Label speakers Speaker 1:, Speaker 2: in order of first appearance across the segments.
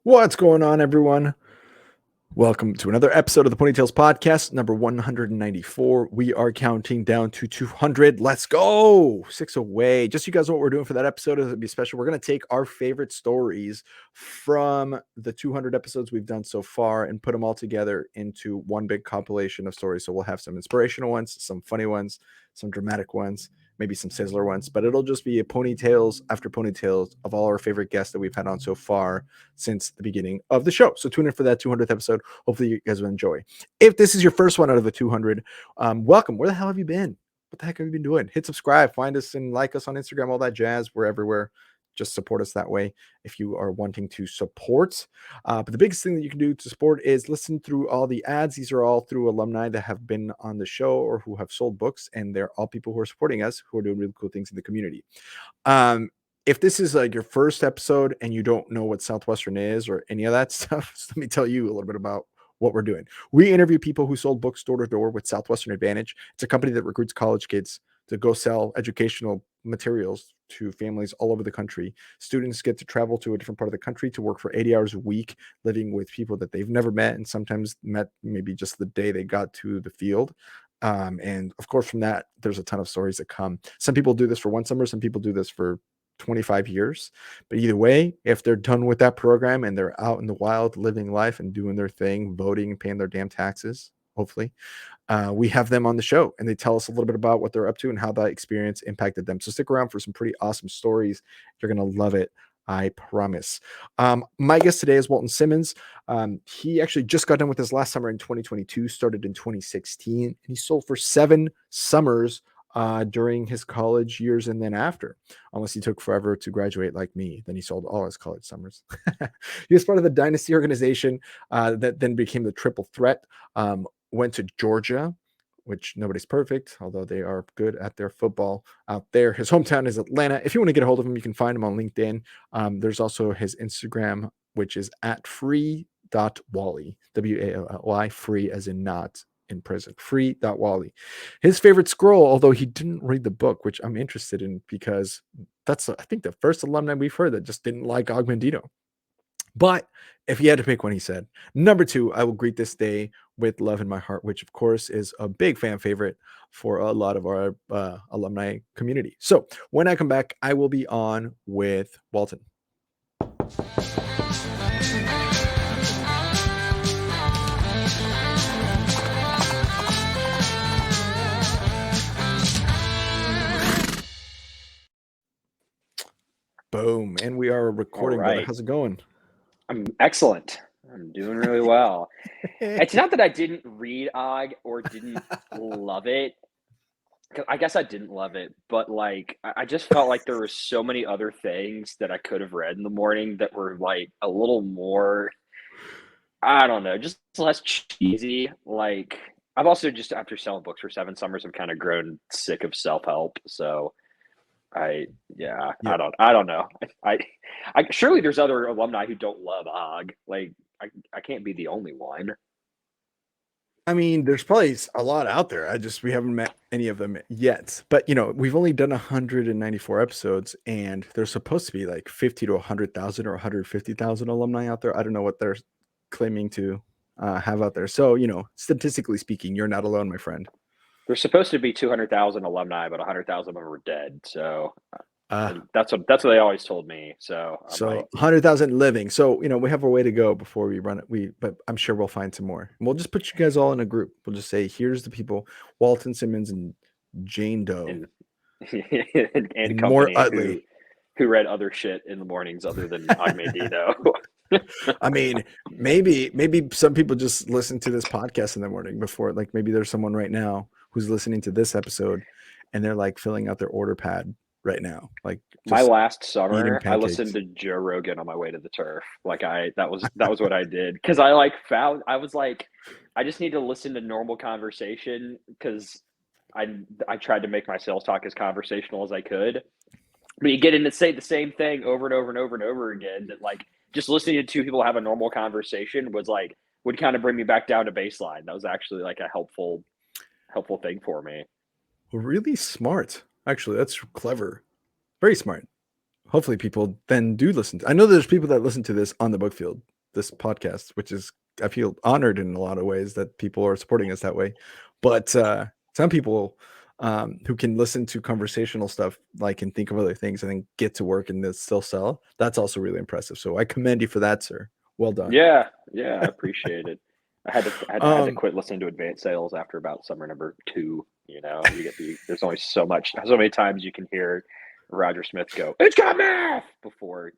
Speaker 1: What's going on, everyone? Welcome to another episode of the Ponytails Podcast, number 194. We are counting down to 200. Let's go. 6 away. Just so you guys know what we're doing for that episode. It'll be special. We're going to take our favorite stories from the 200 episodes we've done so far and put them all together into one big compilation of stories. So we'll have some inspirational ones, some funny ones, some dramatic ones, maybe some sizzler ones, but it'll just be a ponytails after ponytails of all our favorite guests that we've had on so far since the beginning of the show. So tune in for that 200th episode. Hopefully you guys will enjoy. If this is your first one out of the 200, welcome. Where the hell have you been? What the heck have you been doing? Hit subscribe, find us and like us on Instagram, all that jazz. We're everywhere. Just support us that way if you are wanting to support. But the biggest thing that you can do to support is listen through all the ads. These are all through alumni that have been on the show or who have sold books, and they're all people who are supporting us, who are doing really cool things in the community. If this is like your first episode and you don't know what Southwestern is or any of that stuff, let me tell you a little bit about what we're doing. We interview people who sold books door to door with Southwestern Advantage. It's a company that recruits college kids to go sell educational materials to families all over the country. Students get to travel to a different part of the country to work for 80 hours a week, living with people that they've never met and sometimes met maybe just the day they got to the field. And of course, from that, there's a ton of stories that come. Some people do this for one summer, some people do this for 25 years. But either way, if they're done with that program and they're out in the wild living life and doing their thing, voting and paying their damn taxes, hopefully, we have them on the show and they tell us a little bit about what they're up to and how that experience impacted them. So stick around for some pretty awesome stories. You're going to love it. I promise. My guest today is Walton Simmons. He actually just got done with his last summer in 2022, started in 2016, and he sold for 7 summers during his college years and then after, unless he took forever to graduate like me. Then he sold all his college summers. He was part of the Dynasty organization that then became the Triple Threat, went to Georgia, which nobody's perfect, although they are good at their football out there. His hometown is Atlanta. If you want to get a hold of him, you can find him on LinkedIn. There's also his Instagram, which is at free.wally, W-A-L-L-Y, free as in not in prison, free.wally. His favorite scroll, although he didn't read the book, which I'm interested in because that's, I think, the first alumni we've heard that just didn't like Augmentino. But if he had to pick one, he said, number 2, I will greet this day with love in my heart, which of course is a big fan favorite for a lot of our alumni community. So when I come back, I will be on with Walton. Boom. And we are recording. Brother. How's it going?
Speaker 2: I'm excellent. I'm doing really well. It's not that I didn't read Og or didn't love it. I guess I didn't love it, but like I just felt like there were so many other things that I could have read in the morning that were like a little more, I don't know, just less cheesy. Like I've also just after selling books for 7 summers, I've kind of grown sick of self-help. So I don't know. I surely there's other alumni who don't love Og. Like I can't be the only one.
Speaker 1: I mean, there's probably a lot out there. We haven't met any of them yet. But we've only done 194 episodes, and there's supposed to be like 50 to 100,000 or 150,000 alumni out there. I don't know what they're claiming to have out there. So statistically speaking, you're not alone, my friend.
Speaker 2: There's supposed to be 200,000 alumni, but 100,000 of them are dead. So that's what they always told me. So
Speaker 1: 100,000 living. So we have a way to go before we run it. But I'm sure we'll find some more. And we'll just put you guys all in a group. We'll just say, here's the people: Walton Simmons and Jane Doe,
Speaker 2: and more Utley, who read other shit in the mornings other than Augmentino.
Speaker 1: I mean, maybe some people just listen to this podcast in the morning before. Like maybe there's someone right now who's listening to this episode, and they're like filling out their order pad right now. Like
Speaker 2: my last summer, I listened to Joe Rogan on my way to the turf. Like that was what I did, because I was like, I just need to listen to normal conversation, because I tried to make my sales talk as conversational as I could. But you get in to say the same thing over and over and over and over again, that like just listening to 2 people have a normal conversation would kind of bring me back down to baseline. That was actually like a helpful thing for me.
Speaker 1: Really smart. Actually, that's clever. Very smart. hopefully people then do listen. I know there's people that listen to this on the book field, this podcast, which is, I feel honored in a lot of ways that people are supporting us that way. But some people who can listen to conversational stuff, like, and think of other things and then get to work and then still sell, that's also really impressive. So I commend you for that, sir. Well done.
Speaker 2: Yeah, I appreciate it. I had to
Speaker 1: Um,
Speaker 2: quit listening to advanced sales after about summer number 2. You know, there's only so many times you can hear Roger Smith go, "It's got math," before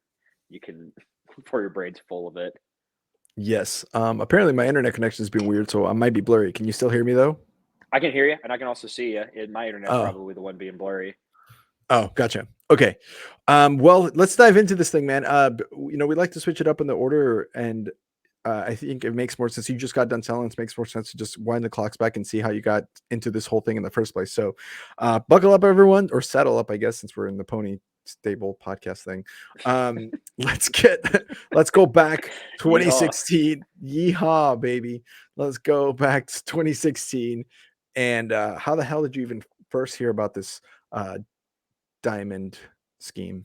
Speaker 2: your brain's full of it.
Speaker 1: yes. Apparently my internet connection has been weird, so I might be blurry. Can you still hear me though?
Speaker 2: I can hear you, and I can also see you. My internet's
Speaker 1: Oh,
Speaker 2: probably the one being blurry.
Speaker 1: gotcha. Okay. Well, let's dive into this thing, man. We like to switch it up in the order, and I think it makes more sense. You just got done selling. It makes more sense to just wind the clocks back and see how you got into this whole thing in the first place. So, buckle up, everyone, or settle up, I guess, since we're in the pony stable podcast thing. Let's go back 2016. Yeehaw, baby. Let's go back to 2016. And how the hell did you even first hear about this diamond scheme?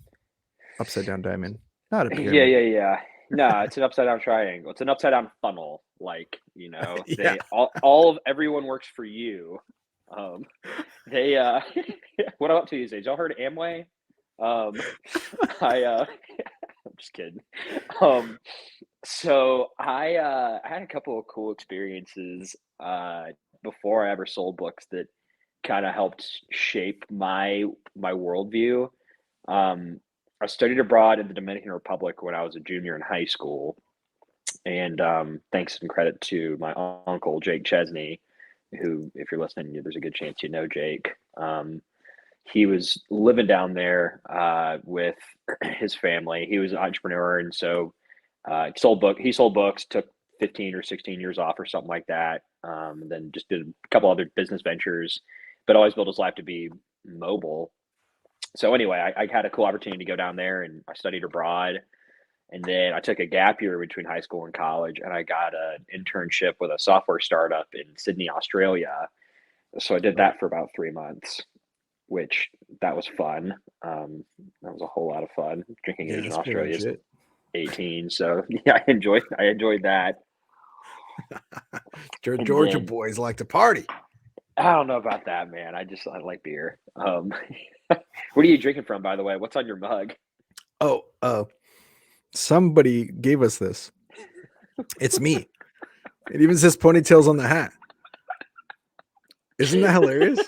Speaker 1: Upside down diamond, not a pyramid.
Speaker 2: Yeah. No, it's an upside down triangle. It's an upside down funnel. Like,
Speaker 1: Yeah.
Speaker 2: everyone works for you. They what I'm up to these days. Y'all heard of Amway? I'm just kidding. So I had a couple of cool experiences before I ever sold books that kind of helped shape my worldview. Um, I studied abroad in the Dominican Republic when I was a junior in high school, and thanks and credit to my uncle Jake Chesney, who, if you're listening, there's a good chance you know Jake. He was living down there with his family. He was an entrepreneur, and so he sold books, took 15 or 16 years off or something like that, and then just did a couple other business ventures, but always built his life to be mobile. So anyway, I had a cool opportunity to go down there, and I studied abroad. And then I took a gap year between high school and college, and I got an internship with a software startup in Sydney, Australia. So I did that for about 3 months, which that was fun. That was a whole lot of fun. Drinking
Speaker 1: Yeah,
Speaker 2: age in
Speaker 1: that's pretty
Speaker 2: Australia is
Speaker 1: legit.
Speaker 2: 18, so yeah, I enjoyed that. And
Speaker 1: Georgia
Speaker 2: then
Speaker 1: boys like to party.
Speaker 2: I don't know about that, man. I like beer. What are you drinking from, by the way? What's on your mug?
Speaker 1: Oh, somebody gave us this. It's me. It even says ponytails on the hat. Isn't that hilarious?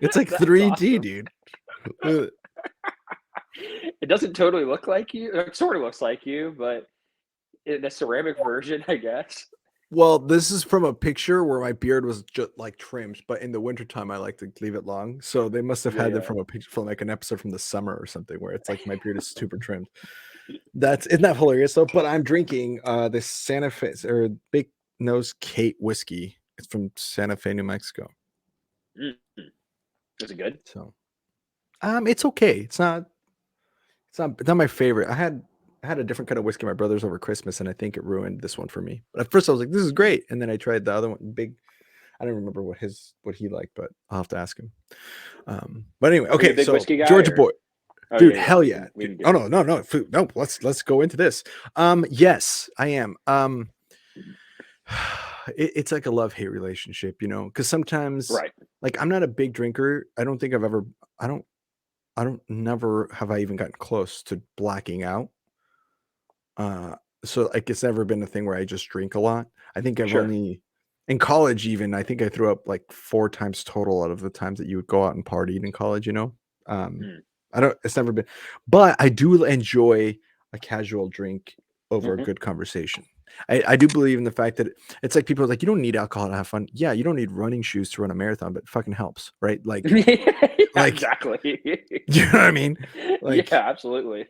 Speaker 1: It's like
Speaker 2: That's
Speaker 1: 3D,
Speaker 2: awesome.
Speaker 1: dude.
Speaker 2: It doesn't totally look like you. It sort of looks like you, but in the ceramic version, I guess.
Speaker 1: Well, this is from a picture where my beard was just like trimmed, but in the wintertime I like to leave it long. So they must have had it
Speaker 2: Yeah.
Speaker 1: from a picture from like an episode from the summer or something where it's like my beard is super trimmed. Isn't that hilarious though? But I'm drinking this Santa Fe or Big Nose Kate whiskey. It's from Santa Fe, New Mexico.
Speaker 2: Mm. Is it good?
Speaker 1: So it's okay. It's not my favorite. I had a different kind of whiskey my brother's over Christmas, and I think it ruined this one for me. But at first I was like, this is great. And then I tried the other one, big. I don't remember what he liked, but I'll have to ask him. But anyway,
Speaker 2: Are you a
Speaker 1: okay.
Speaker 2: big
Speaker 1: So
Speaker 2: whiskey guy,
Speaker 1: Georgia
Speaker 2: or?
Speaker 1: boy,
Speaker 2: Oh
Speaker 1: dude,
Speaker 2: yeah.
Speaker 1: hell yeah,
Speaker 2: We
Speaker 1: dude.
Speaker 2: can get.
Speaker 1: Oh no, food. No, let's go into this. Yes, I am. It's like a love-hate relationship, because sometimes,
Speaker 2: Right.
Speaker 1: like, I'm not a big drinker. I don't think I've ever. I don't never have I even gotten close to blacking out. Uh, so like it's never been a thing where I just drink a lot. I think I've
Speaker 2: Sure.
Speaker 1: only in college even, I think I threw up like 4 times total out of the times that you would go out and party in college. Um,
Speaker 2: Mm.
Speaker 1: it's never been, but I do enjoy a casual drink over a
Speaker 2: Hmm.
Speaker 1: good conversation. I do believe in the fact that it's like people are like, you don't need alcohol to have fun. Yeah, you don't need running shoes to run a marathon, but it fucking helps, right?
Speaker 2: Yeah,
Speaker 1: Like,
Speaker 2: exactly.
Speaker 1: you know what I mean?
Speaker 2: Yeah,
Speaker 1: Like,
Speaker 2: absolutely.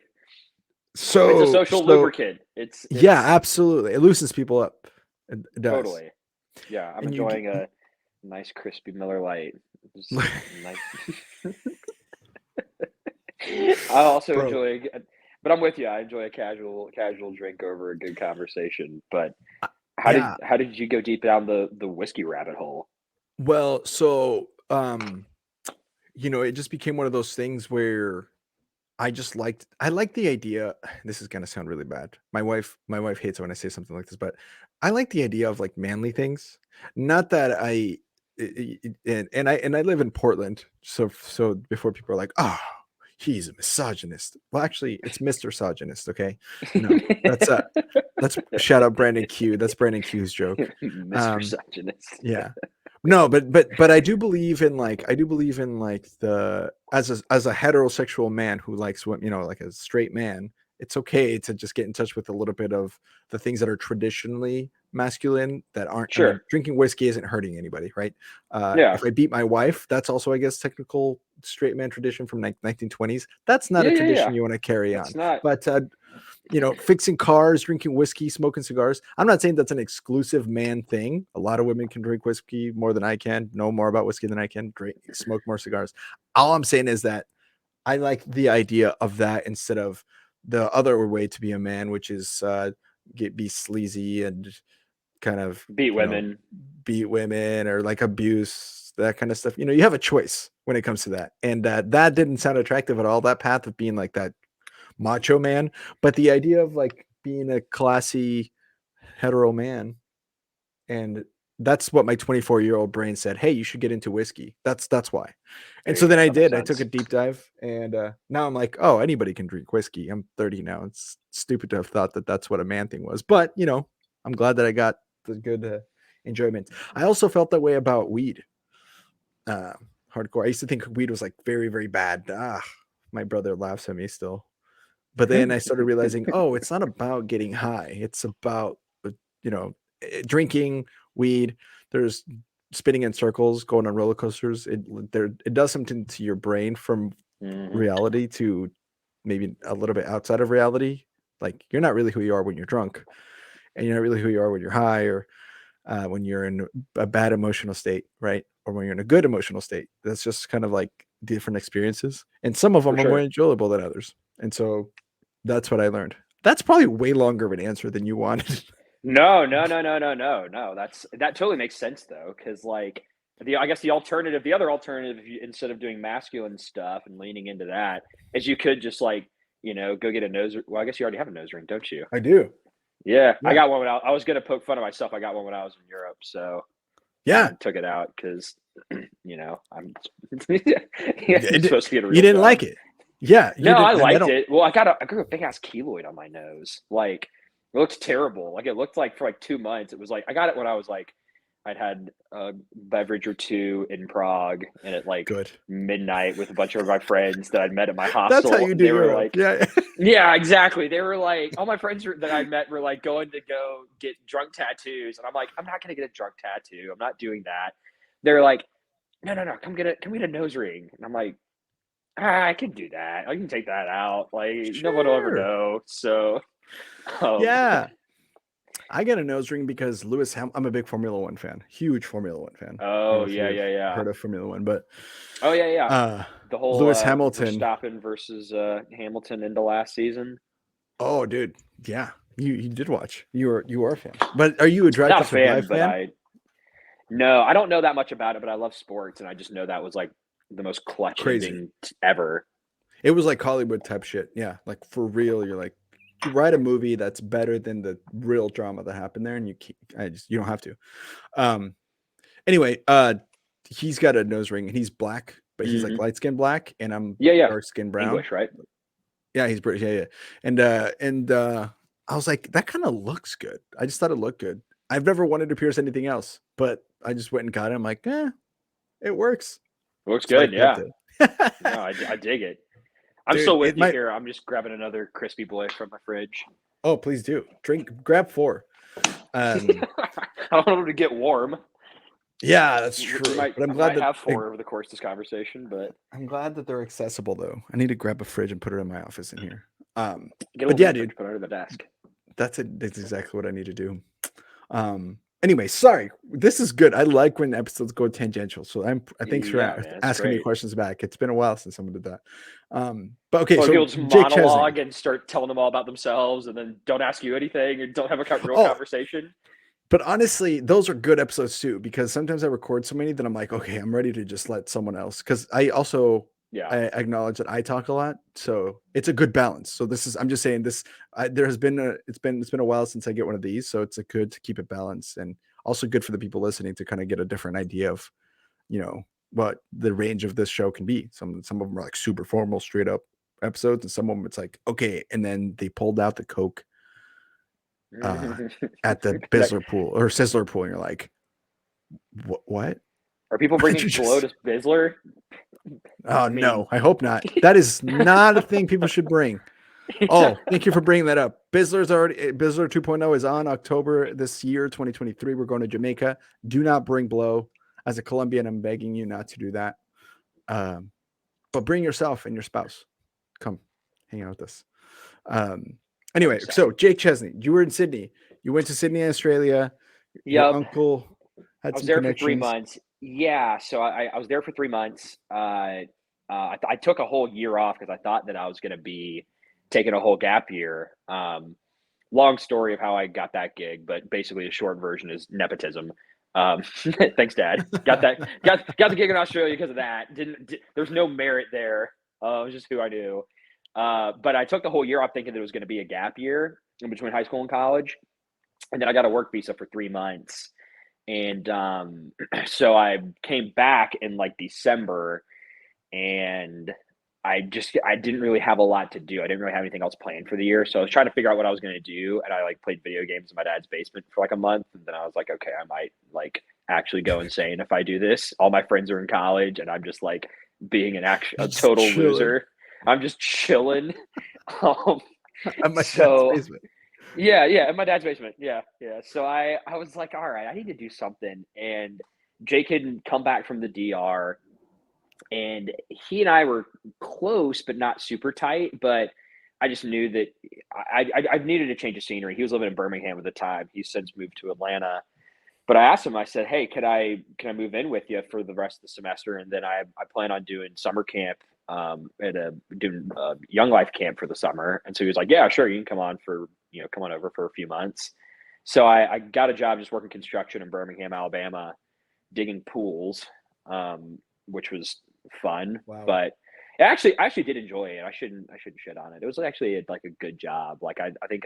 Speaker 2: It's a
Speaker 1: so,
Speaker 2: social
Speaker 1: so
Speaker 2: lubricant. It's
Speaker 1: yeah,
Speaker 2: it's
Speaker 1: absolutely. It loosens people up. It does.
Speaker 2: totally. Yeah, I'm
Speaker 1: And you get
Speaker 2: enjoying a nice crispy Miller Lite. Just nice. I also
Speaker 1: bro.
Speaker 2: enjoy, but I'm with you. I enjoy a casual drink over a good conversation. But
Speaker 1: Yeah.
Speaker 2: how did you go deep down the whiskey rabbit hole?
Speaker 1: Well, so it just became one of those things where I like the idea. This is gonna sound really bad. My wife hates it when I say something like this, but I like the idea of like manly things. Not that and I live in Portland, so before people are like, oh, he's a misogynist. Well, actually, it's Mr. Misogynist. Okay, no, that's shout out Brandon Q. That's Brandon Q's joke.
Speaker 2: Mr.
Speaker 1: Um,
Speaker 2: Misogynist.
Speaker 1: yeah. No, but I do believe in like the as a heterosexual man who likes what like a straight man, it's okay to just get in touch with a little bit of the things that are traditionally masculine that aren't. I mean,
Speaker 2: Sure.
Speaker 1: drinking whiskey isn't hurting anybody, right?
Speaker 2: Yeah.
Speaker 1: If I beat my wife, that's also, I guess, technical straight man tradition from 1920s. That's not
Speaker 2: Yeah,
Speaker 1: a
Speaker 2: yeah,
Speaker 1: tradition
Speaker 2: yeah.
Speaker 1: you want to carry
Speaker 2: That's
Speaker 1: on.
Speaker 2: not
Speaker 1: But fixing cars, drinking whiskey, smoking cigars. I'm not saying that's an exclusive man thing. A lot of women can drink whiskey more than I can, know more about whiskey than I can, smoke more cigars. All I'm saying is that I like the idea of that instead of the other way to be a man, which is be sleazy and kind of,
Speaker 2: beat women.
Speaker 1: beat women or like abuse, that kind of stuff. You have a choice when it comes to that. And that didn't sound attractive at all, that path of being like that macho man, but the idea of like being a classy hetero man, and that's what my 24-year-old brain said, hey, you should get into whiskey. That's why. And
Speaker 2: There you
Speaker 1: so then
Speaker 2: go.
Speaker 1: I
Speaker 2: That makes
Speaker 1: did. I took a
Speaker 2: sense.
Speaker 1: deep dive, and now I'm like, oh, anybody can drink whiskey. I'm 30 now. It's stupid to have thought that that's what a man thing was, but I'm glad that I got the good enjoyment. I also felt that way about weed. uh Hardcore. I used to think weed was like very, very bad. My brother laughs at me still. But then I started realizing, oh, it's not about getting high. It's about, drinking weed. There's spinning in circles, going on roller coasters. It does something to your brain from
Speaker 2: Hmm.
Speaker 1: reality to maybe a little bit outside of reality. Like you're not really who you are when you're drunk, and you're not really who you are when you're high, or when you're in a bad emotional state, right? Or when you're in a good emotional state. That's just kind of like different experiences, and some of
Speaker 2: For
Speaker 1: them are more
Speaker 2: sure.
Speaker 1: enjoyable than others. And so that's what I learned. That's probably way longer of an answer than you wanted.
Speaker 2: No, no, no, no, no, no, no. That totally makes sense though, because like I guess the other alternative, if instead of doing masculine stuff and leaning into that, is you could just like go get a nose. Well, I guess you already have a nose ring, don't you?
Speaker 1: I do.
Speaker 2: Yeah, I
Speaker 1: Yeah.
Speaker 2: got one when I was gonna poke fun of myself. I got one when I was in Europe, so
Speaker 1: Yeah.
Speaker 2: took it out because I'm yeah, I'm
Speaker 1: It,
Speaker 2: supposed to get a
Speaker 1: you
Speaker 2: real
Speaker 1: didn't
Speaker 2: job.
Speaker 1: like it. Yeah. You
Speaker 2: No, I
Speaker 1: didn't. And I
Speaker 2: liked
Speaker 1: don't.
Speaker 2: it. Well, I grew a big ass keloid on my nose. Like, it looked terrible. Like, it looked like for like 2 months. It was like I got it when I was like, I'd had a beverage or two in Prague, and at like
Speaker 1: Good.
Speaker 2: midnight with a bunch of my friends that I'd met at my
Speaker 1: That's how
Speaker 2: hostel,
Speaker 1: you
Speaker 2: and
Speaker 1: do
Speaker 2: they were
Speaker 1: Europe.
Speaker 2: like,
Speaker 1: Yeah.
Speaker 2: "Yeah, exactly." They were like, all my friends that I met were like going to go get drunk tattoos, and I'm like, "I'm not gonna get a drunk tattoo. I'm not doing that." They're like, "No, no, no, come get a nose ring," and I'm like, I can do that. I can take that out. Like no one will ever
Speaker 1: Sure.
Speaker 2: know. So, um,
Speaker 1: Yeah. I got a nose ring because I'm a big Formula One fan. Huge Formula One fan. I don't know
Speaker 2: oh
Speaker 1: if
Speaker 2: yeah,
Speaker 1: you've
Speaker 2: yeah, yeah.
Speaker 1: heard of Formula One, but
Speaker 2: Oh yeah, yeah.
Speaker 1: uh
Speaker 2: The whole
Speaker 1: Lewis Hamilton.
Speaker 2: Verstappen versus Hamilton into last season.
Speaker 1: Oh, dude. Yeah. You did watch. You are a fan. But are you a Drive
Speaker 2: Not
Speaker 1: to
Speaker 2: a fan,
Speaker 1: Survive
Speaker 2: but
Speaker 1: fan?
Speaker 2: I no, I don't know that much about it, but I love sports, and I just know that was like the most clutch
Speaker 1: Crazy.
Speaker 2: ending ever.
Speaker 1: It was like Hollywood type shit. Yeah. Like for real. You're like, you write a movie that's better than the real drama that happened there, and you don't have to. Um anyway, he's got a nose ring and he's black, but he's like
Speaker 2: Hmm.
Speaker 1: light skin black, and I'm
Speaker 2: Yeah, yeah.
Speaker 1: dark skin brown.
Speaker 2: English, right?
Speaker 1: Yeah, he's British. Yeah, yeah. And I was like, that kind of looks good. I just thought it looked good. I've never wanted to pierce anything else, but I just went and got it. I'm like, it works.
Speaker 2: Looks
Speaker 1: So I
Speaker 2: good.
Speaker 1: kept
Speaker 2: Yeah.
Speaker 1: it.
Speaker 2: No, I dig it. I'm
Speaker 1: Dude,
Speaker 2: still with
Speaker 1: it
Speaker 2: you
Speaker 1: might.
Speaker 2: here. I'm just grabbing another crispy boy from my fridge.
Speaker 1: Oh, please do. Grab 4.
Speaker 2: I don't want them to get warm.
Speaker 1: Yeah, that's
Speaker 2: We
Speaker 1: true.
Speaker 2: might
Speaker 1: But
Speaker 2: I might have 4 over the course of this conversation, but
Speaker 1: I'm glad that they're accessible though. I need to grab a fridge and put it in my office in here.
Speaker 2: get a
Speaker 1: But
Speaker 2: little
Speaker 1: yeah,
Speaker 2: mini
Speaker 1: dude,
Speaker 2: fridge, put it under the desk.
Speaker 1: that's it. That's exactly what I need to do. Anyway, sorry. This is good. I like when episodes go tangential. So thanks for
Speaker 2: Yeah, man, it's
Speaker 1: asking me
Speaker 2: great.
Speaker 1: questions back. It's been a while since someone did that. But okay,
Speaker 2: Well,
Speaker 1: so
Speaker 2: people just
Speaker 1: Jake Chesney.
Speaker 2: monologue and start telling them all about themselves, and then don't ask you anything, or don't have a real
Speaker 1: Oh,
Speaker 2: conversation.
Speaker 1: but honestly, those are good episodes too, because sometimes I record so many that I'm like, okay, I'm ready to just let someone else. Because I also
Speaker 2: Yeah.
Speaker 1: I acknowledge that I talk a lot, so it's a good balance. So I'm just saying this. There has been it's been a while since I get one of these, so it's a good to keep it balanced, and also good for the people listening to kind of get a different idea of, what the range of this show can be. Some of them are like super formal, straight up episodes, and some of them it's like okay, and then they pulled out the Coke at the Bizzler pool or Sizzler pool, and you're like, what?
Speaker 2: Are people
Speaker 1: What did
Speaker 2: bringing
Speaker 1: you
Speaker 2: blow
Speaker 1: just?
Speaker 2: to Bizzler?
Speaker 1: Oh
Speaker 2: I mean,
Speaker 1: no, I hope not. That is not a thing people should bring. Oh, thank you for bringing that up. Bizzler 2.0 is on October this year, 2023. We're going to Jamaica. Do not bring blow. As a Colombian, I'm begging you not to do that. But bring yourself and your spouse. Come hang out with us. Anyway, so Jake Chesney, you were in Sydney. You went to Sydney, Australia. Your
Speaker 2: Yep.
Speaker 1: uncle had
Speaker 2: I was
Speaker 1: some
Speaker 2: there for 3
Speaker 1: connections.
Speaker 2: months. Yeah, so I was there for 3 months. I took a whole year off because I thought that I was going to be taking a whole gap year. Long story of how I got that gig, but basically the short version is nepotism. Thanks, Dad. Got the gig in Australia because of that. There's no merit there. It was just who I knew. But I took the whole year off thinking that it was going to be a gap year in between high school and college, and then I got a work visa for 3 months. And so I came back in like December, and I didn't really have a lot to do. I didn't really have anything else planned for the year. So I was trying to figure out what I was going to do. And I like played video games in my dad's basement for like a month. And then I was like, okay, I might like actually go insane if I do this. All my friends are in college and I'm just like being a
Speaker 1: Just
Speaker 2: total
Speaker 1: chilling.
Speaker 2: loser. I'm just chilling.
Speaker 1: At my dad's
Speaker 2: So
Speaker 1: basement.
Speaker 2: yeah, in my dad's basement. Yeah. So I was like, all right, I need to do something. And Jake had come back from the DR, and he and I were close, but not super tight. But I just knew that I needed a change of scenery. He was living in Birmingham at the time. He's since moved to Atlanta. But I asked him. I said, "Hey, can I move in with you for the rest of the semester?" And then I plan on doing summer camp doing Young Life camp for the summer. And so he was like, "Yeah, sure, you can come on over for a few months." So I got a job just working construction in Birmingham, Alabama, digging pools, which was fun.
Speaker 1: Wow.
Speaker 2: But I actually did enjoy it. I shouldn't shit on it. It was actually like a good job. Like I think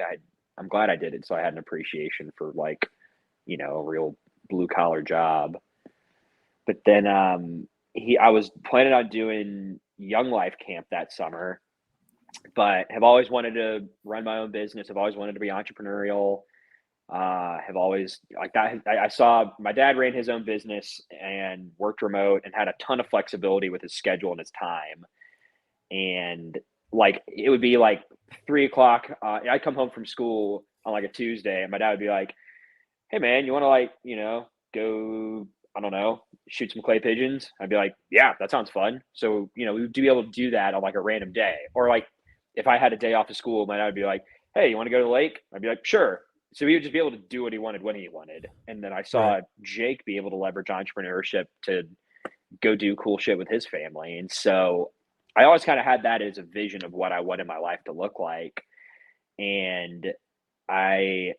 Speaker 2: I'm glad I did it. So I had an appreciation for like, a real blue collar job. But then I was planning on doing Young Life camp that summer, but have always wanted to run my own business. Have always wanted to be entrepreneurial. Have always like that. I saw my dad ran his own business and worked remote and had a ton of flexibility with his schedule and his time. And like it would be like 3 o'clock. I'd come home from school on like a Tuesday, and my dad would be like, "Hey man, you want to like go, I don't know, shoot some clay pigeons?" I'd be like, "Yeah, that sounds fun." So we would be able to do that on like a random day, or like if I had a day off of school, my dad would be like, "Hey, you want to go to the lake?" I'd be like, "Sure." So he would just be able to do what he wanted when he wanted. And then I saw
Speaker 1: Right.
Speaker 2: Jake be able to leverage entrepreneurship to go do cool shit with his family. And so I always kind of had that as a vision of what I wanted my life to look like. And I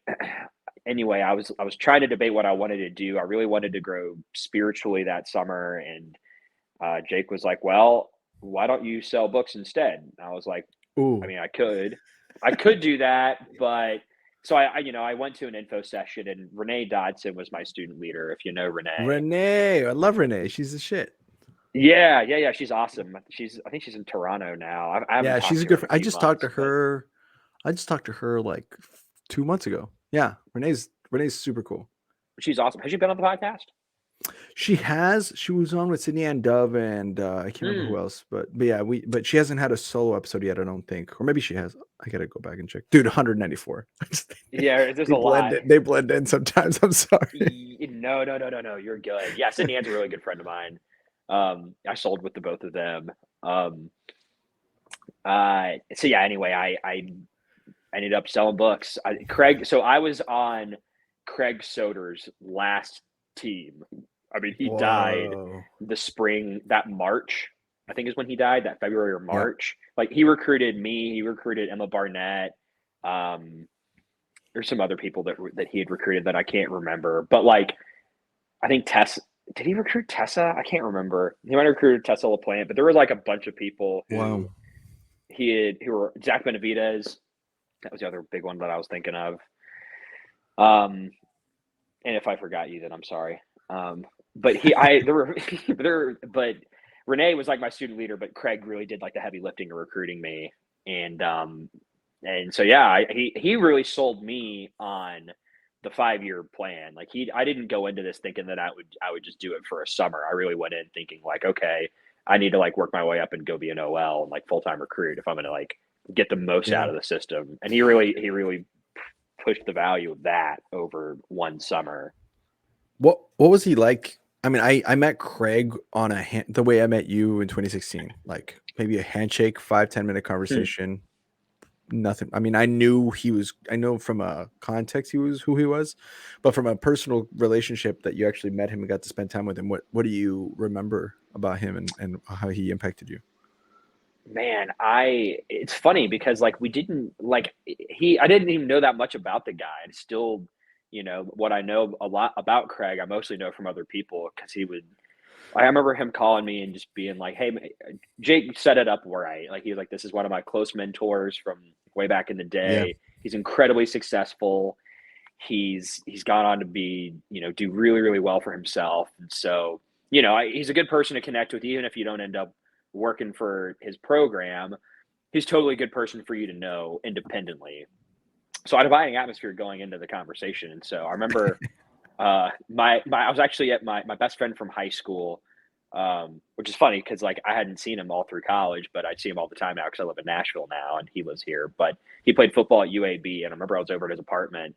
Speaker 2: anyway, I was trying to debate what I wanted to do. I really wanted to grow spiritually that summer, and Jake was like, "Well, why don't you sell books instead?" And I was like, "I
Speaker 1: Ooh.
Speaker 2: mean, I could do that, but." So I went to an info session, and Renee Dodson was my student leader. If you know Renee,
Speaker 1: Renee. I love Renee. She's the shit.
Speaker 2: yeah, she's awesome. I think she's in Toronto now. I haven't
Speaker 1: Yeah,
Speaker 2: talked
Speaker 1: she's a
Speaker 2: to her
Speaker 1: good
Speaker 2: in a
Speaker 1: friend. I
Speaker 2: few
Speaker 1: just talked
Speaker 2: months,
Speaker 1: to
Speaker 2: but
Speaker 1: her. I just talked to her like 2 months ago. Yeah, Renee's super cool.
Speaker 2: she's awesome. Has she been on the podcast?
Speaker 1: She has. She was on with Sydney and Dove, and I can't remember who else. But yeah, but she hasn't had a solo episode yet. I don't think, or maybe she has. I gotta go back and check. Dude, 194.
Speaker 2: Yeah, there's
Speaker 1: They
Speaker 2: a
Speaker 1: blend
Speaker 2: lot.
Speaker 1: it. They blend in sometimes. I'm sorry.
Speaker 2: No. You're good. Yeah, Sydney Ann's a really good friend of mine. I sold with the both of them. So yeah. Anyway, I ended up selling books. So I was on Craig Soder's last team. I mean, he died
Speaker 1: Whoa.
Speaker 2: the spring that March. I think is when he died. That February or
Speaker 1: Yep.
Speaker 2: March. Like he recruited me. He recruited Emma Barnett. There's some other people that he had recruited that I can't remember. But like I think did he recruit Tessa? I can't remember. He might have recruited Tessa LaPlante, but there was like a bunch of people
Speaker 1: Wow.
Speaker 2: who were Zach Benavidez. That was the other big one that I was thinking of. And if I forgot you, then I'm sorry. But but Renee was like my student leader, but Craig really did like the heavy lifting of recruiting me. And so, yeah, he really sold me on the 5-year plan. Like I didn't go into this thinking that I would just do it for a summer. I really went in thinking like, okay, I need to like work my way up and go be an OL and like full-time recruit if I'm going to like get the most
Speaker 1: Yeah.
Speaker 2: out of the system. And he really pushed the value of that over one summer.
Speaker 1: What was he like? I mean, I met Craig on the way I met you in 2016, like maybe a handshake, 5-10 minute conversation. Nothing. I mean, I know from a context he was who he was, but from a personal relationship that you actually met him and got to spend time with him, what do you remember about him and how he impacted you?
Speaker 2: Man, it's funny because like we didn't like I didn't even know that much about the guy. And still, what I know a lot about Craig, I mostly know from other people because I remember him calling me and just being like, "Hey, Jake set it up right." Like he was like, "This is one of my close mentors from way back in the
Speaker 1: Yeah.
Speaker 2: day. He's incredibly successful. He's gone on to be, do really, really well for himself. And so, he's a good person to connect with, even if you don't end up working for his program. He's totally a good person for you to know independently." So I had a inviting atmosphere going into the conversation. And so I remember I was actually at my best friend from high school, which is funny because like I hadn't seen him all through college, but I see him all the time now because I live in Nashville now and he lives here. But he played football at UAB, and I remember I was over at his apartment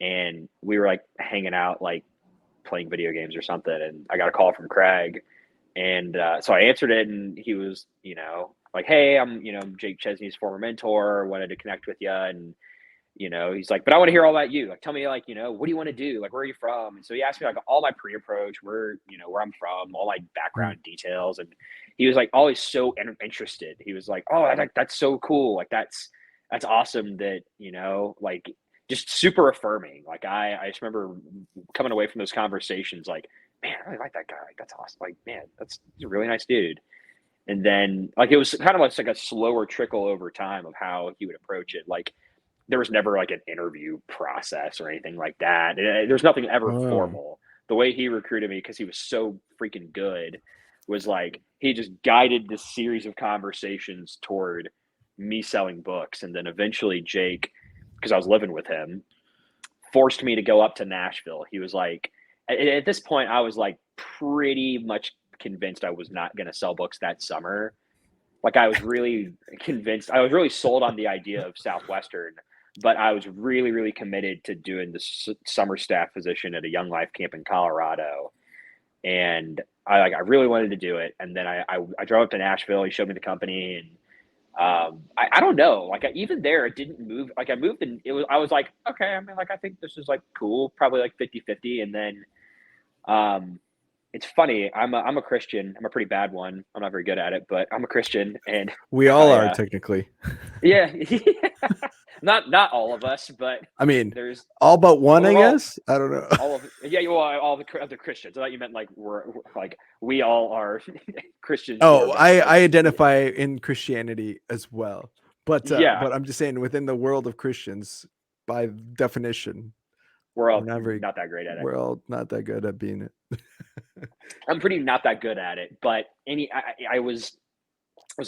Speaker 2: and we were like hanging out, like playing video games or something. And I got a call from Craig, and so I answered it, and he was, like, "Hey, I'm, Jake Chesney's former mentor. Wanted to connect with you." And he's like, "But I want to hear all about you. Like, tell me, like, what do you want to do? Like, where are you from?" And so he asked me like all my pre-approach, where I'm from, all my
Speaker 1: Mm.
Speaker 2: background details, and he was like always so interested. He was like, "Oh, that's so cool. Like, that's awesome. That like." Just super affirming. Like I just remember coming away from those conversations like, "Man, I really like that guy. Like, that's awesome. Like, man, he's a really nice dude." And then like it was kind of like a slower trickle over time of how he would approach it. Like there was never like an interview process or anything like that. There's nothing ever
Speaker 1: Oh,
Speaker 2: formal. The way he recruited me, because he was so freaking good, was like he just guided this series of conversations toward me selling books. And then eventually Jake, because I was living with him, forced me to go up to Nashville. He was like, at this point, I was like pretty much convinced I was not going to sell books that summer. Like I was really convinced, I was really sold on the idea of Southwestern, but I was really, really committed to doing the summer staff position at a Young Life camp in Colorado. And I really wanted to do it. And then I drove up to Nashville. He showed me the company, and I don't know. Like even there, it didn't move. Like I moved, and I was like, okay. I mean, like I think this is like cool, probably like 50-50. And then um, it's funny. I'm a Christian. I'm a pretty bad one. I'm not very good at it, but I'm a Christian, and
Speaker 1: we all
Speaker 2: I
Speaker 1: are technically.
Speaker 2: yeah, not all of us, but
Speaker 1: I mean,
Speaker 2: there's
Speaker 1: all but one, I
Speaker 2: we're
Speaker 1: guess. I don't know.
Speaker 2: all of yeah, you are all the Christians. I thought you meant like we're like we all are Christians who are
Speaker 1: Oh,
Speaker 2: bad.
Speaker 1: I identify in Christianity as well,
Speaker 2: Yeah,
Speaker 1: but I'm just saying within the world of Christians, by definition,
Speaker 2: we're
Speaker 1: we're
Speaker 2: all
Speaker 1: not very
Speaker 2: not that great at it.
Speaker 1: we're all not that good at being it.
Speaker 2: I'm pretty not that good at it, but I was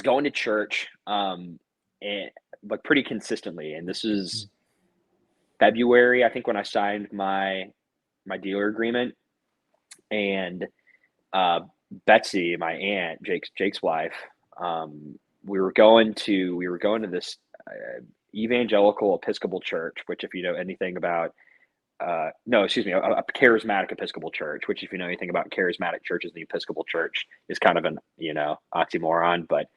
Speaker 2: going to church, and like pretty consistently, and this is February, I think, when I signed my dealer agreement, and uh, Betsy, my aunt, Jake's wife, we were going to this evangelical Episcopal church, which if you know anything about no, excuse me, a charismatic Episcopal church, which if you know anything about charismatic churches, the Episcopal church is kind of an oxymoron. But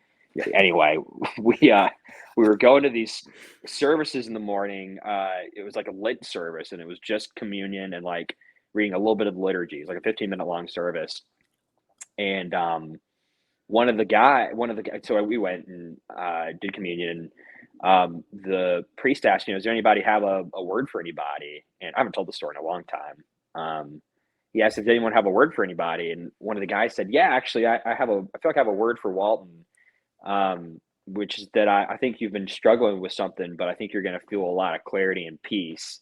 Speaker 2: anyway, we were going to these services in the morning. It was like a lit service, and it was just communion and like reading a little bit of the liturgy. It's like a 15-minute long service. And so we went and did communion. The priest asked, "Does anybody have a word for anybody?" And I haven't told the story in a long time. he asked if anyone have a word for anybody, and one of the guys said, "Yeah, actually, I feel like I have a word for Walton, which is that I think you've been struggling with something, but I think you're going to feel a lot of clarity and peace."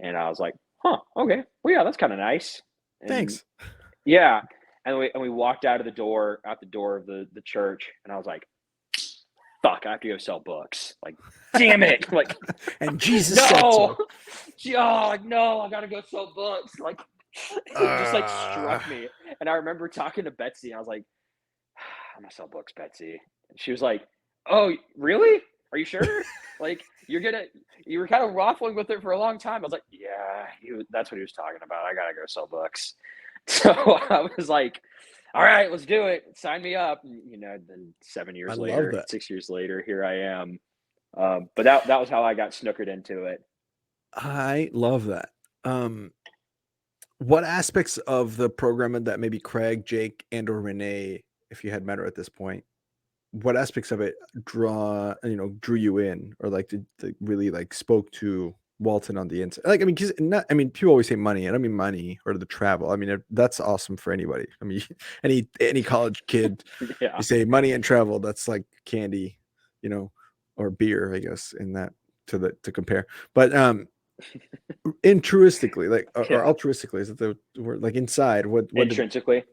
Speaker 2: And I was like, "Huh, okay, well, yeah, that's kind of nice." And
Speaker 1: Thanks.
Speaker 2: yeah, and we walked out the door of the church, and I was like, "Fuck, I have to go sell books." Like, damn it! Like,
Speaker 1: And Jesus said
Speaker 2: no,
Speaker 1: so.
Speaker 2: oh no, I gotta go sell books. Like, it just like
Speaker 1: Uh,
Speaker 2: struck me, and I remember talking to Betsy, and I was like, "I'm gonna sell books, Betsy." And she was like, "Oh, really? Are you sure? Like, you were kind of waffling with it for a long time." I was like, "Yeah, that's what he was talking about. I gotta go sell books." So I was like, "All right, let's do it. Sign me up." And, then
Speaker 1: I
Speaker 2: 7 years
Speaker 1: love
Speaker 2: later,
Speaker 1: that.
Speaker 2: 6 years later, here I am. But that was how I got snookered into it.
Speaker 1: I love that. Um, what aspects of the program that maybe Craig, Jake, and or Renee, if you had met her at this point, what aspects of it drew you in, or like did really like spoke to Walton on the inside? Like, I mean, because not, I mean, people always say money. I don't mean money or the travel. I mean, that's awesome for anybody. I mean, any college kid,
Speaker 2: Yeah,
Speaker 1: you say money and travel, that's like candy, you know, or beer, I guess, in that to compare. But altruistically, like or
Speaker 2: yeah.
Speaker 1: altruistically, is it the word? Like inside, what did
Speaker 2: Intrinsically,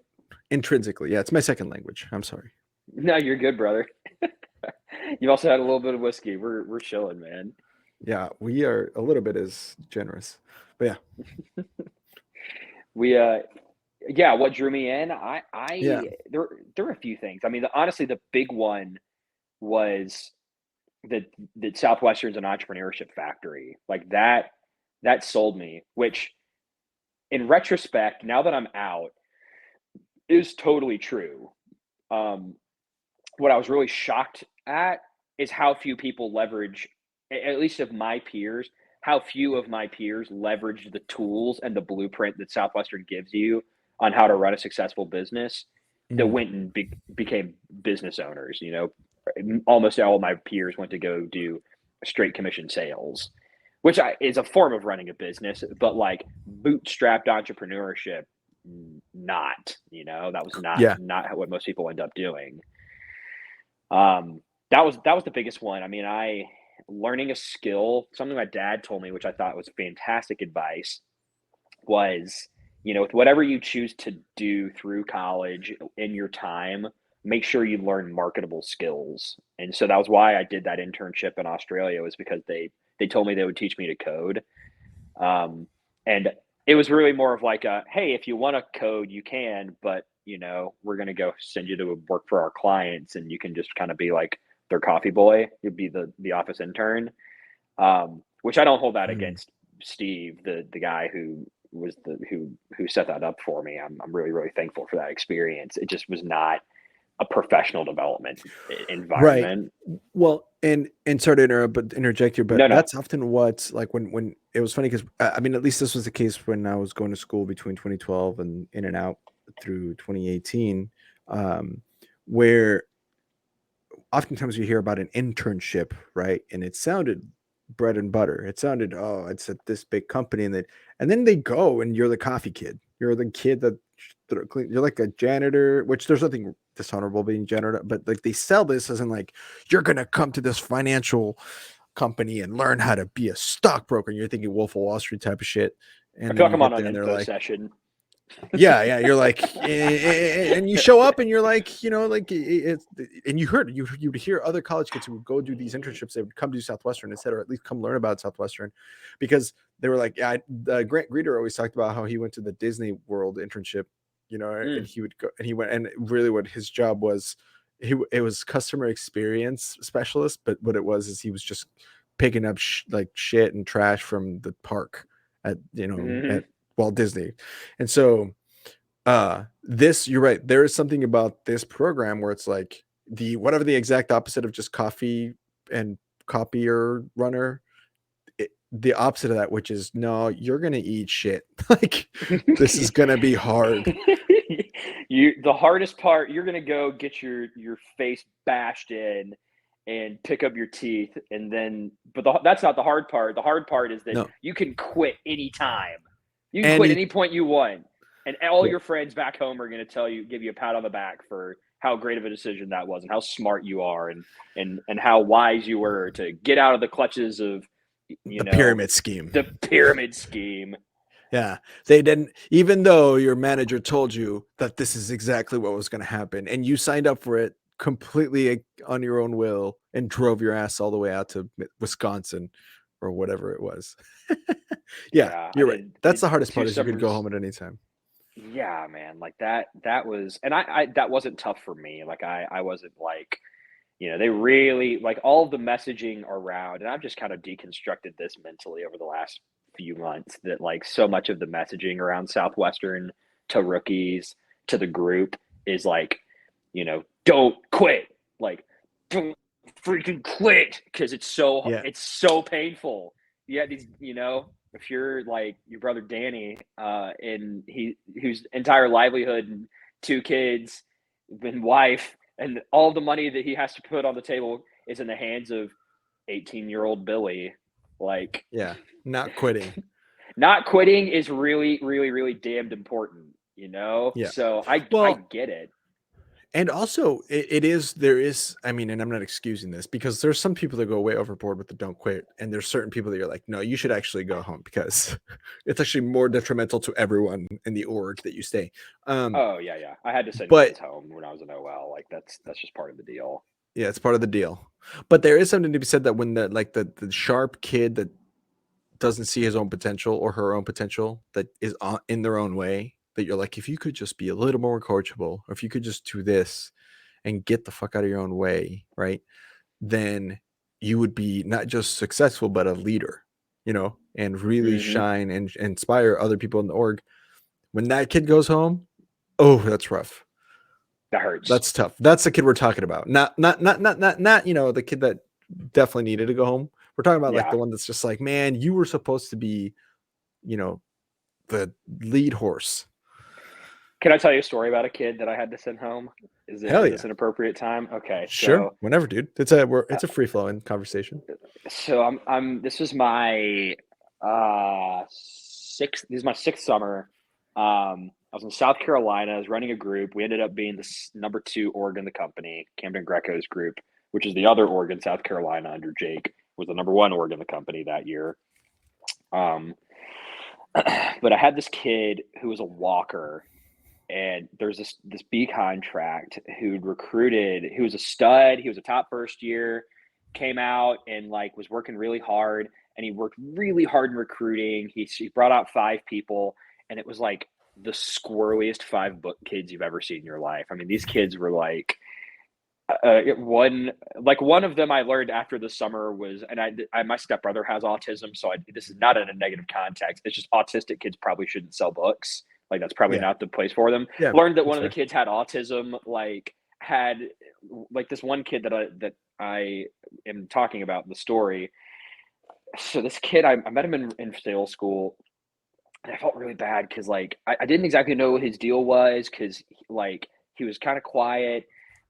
Speaker 1: intrinsically? Yeah, it's my second language. I'm sorry.
Speaker 2: no, you're good, brother. You also had a little bit of whiskey. We're chilling, man.
Speaker 1: Yeah, we are a little bit as generous, but yeah,
Speaker 2: We yeah, what drew me in,
Speaker 1: yeah,
Speaker 2: there were a few things. I mean, honestly, the big one was that Southwestern's an entrepreneurship factory. Like that sold me, which in retrospect, now that I'm out, is totally true. Um, what I was really shocked at is how few people leverage, at least of my peers, how few of my peers leverage the tools and the blueprint that Southwestern gives you on how to run a successful business that
Speaker 1: mm,
Speaker 2: went and became business owners. Almost all of my peers went to go do straight commission sales, which is a form of running a business, but like bootstrapped entrepreneurship, not. That was
Speaker 1: yeah,
Speaker 2: not what most people end up doing. That was the biggest one. I mean, I learning a skill, something my dad told me, which I thought was fantastic advice, was, with whatever you choose to do through college in your time, make sure you learn marketable skills. And so that was why I did that internship in Australia, was because they told me they would teach me to code. And it was really more of like a, hey, if you want to code, you can, but we're going to go send you to work for our clients, and you can just kind of be like their coffee boy. You'd be the office intern. Which I don't hold that
Speaker 1: mm,
Speaker 2: against Steve, the guy who was who set that up for me. I'm really, really thankful for that experience. It just was not a professional development
Speaker 1: right.
Speaker 2: environment.
Speaker 1: Well, and sorry to interrupt, but interject here, but
Speaker 2: No, no.
Speaker 1: that's often what like when it was funny because I mean, at least this was the case when I was going to school between 2012 and in and out through 2018, where oftentimes you hear about an internship, right? And it sounded bread and butter. It sounded, oh, it's at this big company, and then they go and you're the coffee kid. You're the kid you're like a janitor, which there's nothing dishonorable being janitor, but like they sell this as in like you're gonna come to this financial company and learn how to be a stockbroker. And you're thinking Wolf of Wall Street type of shit.
Speaker 2: I
Speaker 1: And
Speaker 2: feel
Speaker 1: then
Speaker 2: like
Speaker 1: you
Speaker 2: I'm on
Speaker 1: get
Speaker 2: an
Speaker 1: there and they're
Speaker 2: info
Speaker 1: like,
Speaker 2: session.
Speaker 1: yeah, yeah, you're like, and you show up and you're like, like it's, and you would hear other college kids who would go do these internships. They would come to Southwestern instead, or at least come learn about Southwestern, because they were like, yeah. Grant Greeter always talked about how he went to the Disney World internship, and
Speaker 2: Mm,
Speaker 1: he would go and he went, and really what his job was, it was customer experience specialist, but what it was is he was just picking up like shit and trash from the park at
Speaker 2: mhm.
Speaker 1: at Walt Disney, and so this, you're right, there is something about this program where it's like the whatever the exact opposite of just coffee and copier runner, the opposite of that, which is no, you're gonna eat shit. Like this is gonna be hard.
Speaker 2: The hardest part, you're gonna go get your face bashed in and pick up your teeth, and then but that's not the hard part. The hard part is that
Speaker 1: No,
Speaker 2: you can quit anytime. You can quit
Speaker 1: any
Speaker 2: any point you want. And all your friends back home are going to give you a pat on the back for how great of a decision that was and how smart you are and how wise you were to get out of the clutches of,
Speaker 1: the pyramid scheme.
Speaker 2: The pyramid scheme.
Speaker 1: Yeah. They didn't, even though your manager told you that this is exactly what was going to happen and you signed up for it completely on your own will and drove your ass all the way out to Wisconsin or whatever it was. Yeah, you're right. That's the hardest part is you could go home at any time.
Speaker 2: Yeah, man. Like that was, and I that wasn't tough for me. Like I wasn't like, they really like all of the messaging around, and I've just kind of deconstructed this mentally over the last few months that like so much of the messaging around Southwestern to rookies to the group is like, don't quit. Like, don't freaking quit because it's so painful. Yeah, these, if you're like your brother Danny, and whose entire livelihood and 2 kids and wife and all the money that he has to put on the table is in the hands of 18-year-old Billy. Like,
Speaker 1: yeah, not quitting.
Speaker 2: Not quitting is really, really, really damned important,
Speaker 1: Yeah.
Speaker 2: So I get it.
Speaker 1: And also there is, I mean, and I'm not excusing this because there's some people that go way overboard with the don't quit. And there's certain people that you're like, no, you should actually go home because it's actually more detrimental to everyone in the org that you stay.
Speaker 2: Oh yeah. I had to send kids home when I was in OL. Like that's just part of the deal.
Speaker 1: Yeah, it's part of the deal. But there is something to be said that when the sharp kid that doesn't see his own potential or her own potential that is in their own way, that you're like, if you could just be a little more coachable, or if you could just do this and get the fuck out of your own way, right? Then you would be not just successful, but a leader, and really shine and inspire other people in the org. When that kid goes home, oh, that's rough.
Speaker 2: That hurts.
Speaker 1: That's tough. That's the kid we're talking about. Not the kid that definitely needed to go home. We're talking about like the one that's just like, man, you were supposed to be, the lead horse.
Speaker 2: Can I tell you a story about a kid that I had to send home? Is this an appropriate time? Okay,
Speaker 1: sure.
Speaker 2: So,
Speaker 1: whenever, dude. It's a free flowing conversation.
Speaker 2: So this was my sixth. This is my 6th summer. I was in South Carolina. I was running a group. We ended up being the number 2 org in the company, Camden Greco's group, which is the other org in South Carolina under Jake, was the number 1 org in the company that year. But I had this kid who was a walker, and there's this B contract who'd recruited, who was a stud. He was a top first year, came out and like was working really hard, and he worked really hard in recruiting. He brought out 5 people, and it was like the squirreliest 5 book kids you've ever seen in your life. I mean, these kids were like, one of them I learned after the summer was, and my stepbrother has autism, so this is not in a negative context. It's just autistic kids probably shouldn't sell books. Like that's probably not the place for them.
Speaker 1: Yeah,
Speaker 2: learned that one of the kids had autism. Like had like this one kid that I am talking about in the story. So this kid, I met him in sales school, and I felt really bad because like I didn't exactly know what his deal was because like he was kind of quiet.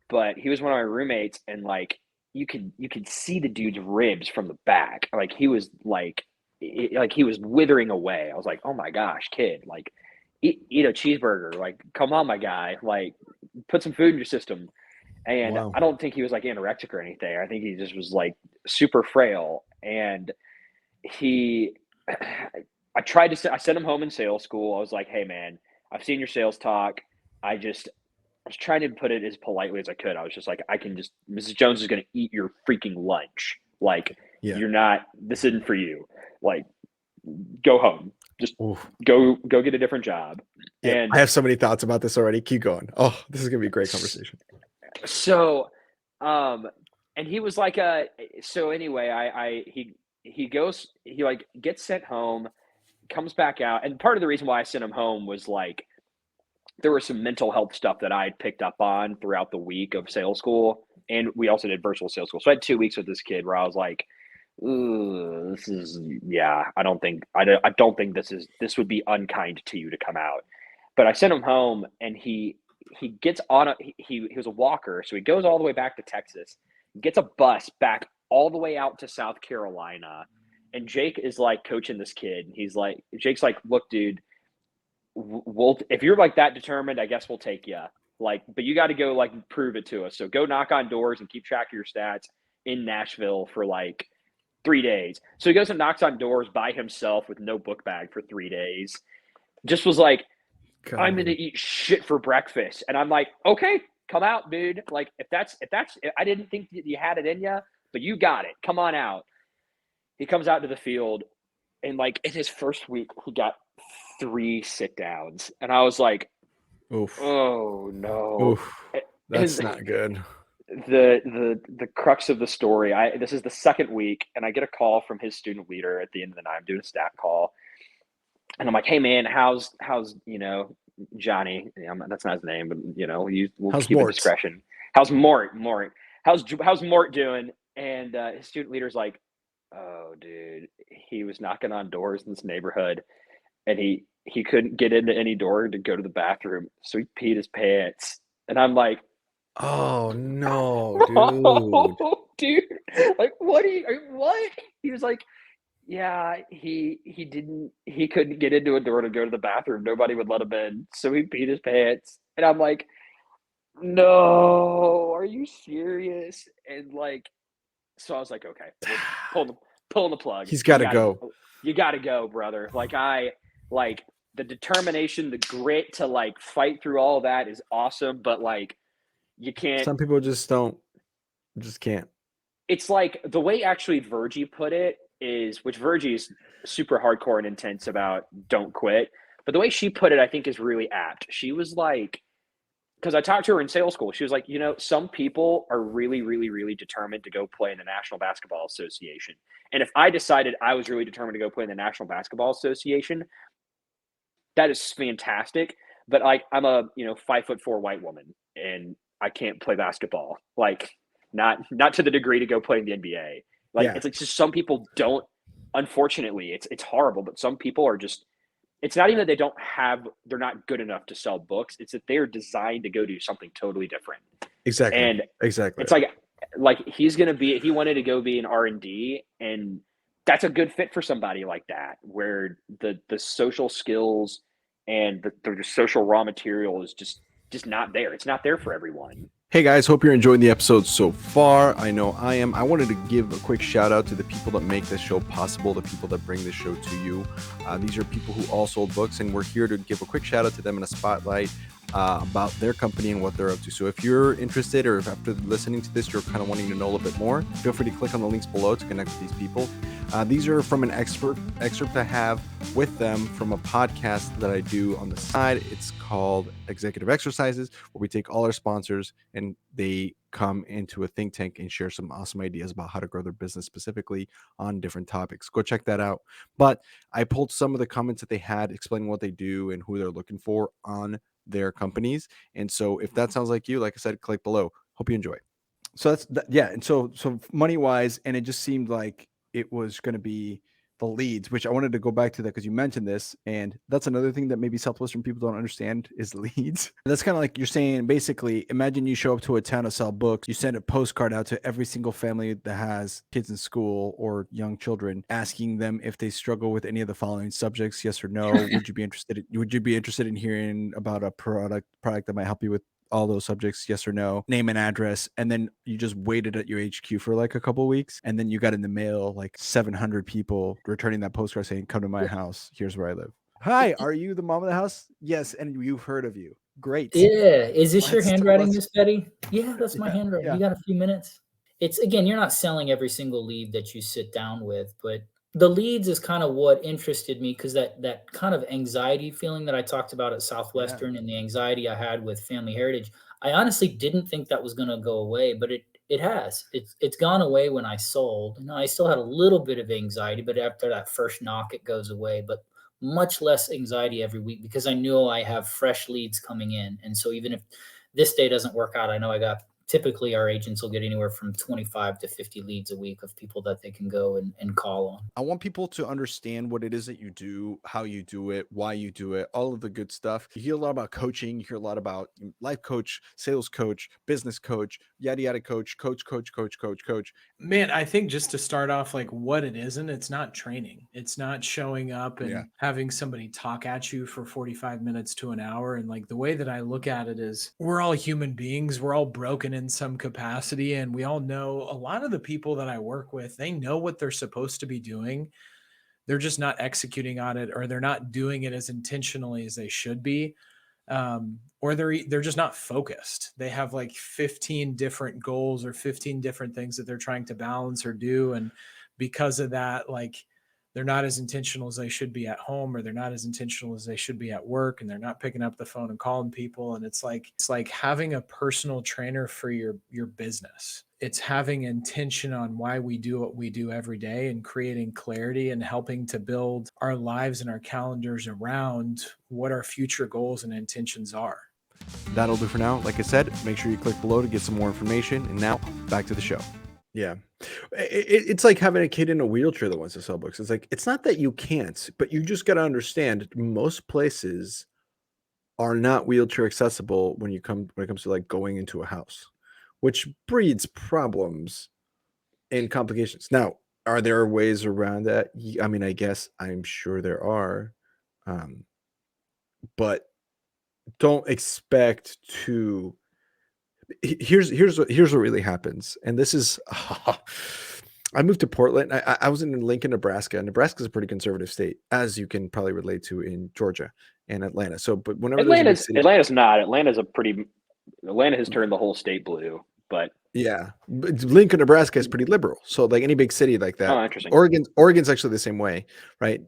Speaker 2: But he was one of my roommates, and like you could see the dude's ribs from the back. Like he was like he was withering away. I was like, oh my gosh, kid, like eat a cheeseburger. Like, come on, my guy, like put some food in your system. And wow. I don't think he was like anorexic or anything. I think he just was like super frail. And I sent him home in sales school. I was like, hey man, I've seen your sales talk. I was trying to put it as politely as I could. I was just like, Mrs. Jones is going to eat your freaking lunch. Like, you're not, this isn't for you. Like, go home. Just go get a different job.
Speaker 1: Yeah, and I have so many thoughts about this already. Keep going. Oh, this is going to be a great conversation.
Speaker 2: So, and he was like, so anyway, he gets sent home, comes back out. And part of the reason why I sent him home was like, there was some mental health stuff that I had picked up on throughout the week of sales school. And we also did virtual sales school. So I had 2 weeks with this kid where I was like, ooh, I don't think this would be unkind to you to come out. But I sent him home, and he gets on he was a walker. So he goes all the way back to Texas, gets a bus back all the way out to South Carolina. And Jake is like coaching this kid. Jake's like, look, dude, we'll if you're like that determined, I guess we'll take you. Like, but you got to go like prove it to us. So go knock on doors and keep track of your stats in Nashville for like 3 days. So he goes and knocks on doors by himself with no book bag for 3 days. Just was like, I'm gonna eat shit for breakfast, and I'm like, okay, come out, dude. Like, if that's, I didn't think that you had it in you, but you got it. Come on out. He comes out to the field, and like in his first week, he got 3 sit downs, and I was like,
Speaker 1: Oof.
Speaker 2: oh no,
Speaker 1: Oof. That's not good.
Speaker 2: The crux of the story. This is the second week, and I get a call from his student leader at the end of the night. I'm doing a stat call, and I'm like, hey man, how's Johnny? That's not his name, but we'll
Speaker 1: How's
Speaker 2: keep
Speaker 1: Mort?
Speaker 2: it discretion. How's Mort? How's Mort doing? And his student leader's like, oh dude, he was knocking on doors in this neighborhood, and he couldn't get into any door to go to the bathroom, so he peed his pants. And I'm like,
Speaker 1: oh no,
Speaker 2: dude, like what what? He was like, yeah, he couldn't get into a door to go to the bathroom. Nobody would let him in, so he peed his pants. And I'm like, no, are you serious? And like, so I was like, okay, pulling the plug.
Speaker 1: He's got to go.
Speaker 2: You got to go, brother. Like the determination, the grit to like fight through all of that is awesome, but like you can't.
Speaker 1: Some people just can't.
Speaker 2: It's like the way actually Virgie put it is, which Virgie is super hardcore and intense about don't quit, but the way she put it, I think is really apt. She was like, because I talked to her in sales school, she was like, some people are really, really, really determined to go play in the National Basketball Association. And if I decided I was really determined to go play in the National Basketball Association, that is fantastic. But like, I'm a 5'4" white woman, and I can't play basketball. Like, not to the degree to go play in the NBA. Like, yeah. It's like just some people don't. Unfortunately, it's horrible, but some people are just. It's not even that they're not good enough to sell books. It's that they're designed to go do something totally different.
Speaker 1: Exactly.
Speaker 2: And
Speaker 1: exactly.
Speaker 2: It's like he wanted to go be an R&D, and that's a good fit for somebody like that, where the social skills and the social raw material is just not there. It's not there for everyone.
Speaker 1: Hey guys, hope you're enjoying the episode so far. I know I am. I wanted to give a quick shout out to the people that make this show possible, the people that bring this show to you. These are people who all sold books, and we're here to give a quick shout out to them in a spotlight about their company and what they're up to. So if you're interested, or if after listening to this, you're kind of wanting to know a little bit more, feel free to click on the links below to connect with these people. These are from an excerpt I have with them from a podcast that I do on the side. It's called Executive Exercises, where we take all our sponsors and they come into a think tank and share some awesome ideas about how to grow their business, specifically on different topics. Go check that out. But I pulled some of the comments that they had explaining what they do and who they're looking for on their companies. And so if that sounds like you, like I said, click below. Hope you enjoy. So yeah. And so money wise, and it just seemed like it was going to be the leads, which I wanted to go back to that because you mentioned this, and that's another thing that maybe Southwestern people don't understand is leads. That's kind of like you're saying, basically, imagine you show up to a town to sell books, you send a postcard out to every single family that has kids in school or young children, asking them if they struggle with any of the following subjects, yes or no. Would you be interested in hearing about a product that might help you with all those subjects, yes or no, name and address, and then you just waited at your HQ for like a couple of weeks, and then you got in the mail like 700 people returning that postcard saying, come to my house, here's where I live. Hi, are you the mom of the house? Yes, and we've heard of you. Great.
Speaker 3: Yeah. Is this your handwriting, Miss Betty? Yeah, that's my handwriting. Yeah. You got a few minutes? It's, again, you're not selling every single lead that you sit down with, but the leads is kind of what interested me, because that kind of anxiety feeling that I talked about at Southwestern, and the anxiety I had with Family Heritage, I honestly didn't think that was going to go away, but it has. It's gone away when I sold. I still had a little bit of anxiety, but after that first knock, it goes away. But much less anxiety every week, because I know I have fresh leads coming in. And so even if this day doesn't work out, I know I got typically our agents will get anywhere from 25 to 50 leads a week of people that they can go and call on.
Speaker 1: I want people to understand what it is that you do, how you do it, why you do it, all of the good stuff. You hear a lot about coaching. You hear a lot about life coach, sales coach, business coach, yada, yada coach.
Speaker 4: Man, I think just to start off, like what it isn't, it's not training. It's not showing up and having somebody talk at you for 45 minutes to an hour. And like the way that I look at it is we're all human beings. We're all broken in some capacity. And we all know a lot of the people that I work with, they know what they're supposed to be doing. They're just not executing on it, or they're not doing it as intentionally as they should be. Or they're just not focused. They have like 15 different goals or 15 different things that they're trying to balance or do. And because of that, like they're not as intentional as they should be at home, or they're not as intentional as they should be at work, and they're not picking up the phone and calling people. And it's like having a personal trainer for your business. It's having intention on why we do what we do every day, and creating clarity and helping to build our lives and our calendars around what our future goals and intentions are.
Speaker 1: That'll do for now. Like I said, make sure you click below to get some more information. And now back to the show. Yeah. It's like having a kid in a wheelchair that wants to sell books. It's like, it's not that you can't, but you just got to understand most places are not wheelchair accessible when it comes to like going into a house, which breeds problems and complications. Now, are there ways around that? I mean, I guess I'm sure there are, but don't expect to. Here's what really happens, and this is. I moved to Portland. I was in Lincoln, Nebraska. Nebraska is a pretty conservative state, as you can probably relate to in Georgia and Atlanta. So, but whenever
Speaker 2: Atlanta's not. Atlanta has turned the whole state blue. But
Speaker 1: yeah, Lincoln, Nebraska is pretty liberal. So like any big city like that.
Speaker 2: Oh, interesting.
Speaker 1: Oregon's actually the same way, right?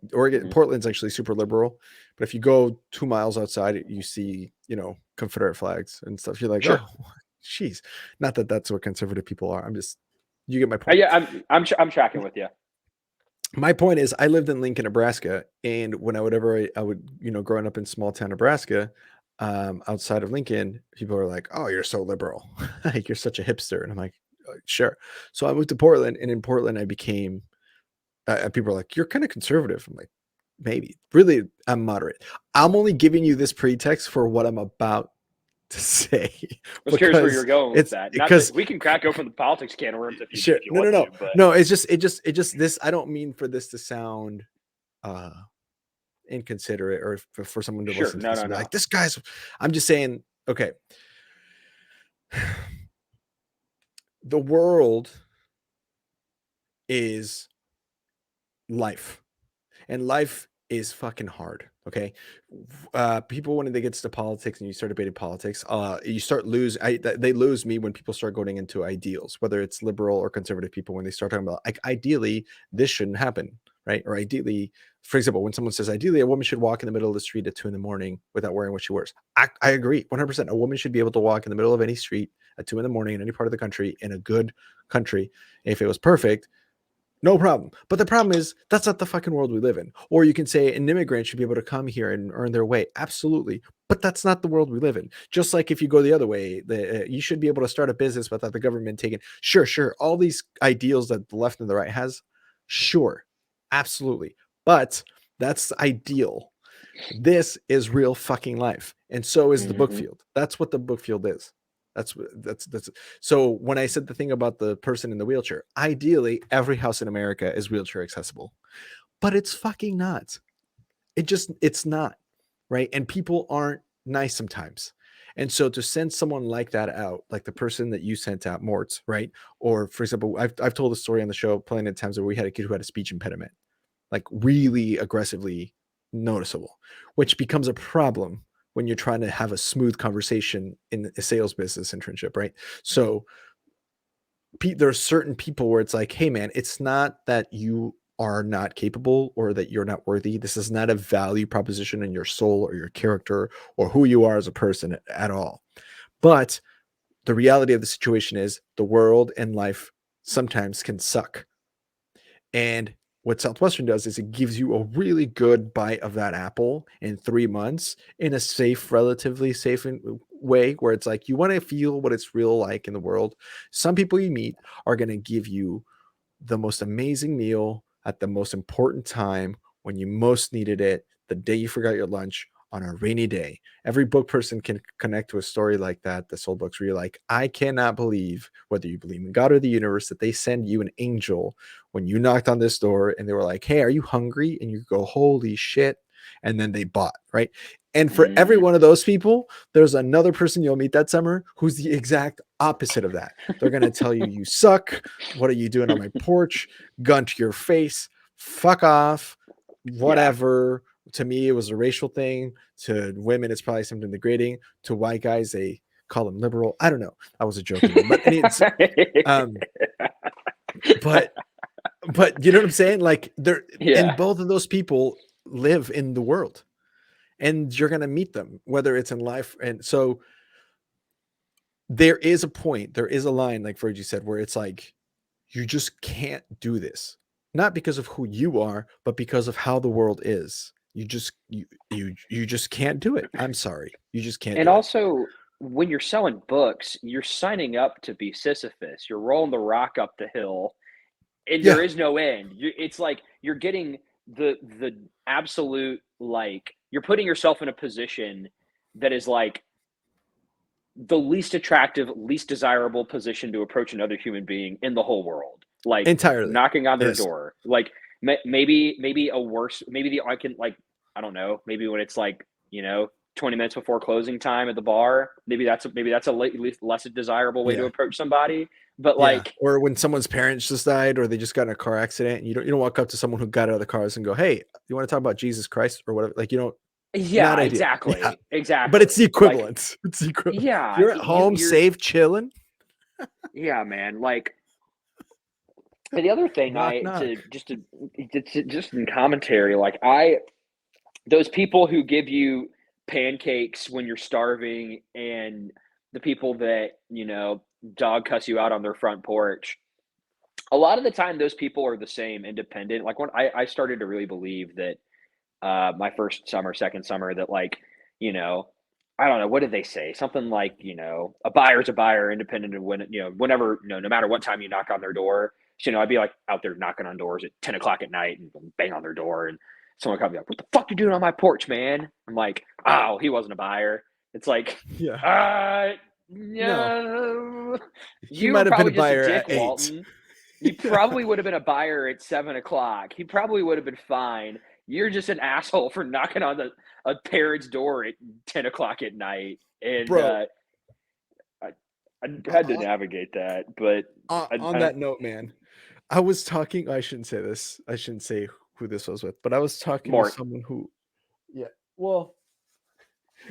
Speaker 1: Portland's actually super liberal. But if you go 2 miles outside, you see, Confederate flags and stuff. You're like,
Speaker 2: sure.
Speaker 1: Oh, geez. Not that that's what conservative people are. You get my point.
Speaker 2: Yeah, I'm tracking with you.
Speaker 1: My point is, I lived in Lincoln, Nebraska, and when I would, growing up in small town Nebraska, outside of Lincoln, people are like, "Oh, you're so liberal, like you're such a hipster," and I'm like, "Sure." So I moved to Portland, and in Portland, I became. People are like, "You're kind of conservative." I'm like, "Maybe." Really, I'm moderate. I'm only giving you this pretext for what I'm about to say.
Speaker 2: I was curious where you're going with that.
Speaker 1: Because
Speaker 2: we can crack open the politics can of worms if you,
Speaker 1: sure.
Speaker 2: if you want
Speaker 1: No.
Speaker 2: to. But.
Speaker 1: No, it's just this. I don't mean for this to sound inconsiderate or for someone to listen to this and be like, this guy's. I'm just saying, okay. The world is life, and life is fucking hard. Okay. People, when they get to politics and you start debating politics, you start they lose me when people start going into ideals, whether it's liberal or conservative people, when they start talking about like, ideally this shouldn't happen. Right. Or ideally, for example, when someone says ideally a woman should walk in the middle of the street at 2 a.m. without wearing what she wears. I agree 100%. A woman should be able to walk in the middle of any street at 2 a.m. in any part of the country, in a good country. If it was perfect, no problem. But the problem is that's not the fucking world we live in. Or you can say an immigrant should be able to come here and earn their way. Absolutely. But that's not the world we live in. Just like if you go the other way, you should be able to start a business without the government taking. Sure. All these ideals that the left and the right has. Sure. Absolutely. But that's ideal. This is real fucking life. And so is the book field. That's what the book field is. That's so when I said the thing about the person in the wheelchair, ideally every house in America is wheelchair accessible, but it's fucking not. It's not, right? And people aren't nice sometimes. And so to send someone like that out, like the person that you sent out, Mortz, right? Or for example, I've told a story on the show plenty of times where we had a kid who had a speech impediment, like really aggressively noticeable, which becomes a problem when you're trying to have a smooth conversation in a sales business internship, right? So there are certain people where it's like, hey man, it's not that you are not capable or that you're not worthy. This is not a value proposition in your soul or your character or who you are as a person at all. But the reality of the situation is the world and life sometimes can suck. And what Southwestern does is it gives you a really good bite of that apple in 3 months in a safe, relatively safe way where it's like you want to feel what it's real like in the world. Some people you meet are going to give you the most amazing meal at the most important time when you most needed it, the day you forgot your lunch on a rainy day. Every book person can connect to a story like that sold books where you're like, I cannot believe, whether you believe in God or the universe, that they send you an angel when you knocked on this door and they were like, hey, are you hungry? And you go, holy shit. And then they bought, right? And for every one of those people, there's another person you'll meet that summer who's the exact opposite of that. They're going to tell you, you suck. What are you doing on my porch? Gun to your face. Fuck off. Whatever. Yeah. To me, it was a racial thing. To women, it's probably something degrading. To white guys, they call them liberal. I don't know. I was a joking. But but you know what I'm saying? Like and both of those people live in the world. And you're going to meet them, whether it's in life. And so there is a point, there is a line, like Fergie said, where it's like, you just can't do this. Not because of who you are, but because of how the world is. You just can't do it. I'm sorry. You just can't.
Speaker 2: And also, when you're selling books, you're signing up to be Sisyphus. You're rolling the rock up the hill, and there is no end. It's like you're getting the absolute, like, you're putting yourself in a position that is like the least attractive, least desirable position to approach another human being in the whole world. Like
Speaker 1: entirely
Speaker 2: knocking on their door. Like maybe a worse, maybe I don't know, maybe when it's like, 20 minutes before closing time at the bar, maybe that's a less desirable way to approach somebody. But
Speaker 1: or when someone's parents just died, or they just got in a car accident, and you don't walk up to someone who got out of the cars and go, hey, you want to talk about Jesus Christ or whatever? Like, you don't.
Speaker 2: Yeah, exactly.
Speaker 1: Yeah.
Speaker 2: Exactly.
Speaker 1: But it's the equivalent. It's the equivalent.
Speaker 2: Yeah.
Speaker 1: You're at home, safe, chilling.
Speaker 2: Yeah, man. Like, and the other thing, just in commentary, like those people who give you pancakes when you're starving, and the people that, dog cuss you out on their front porch, a lot of the time those people are the same, independent. Like, when I started to really believe that my second summer, that, like, I don't know, what did they say? Something like, a buyer's a buyer, independent of when, whenever, no matter what time you knock on their door. So, I'd be like out there knocking on doors at 10 o'clock at night and bang on their door, and someone comes like, what the fuck you doing on my porch, man? I'm like, oh, he wasn't a buyer. It's like, no.
Speaker 1: He might have been a buyer at 8.
Speaker 2: Walton. You probably would have been a buyer at 7 o'clock. He probably would have been fine. You're just an asshole for knocking on a parent's door at 10 o'clock at night. And
Speaker 1: bro,
Speaker 2: I had to navigate that. But
Speaker 1: on that note, man, I was talking. I shouldn't say this. I shouldn't say who this was with, but I was talking to someone who, well,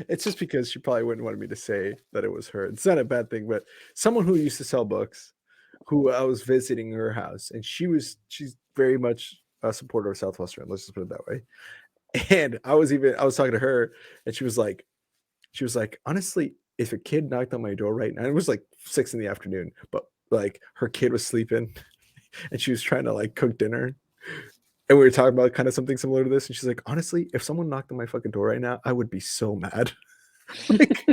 Speaker 1: it's just because she probably wouldn't want me to say that it was her. It's not a bad thing, but someone who used to sell books, who I was visiting her house, and she's very much a supporter of Southwestern. Let's just put it that way. And I was talking to her, and she was like, honestly, if a kid knocked on my door right now, it was like 6 p.m, but like her kid was sleeping and she was trying to like cook dinner. And we were talking about kind of something similar to this. And she's like, honestly, if someone knocked on my fucking door right now, I would be so mad. Like,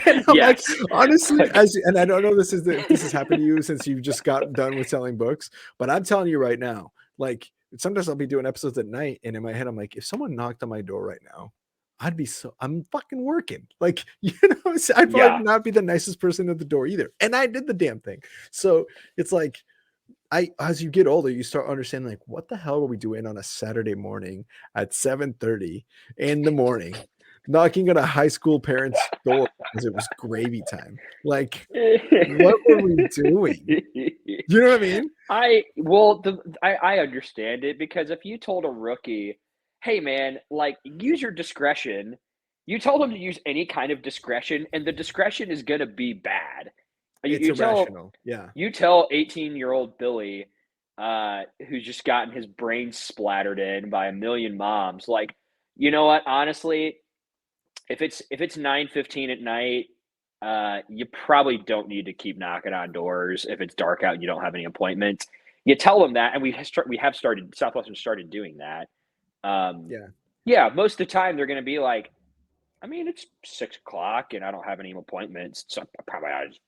Speaker 1: and I'm like, honestly, and I don't know this has happened to you since you've just got done with selling books, but I'm telling you right now, like, sometimes I'll be doing episodes at night, and in my head, I'm like, if someone knocked on my door right now, I'm fucking working. Like, I'd probably not be the nicest person at the door either. And I did the damn thing. So it's like, as you get older, you start understanding, like, what the hell were we doing on a Saturday morning at 7:30 in the morning, knocking on a high school parent's door because it was gravy time? Like, what were we doing? You know what I mean?
Speaker 2: I understand it, because if you told a rookie, hey man, like, use your discretion, you told them to use any kind of discretion, and the discretion is going to be bad.
Speaker 1: It's irrational.
Speaker 2: You tell 18-year-old Billy, who's just gotten his brain splattered in by a million moms, like, you know what? Honestly, if it's 9:15 at night, you probably don't need to keep knocking on doors if it's dark out and you don't have any appointments. You tell them that, and Southwestern started doing that. Most of the time they're going to be like, I mean, it's 6:00 and I don't have any appointments, so I probably I just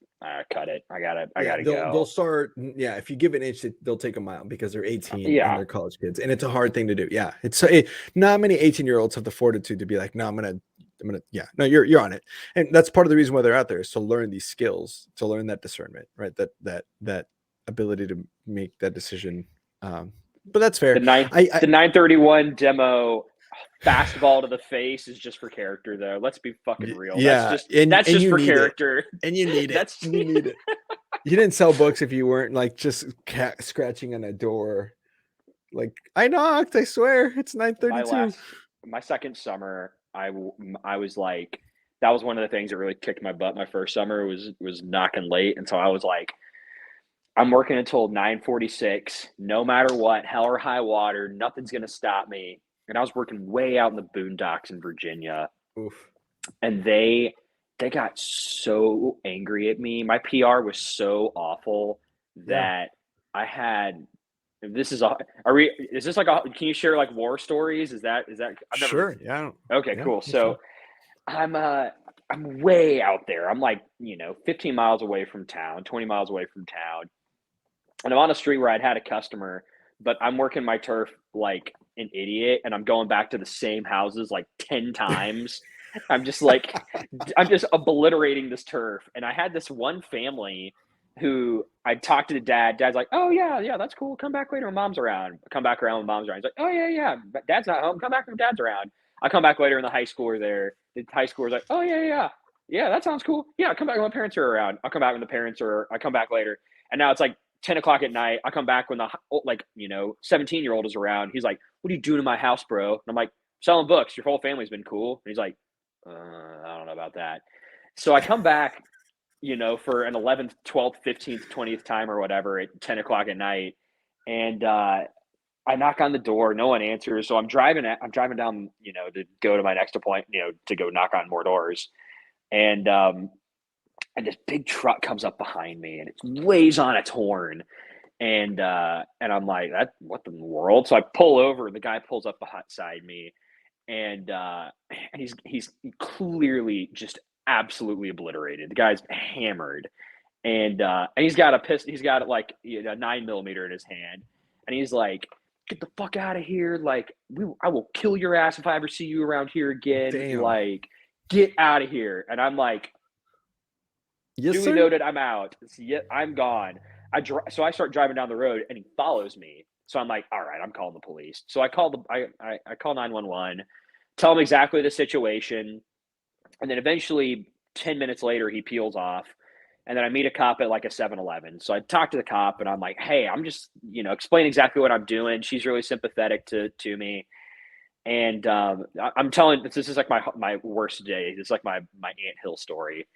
Speaker 2: cut it. I gotta
Speaker 1: they'll
Speaker 2: go.
Speaker 1: start. Yeah, if you give an inch, they'll take a mile because they're 18 and
Speaker 2: Yeah.
Speaker 1: they're college kids, and it's a hard thing to do. Yeah, not many 18-year-olds have the fortitude to be like, no, I'm gonna. Yeah, no, you're on it, and that's part of the reason why they're out there is to learn these skills, to learn that discernment, right? That ability to make that decision. But that's fair.
Speaker 2: The 931 demo fastball to the face is just for character, though. Let's be fucking real.
Speaker 1: Yeah,
Speaker 2: That's just for character.
Speaker 1: And you need it.
Speaker 2: You
Speaker 1: need it. You didn't sell books if you weren't like just scratching on a door. Like, I knocked, I swear, it's 9:32.
Speaker 2: My second summer, I was like, that was one of the things that really kicked my butt my first summer was knocking late. And so I was like, I'm working until 9:46, no matter what, hell or high water, nothing's going to stop me. And I was working way out in the boondocks in Virginia.
Speaker 1: Oof.
Speaker 2: And they got so angry at me. My PR was so awful that I had, this is can you share like war stories? Is that
Speaker 1: Sure. Yeah.
Speaker 2: Okay,
Speaker 1: yeah,
Speaker 2: cool. So I'm way out there. I'm like, 15 miles away from town, 20 miles away from town. And I'm on a street where I'd had a customer, but I'm working my turf like an idiot, and I'm going back to the same houses like 10 times. I'm just obliterating this turf. And I had this one family who I talked to the dad. Dad's like, oh, yeah, that's cool. Come back later when mom's around. Come back around when mom's around. He's like, oh, yeah. But dad's not home. Come back when dad's around. I come back later and the high schooler there. The high schooler's like, oh, yeah. Yeah, that sounds cool. Yeah, come back when my parents are around. I'll come back when the parents are. I come back later. And now it's like 10 o'clock at night. I come back when the 17-year-old is around. He's like, what are you doing in my house, bro? And I'm like, selling books. Your whole family's been cool. And he's like, I don't know about that. So I come back, for an 11th, 12th, 15th, 20th time or whatever at 10 o'clock at night. And I knock on the door. No one answers. So I'm driving down, to go to my next appointment, to go knock on more doors. And this big truck comes up behind me and it lays on its horn. And I'm like, what in the world? So I pull over. The guy pulls up beside me. And he's clearly just absolutely obliterated. The guy's hammered, and he's got a pistol. He's got like a 9mm in his hand, and he's like, "Get the fuck out of here! Like, I will kill your ass if I ever see you around here again.
Speaker 1: Damn.
Speaker 2: Like, get out of here!" And I'm like,
Speaker 1: yes,
Speaker 2: "Duly
Speaker 1: sir?
Speaker 2: noted. I'm out. I'm gone." So I start driving down the road, and he follows me. So I'm like, all right, I'm calling the police. So I call I call 911, tell him exactly the situation. And then eventually 10 minutes later, he peels off. And then I meet a cop at like a 7-Eleven. So I talk to the cop and I'm like, hey, I'm just, explain exactly what I'm doing. She's really sympathetic to me. And I'm telling, this is like my worst day. This is like my anthill story.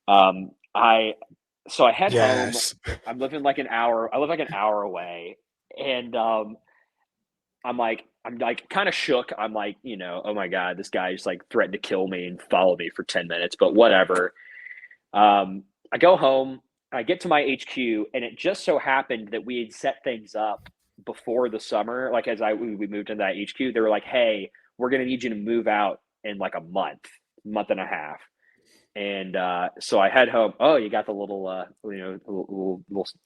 Speaker 2: So I head home. I live like an hour away. And I'm like kind of shook. I'm like, oh my God, this guy just like threatened to kill me and follow me for 10 minutes, but whatever. I go home, I get to my HQ, and it just so happened that we had set things up before the summer. Like as we moved into that HQ, they were like, hey, we're going to need you to move out in like a month and a half. And so I head home. Oh, you got the little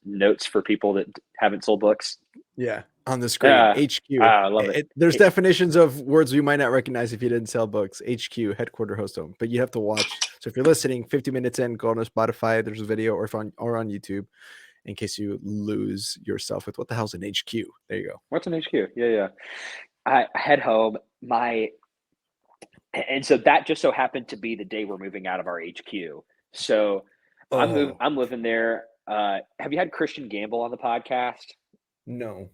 Speaker 2: notes for people that haven't sold books.
Speaker 1: Yeah, on the screen. HQ.
Speaker 2: I love it.
Speaker 1: There's definitions of words you might not recognize if you didn't sell books. HQ, headquarter host home. But you have to watch. So if you're listening, 50 minutes in, go on Spotify. There's a video or on YouTube in case you lose yourself with what the hell's an HQ. There you go.
Speaker 2: What's an HQ? Yeah. I head home. And so that just so happened to be the day we're moving out of our HQ. So I'm living there. Have you had Christian Gamble on the podcast?
Speaker 1: No.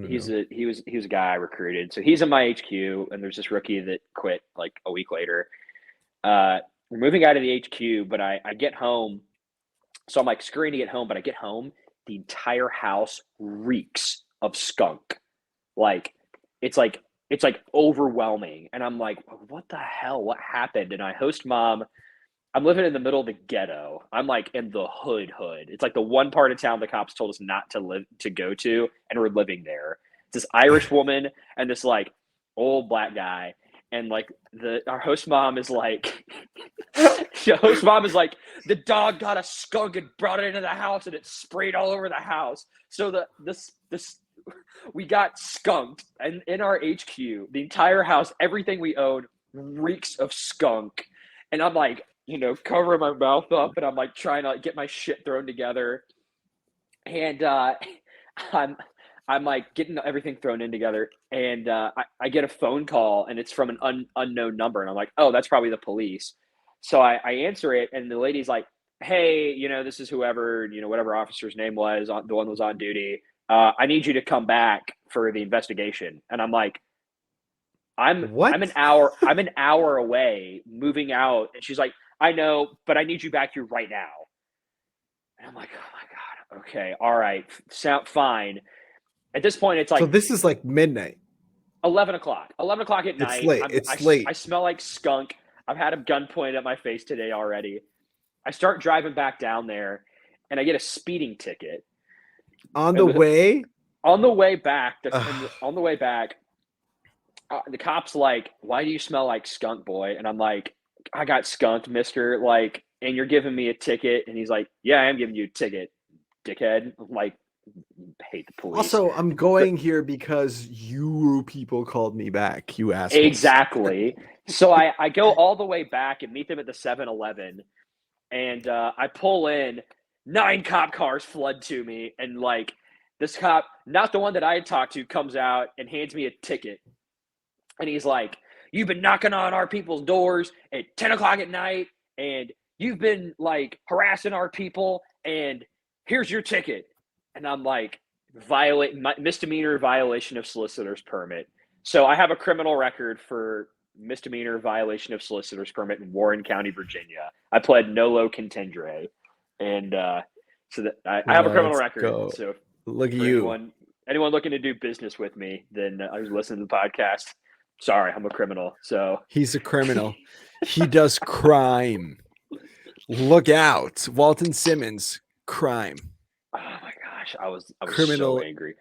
Speaker 2: He was a guy I recruited. So he's in my HQ, and there's this rookie that quit like a week later. We're moving out of the HQ, but I get home. So I'm like scurrying to get home, but I get home, the entire house reeks of skunk. Like it's like overwhelming. And I'm like, what the hell? What happened? And I host mom. I'm living in the middle of the ghetto. I'm like in the hood. It's like the one part of town the cops told us not to go to, and we're living there. It's this Irish woman and this like old black guy. and like our host mom is like, the host mom is like, the dog got a skunk and brought it into the house and it sprayed all over the house. So we got skunked, and in our HQ, the entire house, everything we own reeks of skunk. And I'm like, covering my mouth up, and I'm like trying to get my shit thrown together. And I'm like getting everything thrown in together, and I get a phone call, and it's from an unknown number, and I'm like, oh, that's probably the police. So I answer it, and the lady's like, hey, this is whoever, whatever officer's name was, the one that was on duty. I need you to come back for the investigation. And I'm like, I'm an hour away moving out. And she's like, I know, but I need you back here right now. And I'm like, oh my God. Okay. All right. Sound fine. At this point, it's like,
Speaker 1: so this is like midnight.
Speaker 2: 11 o'clock at night.
Speaker 1: It's late.
Speaker 2: I smell like skunk. I've had a gun pointed at my face today already. I start driving back down there, and I get a speeding ticket.
Speaker 1: On the way
Speaker 2: back, the cop's like, why do you smell like skunk, boy? And I'm like, I got skunked, mister. Like, and you're giving me a ticket. And he's like, yeah, I am giving you a ticket, dickhead. I'm like, I hate the police.
Speaker 1: Also, I'm going here because you people called me back, you assholes.
Speaker 2: Exactly. So I go all the way back and meet them at the 7-Eleven. And I pull in, 9 cop cars flood to me. And like, this cop, not the one that I had talked to, comes out and hands me a ticket. And he's like, you've been knocking on our people's doors at 10 o'clock at night, and you've been like harassing our people, and here's your ticket. And I'm like, misdemeanor violation of solicitor's permit. So I have a criminal record for misdemeanor violation of solicitor's permit in Warren County, Virginia. I pled nolo contendere. And so that I have a criminal record.
Speaker 1: Go.
Speaker 2: So
Speaker 1: look at you.
Speaker 2: Anyone looking to do business with me, then I was listening to the podcast. Sorry, I'm a criminal. So
Speaker 1: he's a criminal. He does crime. Look out. Walton Simmons, crime.
Speaker 2: Oh my gosh, I was
Speaker 1: criminal.
Speaker 2: So angry.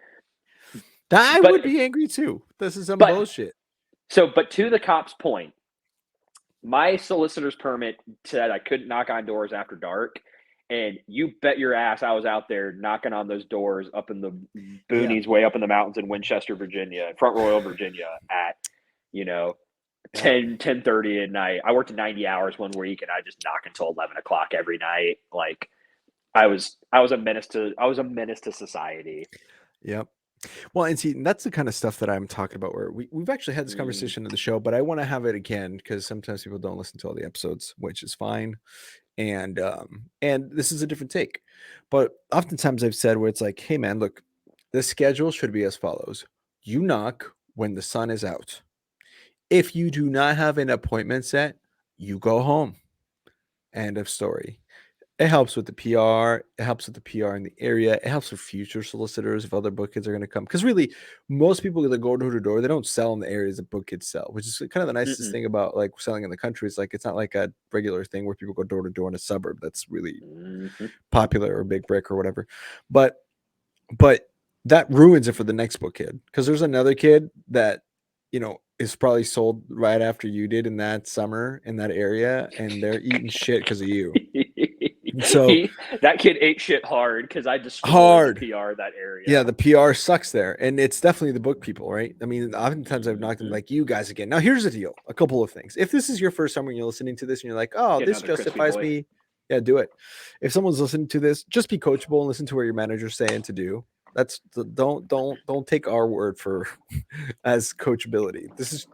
Speaker 1: I would be angry too. This is some bullshit.
Speaker 2: So, but to the cop's point, my solicitor's permit said I couldn't knock on doors after dark. And you bet your ass I was out there knocking on those doors up in the boonies, way up in the mountains in Winchester, Virginia, Front Royal, Virginia at, 10:30 at night. I worked 90 hours one week, and I just knock until 11 o'clock every night. Like I was a menace to society.
Speaker 1: Yep. Well, and see, that's the kind of stuff that I'm talking about, where we've actually had this conversation in the show, but I want to have it again because sometimes people don't listen to all the episodes, which is fine. And this is a different take. But oftentimes I've said where it's like, hey man, look, the schedule should be as follows. You knock when the sun is out. If you do not have an appointment set, you go home. End of story. It helps with the PR. It helps with the PR in the area. It helps with future solicitors if other book kids are going to come. Because really, most people that go door to door, they don't sell in the areas that book kids sell, which is kind of the nicest thing about like selling in the country. Is like it's not like a regular thing where people go door to door in a suburb that's really popular or big brick or whatever. But that ruins it for the next book kid, because there's another kid that is probably sold right after you did in that summer in that area, and they're eating shit because of you. So
Speaker 2: that kid ate shit hard because I destroyed the PR that area.
Speaker 1: Yeah, the PR sucks there, and it's definitely the book people, right? I mean, oftentimes I've knocked them like you guys again. Now, here's the deal: a couple of things. If this is your first time when you're listening to this, and you're like, "Oh, this justifies me," yeah, do it. If someone's listening to this, just be coachable and listen to what your manager's saying to do. That's don't take our word for as coachability. This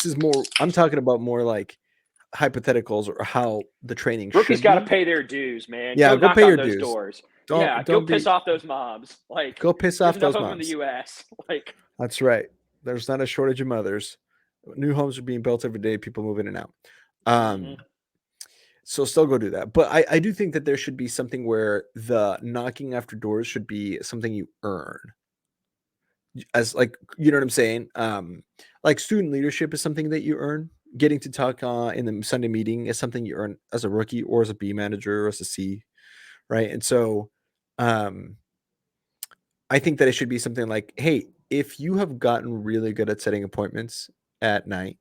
Speaker 1: is more. I'm talking about more like hypotheticals or how the training
Speaker 2: rookies got to pay their dues, man.
Speaker 1: Yeah, go pay your dues.
Speaker 2: Doors. Go piss off those mobs. Like,
Speaker 1: go piss off those moms
Speaker 2: in the U.S. Like,
Speaker 1: that's right. There's not a shortage of mothers. New homes are being built every day. People move in and out. So still go do that. But I do think that there should be something where the knocking after doors should be something you earn. As like, you know what I'm saying? Like student leadership is something that you earn. Getting to talk in the Sunday meeting is something you earn as a rookie or as a B manager or as a C, right? And so I think that it should be something like, hey, if you have gotten really good at setting appointments at night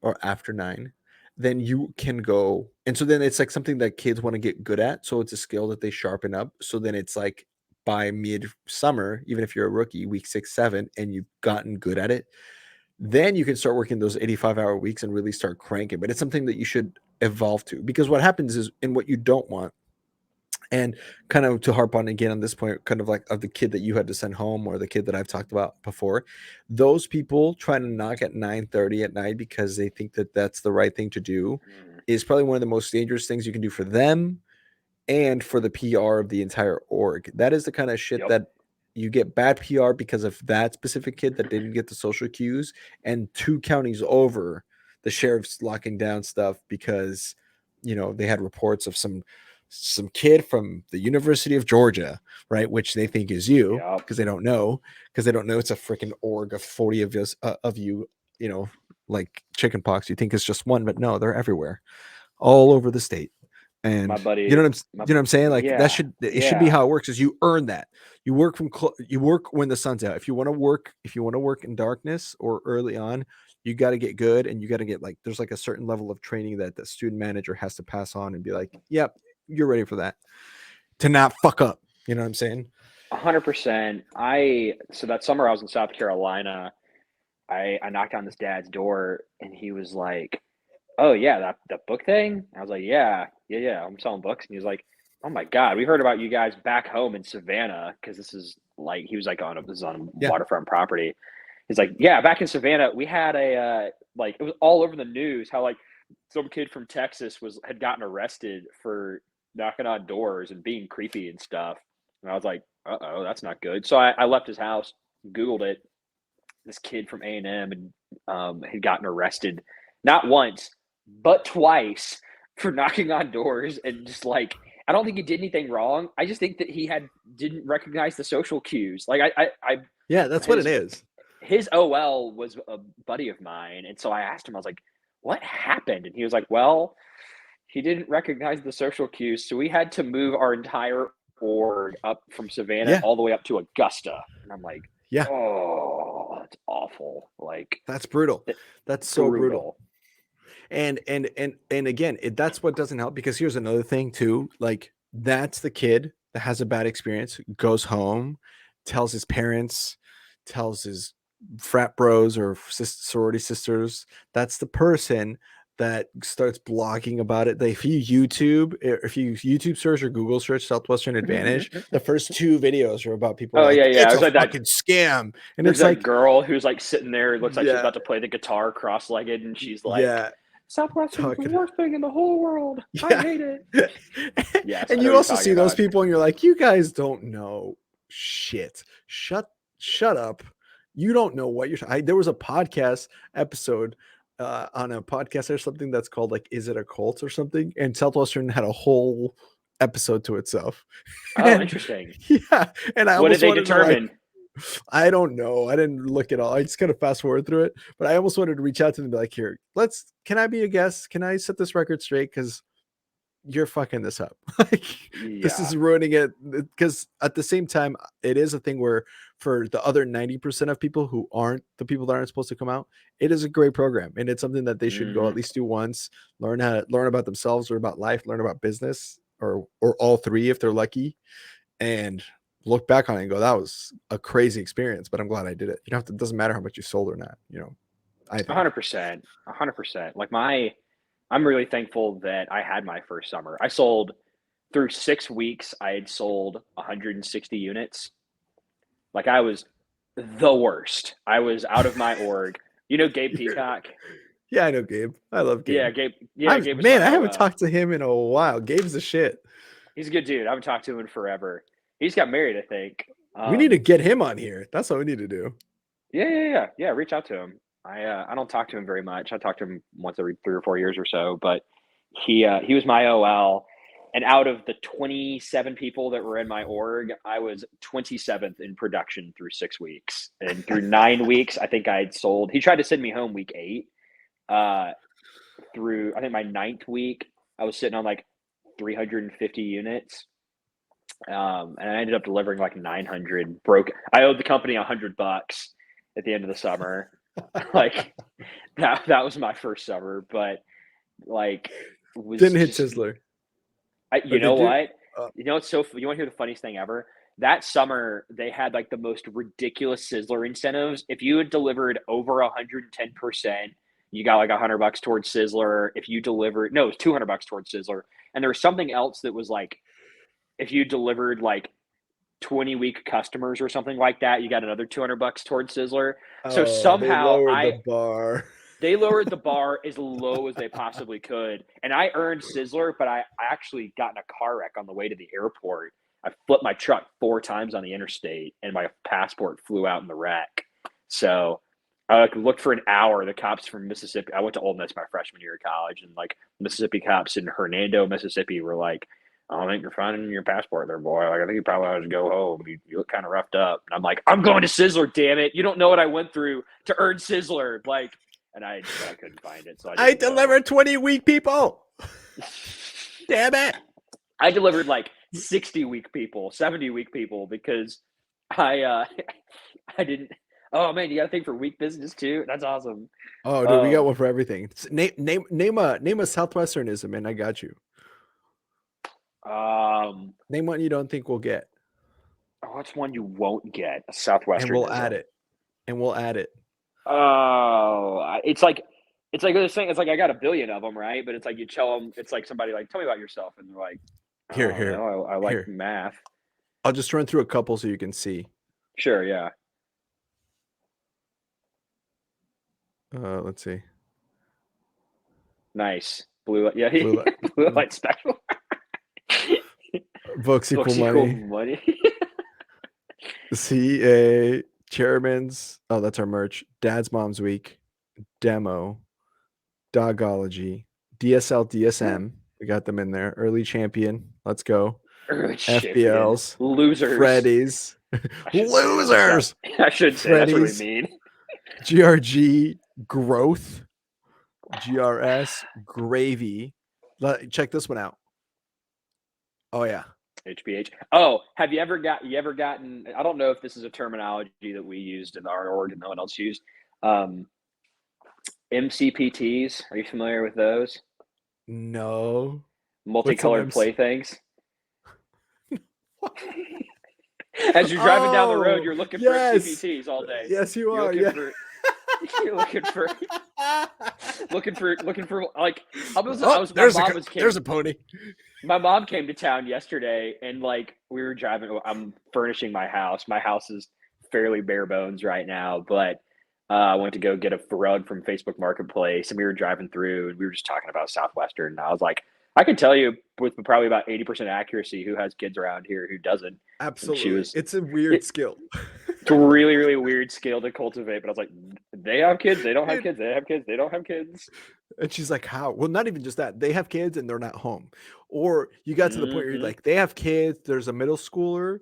Speaker 1: or after 9, then you can go. And so then it's like something that kids want to get good at. So it's a skill that they sharpen up. So then it's like by mid-summer, even if you're a rookie, week 6, 7, and you've gotten good at it, then you can start working those 85-hour weeks and really start cranking. But it's something that you should evolve to, because what happens is, in what you don't want, and kind of to harp on again on this point, kind of like of the kid that you had to send home, or the kid that I've talked about before, those people trying to knock at 9:30 at night because they think that that's the right thing to do is probably one of the most dangerous things you can do for them and for the PR of the entire org. That is the kind of shit that you get bad PR because of that specific kid that didn't get the social cues, and 2 counties over, the sheriff's locking down stuff because, you know, they had reports of some kid from the University of Georgia, right, which they think is you, because they don't know it's a freaking org of 40 of us of you, you know, like chicken pox. You think it's just one, but no, they're everywhere, all over the state. And
Speaker 2: My buddy,
Speaker 1: you know what I'm saying? Like that should be how it works. Is you earn that. You work you work when the sun's out. If you want to work in darkness or early on, you got to get good, and you got to get, like, there's like a certain level of training that the student manager has to pass on and be like, yep, you're ready for that, to not fuck up. You know what I'm saying?
Speaker 2: 100%. So that summer I was in South Carolina, I knocked on this dad's door, and he was like, "Oh yeah, that book thing?" I was like, yeah, I'm selling books. And he was like, "Oh my God, we heard about you guys back home in Savannah," because this is like, he was like this is on waterfront property. He's like, "Yeah, back in Savannah, we had like, it was all over the news how like some kid from Texas had gotten arrested for knocking on doors and being creepy and stuff." And I was like, "Uh-oh, that's not good." So I left his house, Googled it. This kid from A&M had gotten arrested not once, but twice for knocking on doors, and just like, I don't think he did anything wrong. I just think that he didn't recognize the social cues. Like
Speaker 1: that's what it is.
Speaker 2: His OL was a buddy of mine, and so I asked him, I was like, "What happened?" And he was like, "Well, he didn't recognize the social cues, so we had to move our entire org up from Savannah all the way up to Augusta." And I'm like, "Oh, that's awful." Like,
Speaker 1: that's brutal. That's so brutal. And again, that's what doesn't help, because here's another thing too. Like, that's the kid that has a bad experience, goes home, tells his parents, tells his frat bros or sorority sisters. That's the person that starts blogging about it. If you YouTube search or Google search Southwestern Advantage, the first 2 videos are about people. It's a fucking scam. And
Speaker 2: there's
Speaker 1: it's like
Speaker 2: that girl who's like sitting there, looks like she's about to play the guitar cross-legged, and she's like, "Southwestern is the worst thing in the whole world. I hate it." Yes,
Speaker 1: and you also see those people, and you're like, you guys don't know shit. Shut up. You don't know what you're. There was a podcast episode on a podcast or something that's called like, "Is It a Cult?" or something, and Southwestern had a whole episode to itself.
Speaker 2: Interesting.
Speaker 1: Yeah, and
Speaker 2: what did they determine?
Speaker 1: I don't know. I didn't look at all. I just kind of fast forward through it, but I almost wanted to reach out to them and be like, "Here, can I be a guest? Can I set this record straight? Because you're fucking this up. This is ruining it." Because at the same time, it is a thing where for the other 90% of people who aren't the people that aren't supposed to come out, it is a great program, and it's something that they should go at least do once, learn about themselves, or about life, learn about business, or all 3 if they're lucky, and look back on it and go, that was a crazy experience, but I'm glad I did it. You don't have to, it doesn't matter how much you sold or not, you know. I think
Speaker 2: 100%. Like, I'm really thankful that I had my first summer. I sold through 6 weeks. I had sold 160 units. Like, I was the worst. I was out of my org. You know Gabe Peacock?
Speaker 1: Yeah, I know Gabe. I love Gabe.
Speaker 2: Yeah, Gabe. Yeah, Gabe.
Speaker 1: Man, I haven't talked to him in a while. Gabe's the shit.
Speaker 2: He's a good dude. I haven't talked to him in forever. He just got married, I think.
Speaker 1: We need to get him on here. That's what we need to do.
Speaker 2: Yeah. Reach out to him. I don't talk to him very much. I talk to him once every 3 or 4 years or so. But he was my OL, and out of the 27 people that were in my org, I was 27th in production through 6 weeks, and through 9 weeks, I think I had sold. He tried to send me home week 8. Through, I think, my 9th week, I was sitting on like 350 units. And I ended up delivering like 900. I owed the company $100 at the end of the summer. Like, That was my first summer, but like was
Speaker 1: Didn't hit
Speaker 2: just
Speaker 1: Sizzler.
Speaker 2: you know
Speaker 1: did you?
Speaker 2: what? You know what's so you want to hear the funniest thing ever? That summer they had like the most ridiculous Sizzler incentives. If you had delivered over 110%, you got like $100 towards Sizzler. If you delivered, no, it was $200 towards Sizzler. And there was something else that was like, if you delivered like 20-week customers or something like that, you got another $200 towards Sizzler. So somehow
Speaker 1: the bar.
Speaker 2: they lowered the bar as low as they possibly could. And I earned Sizzler, but I actually got in a car wreck on the way to the airport. I flipped my truck 4 times on the interstate and my passport flew out in the wreck. So I looked for an hour. The cops from Mississippi, I went to Ole Miss my freshman year of college, and like Mississippi cops in Hernando, Mississippi were like, I don't think you're finding your passport there, boy. Like, I think you probably ought to go home. You look kind of roughed up. And I'm like, I'm going to Sizzler, damn it. You don't know what I went through to earn Sizzler. Like, and I couldn't find it. So
Speaker 1: I delivered 20-week people. Damn it.
Speaker 2: I delivered like 60-week people, 70-week people because I didn't. Oh man, you got a thing for week business too? That's awesome.
Speaker 1: Oh, dude, we got one for everything. Name a Southwesternism, and I got you. Name one you don't think we'll get.
Speaker 2: What's one you won't get? A Southwestern.
Speaker 1: And we'll add it.
Speaker 2: Oh, it's like this thing. It's like I got a billion of them, right? But it's like you tell them. It's like somebody like, tell me about yourself, and they're like,
Speaker 1: here.
Speaker 2: I like math.
Speaker 1: I'll just run through a couple so you can see.
Speaker 2: Sure, yeah.
Speaker 1: Let's see.
Speaker 2: Nice. Blue light special.
Speaker 1: Books equal money. CA Chairman's. Oh, that's our merch. Dad's Mom's Week. Demo. Dogology. DSL DSM. We got them in there. Early Champion. Let's go.
Speaker 2: Early
Speaker 1: FBLs.
Speaker 2: Champion. Losers.
Speaker 1: Freddy's. Losers.
Speaker 2: I should say that's what we mean.
Speaker 1: GRG Growth. GRS Gravy. Check this one out. Oh yeah.
Speaker 2: HPH. Oh, have you ever gotten, I don't know if this is a terminology that we used in our org and no one else used. MCPTs. Are you familiar with those?
Speaker 1: No.
Speaker 2: Multicolored playthings. As you're driving down the road, you're looking for MCPTs all day.
Speaker 1: Yes, you are.
Speaker 2: You're looking for like
Speaker 1: there's a pony.
Speaker 2: My mom came to town yesterday and like we were driving. I'm furnishing my house. My house is fairly bare bones right now, but I went to go get a rug from Facebook Marketplace and we were driving through and we were just talking about Southwestern. And I was like, I can tell you with probably about 80% accuracy who has kids around here, who doesn't.
Speaker 1: Absolutely. It's a weird skill.
Speaker 2: It's a really, really weird skill to cultivate. But I was like, they have kids. They don't have kids. They have kids. They don't have kids.
Speaker 1: And she's like, how? Well, not even just that. They have kids and they're not home. Or you got to the point where you're like, they have kids. There's a middle schooler.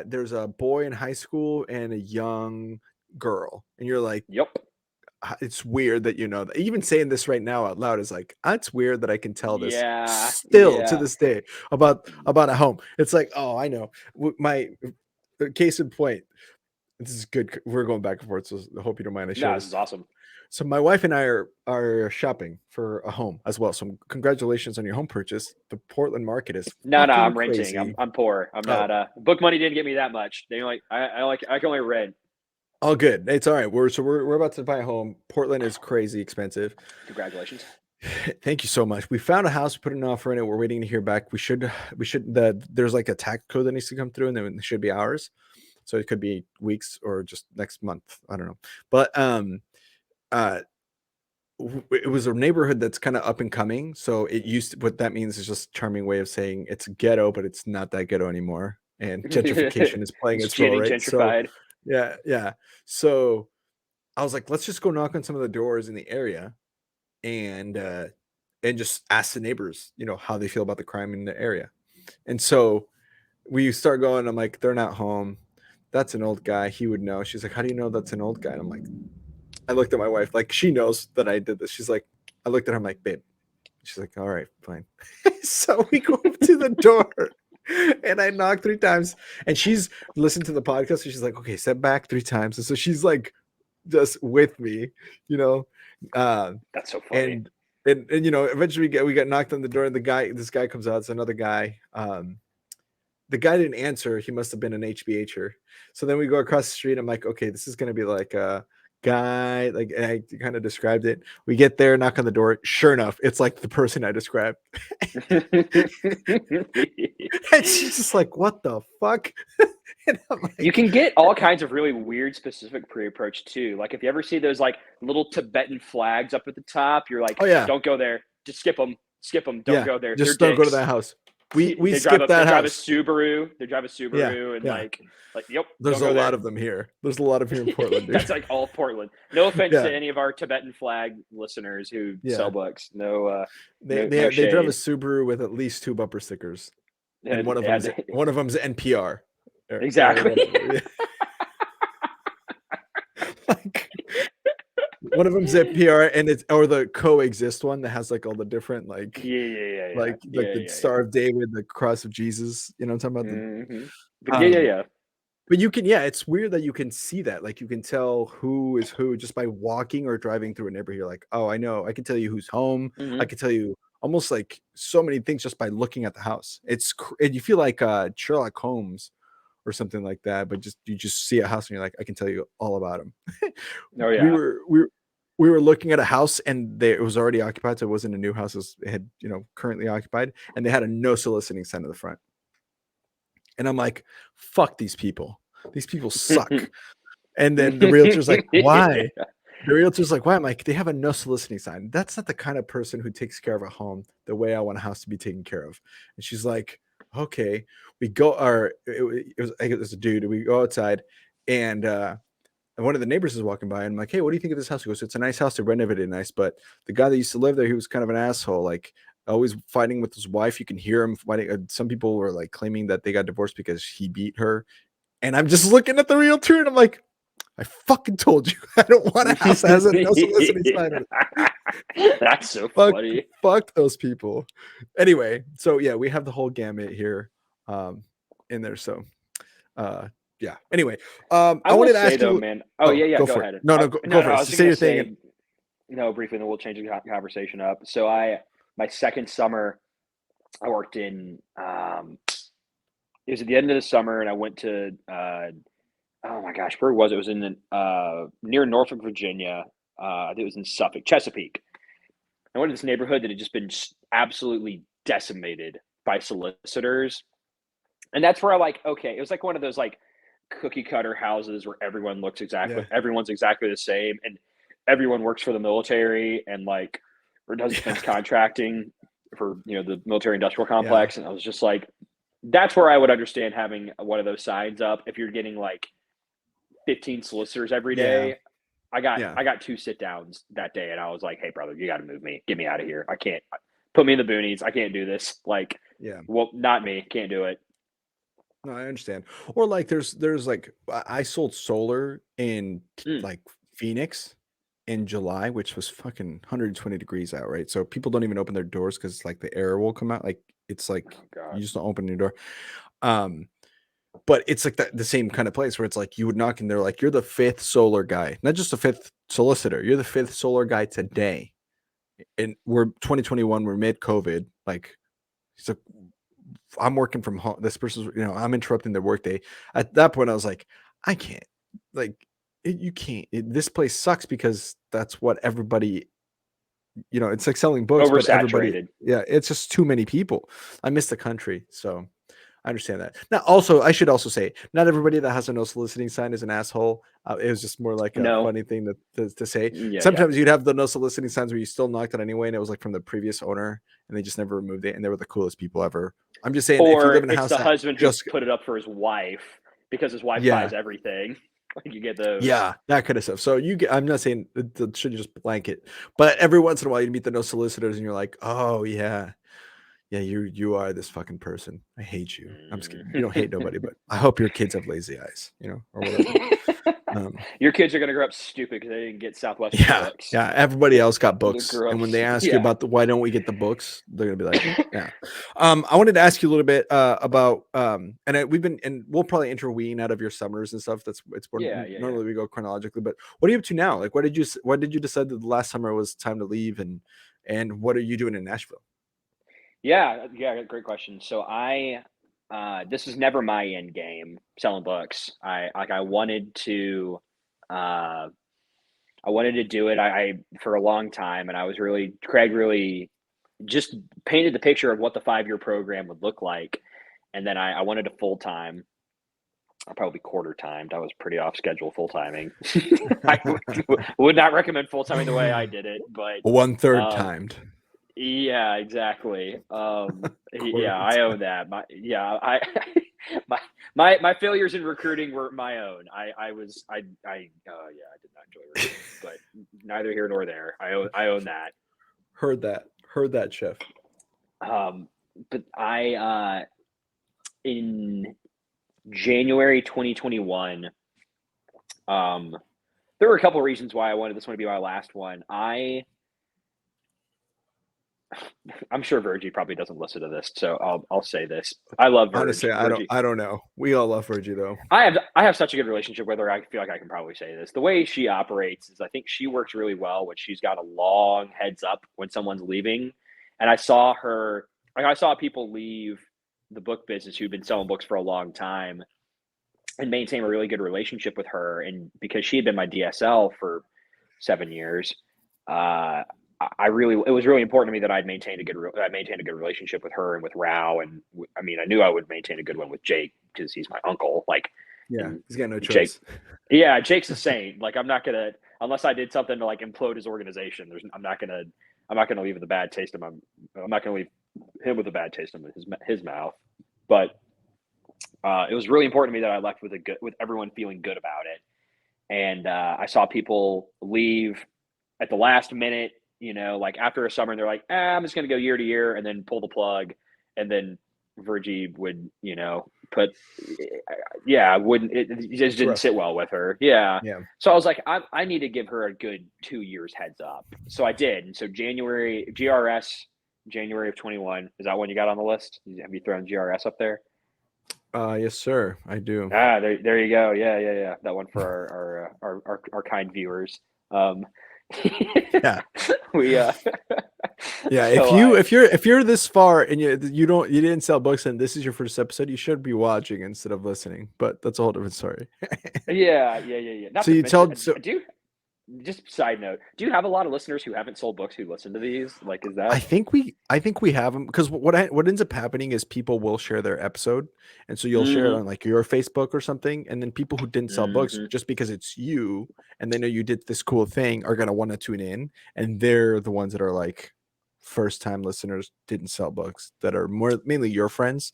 Speaker 1: There's a boy in high school and a young girl. And you're like,
Speaker 2: yep.
Speaker 1: It's weird that you know that. Even saying this right now out loud is like, it's weird that I can tell this to this day about a home. It's like, oh, I know. My case in point, this is good. We're going back and forth, so I hope you don't mind.
Speaker 2: This is awesome.
Speaker 1: So my wife and I are shopping for a home as well. So congratulations on your home purchase. The Portland market is
Speaker 2: I'm
Speaker 1: crazy.
Speaker 2: renting. I'm poor. I'm not. Book money didn't get me that much. They like I can only rent.
Speaker 1: All good. It's all right. We're about to buy a home. Portland is crazy expensive.
Speaker 2: Congratulations.
Speaker 1: Thank you so much. We found a house. We put an offer in it. We're waiting to hear back. There's like a tax code that needs to come through, and then it should be ours. So it could be weeks or just next month. I don't know. But it was a neighborhood that's kind of up and coming. So what that means is just a charming way of saying it's ghetto, but it's not that ghetto anymore. And gentrification is playing its role, right?
Speaker 2: Gentrified.
Speaker 1: So, yeah. So I was like, let's just go knock on some of the doors in the area and just ask the neighbors, how they feel about the crime in the area. And so we start going, I'm like, they're not home. That's an old guy. He would know. She's like, how do you know that's an old guy? And I'm like, I looked at my wife, like she knows that I did this. She's like, I looked at her, I'm like, babe. She's like, all right, fine. So we go up to the door. And I knocked 3 times, and she's listened to the podcast. So she's like, okay, step back 3 times. And so she's like just with me, you know.
Speaker 2: That's so funny.
Speaker 1: And you know, eventually we got knocked on the door, and this guy comes out. It's another guy. The guy didn't answer. He must have been an HBHer. So then we go across the street. I'm like, okay, this is gonna be like a guy, like, and I kind of described it. We get there, knock on the door. Sure enough, it's like the person I described. And she's just like, what the fuck? And I'm like,
Speaker 2: You can get all kinds of really weird specific pre-approach too. Like if you ever see those like little Tibetan flags up at the top, you're like,
Speaker 1: oh yeah,
Speaker 2: don't go there. Just skip them. Don't go there.
Speaker 1: Just
Speaker 2: They're
Speaker 1: don't go to
Speaker 2: dicks.
Speaker 1: that house. We
Speaker 2: They
Speaker 1: skipped that house.
Speaker 2: They drive a Subaru and like yep.
Speaker 1: There's a lot of them here. There's a lot of here in Portland, dude.
Speaker 2: That's like all of Portland. No offense to any of our Tibetan flag listeners who sell books. No,
Speaker 1: they drive a Subaru with at least 2 bumper stickers, and one of them's NPR.
Speaker 2: Exactly.
Speaker 1: Like, one of them's NPR, and it's or the coexist one that has like all the different like the Star of David, the cross of Jesus. You know what I'm talking about?
Speaker 2: Mm-hmm.
Speaker 1: But you can, it's weird that you can see that. Like you can tell who is who just by walking or driving through a neighborhood. You're like, oh, I know. I can tell you who's home.
Speaker 2: Mm-hmm.
Speaker 1: I can tell you almost like so many things just by looking at the house. And you feel like Sherlock Holmes or something like that. But you just see a house and you're like, I can tell you all about him.
Speaker 2: Oh yeah.
Speaker 1: We were looking at a house and it was already occupied. So it wasn't a new house. It had, currently occupied, and they had a no soliciting sign at the front. And I'm like, fuck these people. These people suck. And then the realtor's like, why? The realtor's like, why? I'm like, they have a no soliciting sign. That's not the kind of person who takes care of a home the way I want a house to be taken care of. And she's like, okay. We go, it was a dude. We go outside, and one of the neighbors is walking by, and I'm like, hey, what do you think of this house? He goes, it's a nice house. They renovated nice, but the guy that used to live there, he was kind of an asshole. Like, always fighting with his wife. You can hear him fighting. Some people were like claiming that they got divorced because he beat her. And I'm just looking at the realtor, and I'm like, I fucking told you I don't want a house that has a no soliciting sign.
Speaker 2: That's so funny.
Speaker 1: Fuck those people. Anyway, so yeah, we have the whole gamut here in there. So yeah. Anyway, I wanted to ask you,
Speaker 2: man. Oh yeah, go ahead.
Speaker 1: No, go for it. Say your thing.
Speaker 2: No, briefly, then we'll change the conversation up. So my second summer, I worked in. It was at the end of the summer, and I went to. Oh my gosh, where was it? It was in near Norfolk, Virginia. I think it was in Suffolk, Chesapeake. I went to this neighborhood that had just been absolutely decimated by solicitors, and that's where it was like one of those like cookie cutter houses where everyone looks everyone's exactly the same, and everyone works for the military and like or does defense contracting for the military industrial complex. And I was just like, that's where I would understand having one of those signs up. If you're getting like 15 solicitors every day, I got 2 sit downs that day, and I was like, hey brother, you got to move me, get me out of here. I can't, put me in the boonies. I can't do this. Like, well, not me, can't do it.
Speaker 1: No, I understand. Or like there's like, I sold solar in like Phoenix in July, which was fucking 120 degrees out, right? So people don't even open their doors because like the air will come out. Like it's like you just don't open your door. But it's like the same kind of place where it's like you would knock and they're like, you're the 5th solar guy, not just the 5th solicitor. You're the 5th solar guy today. And we're 2021, we're mid-COVID. Like, so I'm working from home. This person's, I'm interrupting their workday. At that point, I was like, I can't. Like, you can't. This place sucks because that's what everybody. It's like selling books. But everybody, it's just too many people. I miss the country, so. I understand that. Now, also, I should also say, not everybody that has a no soliciting sign is an asshole. It was just more like a funny thing to say. Sometimes you'd have the no soliciting signs where you still knocked it anyway, and it was like from the previous owner, and they just never removed it, and they were the coolest people ever. I'm just saying,
Speaker 2: or
Speaker 1: if you live in a house,
Speaker 2: the husband just put it up for his wife because his wife buys everything. Like you get those. Yeah,
Speaker 1: that kind of stuff. So I'm not saying it should just blanket, but every once in a while you meet the no solicitors, and you're like, oh yeah. Yeah, you are this fucking person. I hate you. I'm just kidding. You don't hate nobody, but I hope your kids have lazy eyes, or whatever.
Speaker 2: Your kids are going to grow up stupid because they didn't get Southwestern books.
Speaker 1: Yeah. Everybody else got books.
Speaker 2: grow
Speaker 1: And when they
Speaker 2: up-
Speaker 1: ask you about why don't we get the books, they're going to be like, yeah. I wanted to ask you a little bit about, and we'll probably intervene out of your summers and stuff. Normally we go chronologically, but what are you up to now? Like, why did you decide that the last summer was time to leave, and what are you doing in Nashville?
Speaker 2: Yeah, great question. So this was never my end game, selling books. I wanted to do it. I for a long time, and Craig really just painted the picture of what the 5-year program would look like. And then I wanted a full time. I'll probably quarter timed. I was pretty off schedule full timing. I would not recommend full timing the way I did it, but
Speaker 1: 1/3 timed.
Speaker 2: Yeah, exactly. I own that. My failures in recruiting were my own. I did not enjoy recruiting, but neither here nor there. I own that.
Speaker 1: Heard that, Chef.
Speaker 2: But in January 2021, there were a couple of reasons why I wanted this one to be my last one. I'm sure Virgie probably doesn't listen to this, so I'll say this. I love Virgie.
Speaker 1: Honestly, I don't know. We all love Virgie though.
Speaker 2: I have such a good relationship with her. I feel like I can probably say this. The way she operates is, I think she works really well when she's got a long heads up when someone's leaving. And I saw people leave the book business who'd been selling books for a long time and maintain a really good relationship with her. And because she had been my DSL for 7 years, it was really important to me that I maintained a good relationship with her and with Rao. And I mean, I knew I would maintain a good one with Jake because he's my uncle. Like,
Speaker 1: yeah, he's got no choice.
Speaker 2: Jake's a saint. Like, I'm not gonna, unless I did something to like implode his organization. I'm not gonna leave with a bad taste in my. I'm not gonna leave him with a bad taste in his mouth. But it was really important to me that I left with everyone feeling good about it. And I saw people leave at the last minute. Like after a summer, and they're like, I'm just going to go year to year, and then pull the plug. And then Virgie would, it just didn't sit well with her. Yeah. So I was like, I need to give her a good 2 years heads up. So I did. And so January of 21, is that one you got on the list? Have you thrown GRS up there?
Speaker 1: Yes, sir. I do.
Speaker 2: There you go. Yeah. That one for our kind viewers.
Speaker 1: Yeah.
Speaker 2: So,
Speaker 1: if you're this far and you didn't sell books and this is your first episode, you should be watching instead of listening. But that's a whole different story.
Speaker 2: Yeah. Just side note, do you have a lot of listeners who haven't sold books who listen to these? Like, is that?
Speaker 1: I think we have them, because what ends up happening is people will share their episode, and so you'll share it on like your Facebook or something, and then people who didn't sell books, just because it's you and they know you did this cool thing, are gonna want to tune in, and they're the ones that are like first time listeners, didn't sell books, that are mainly your friends.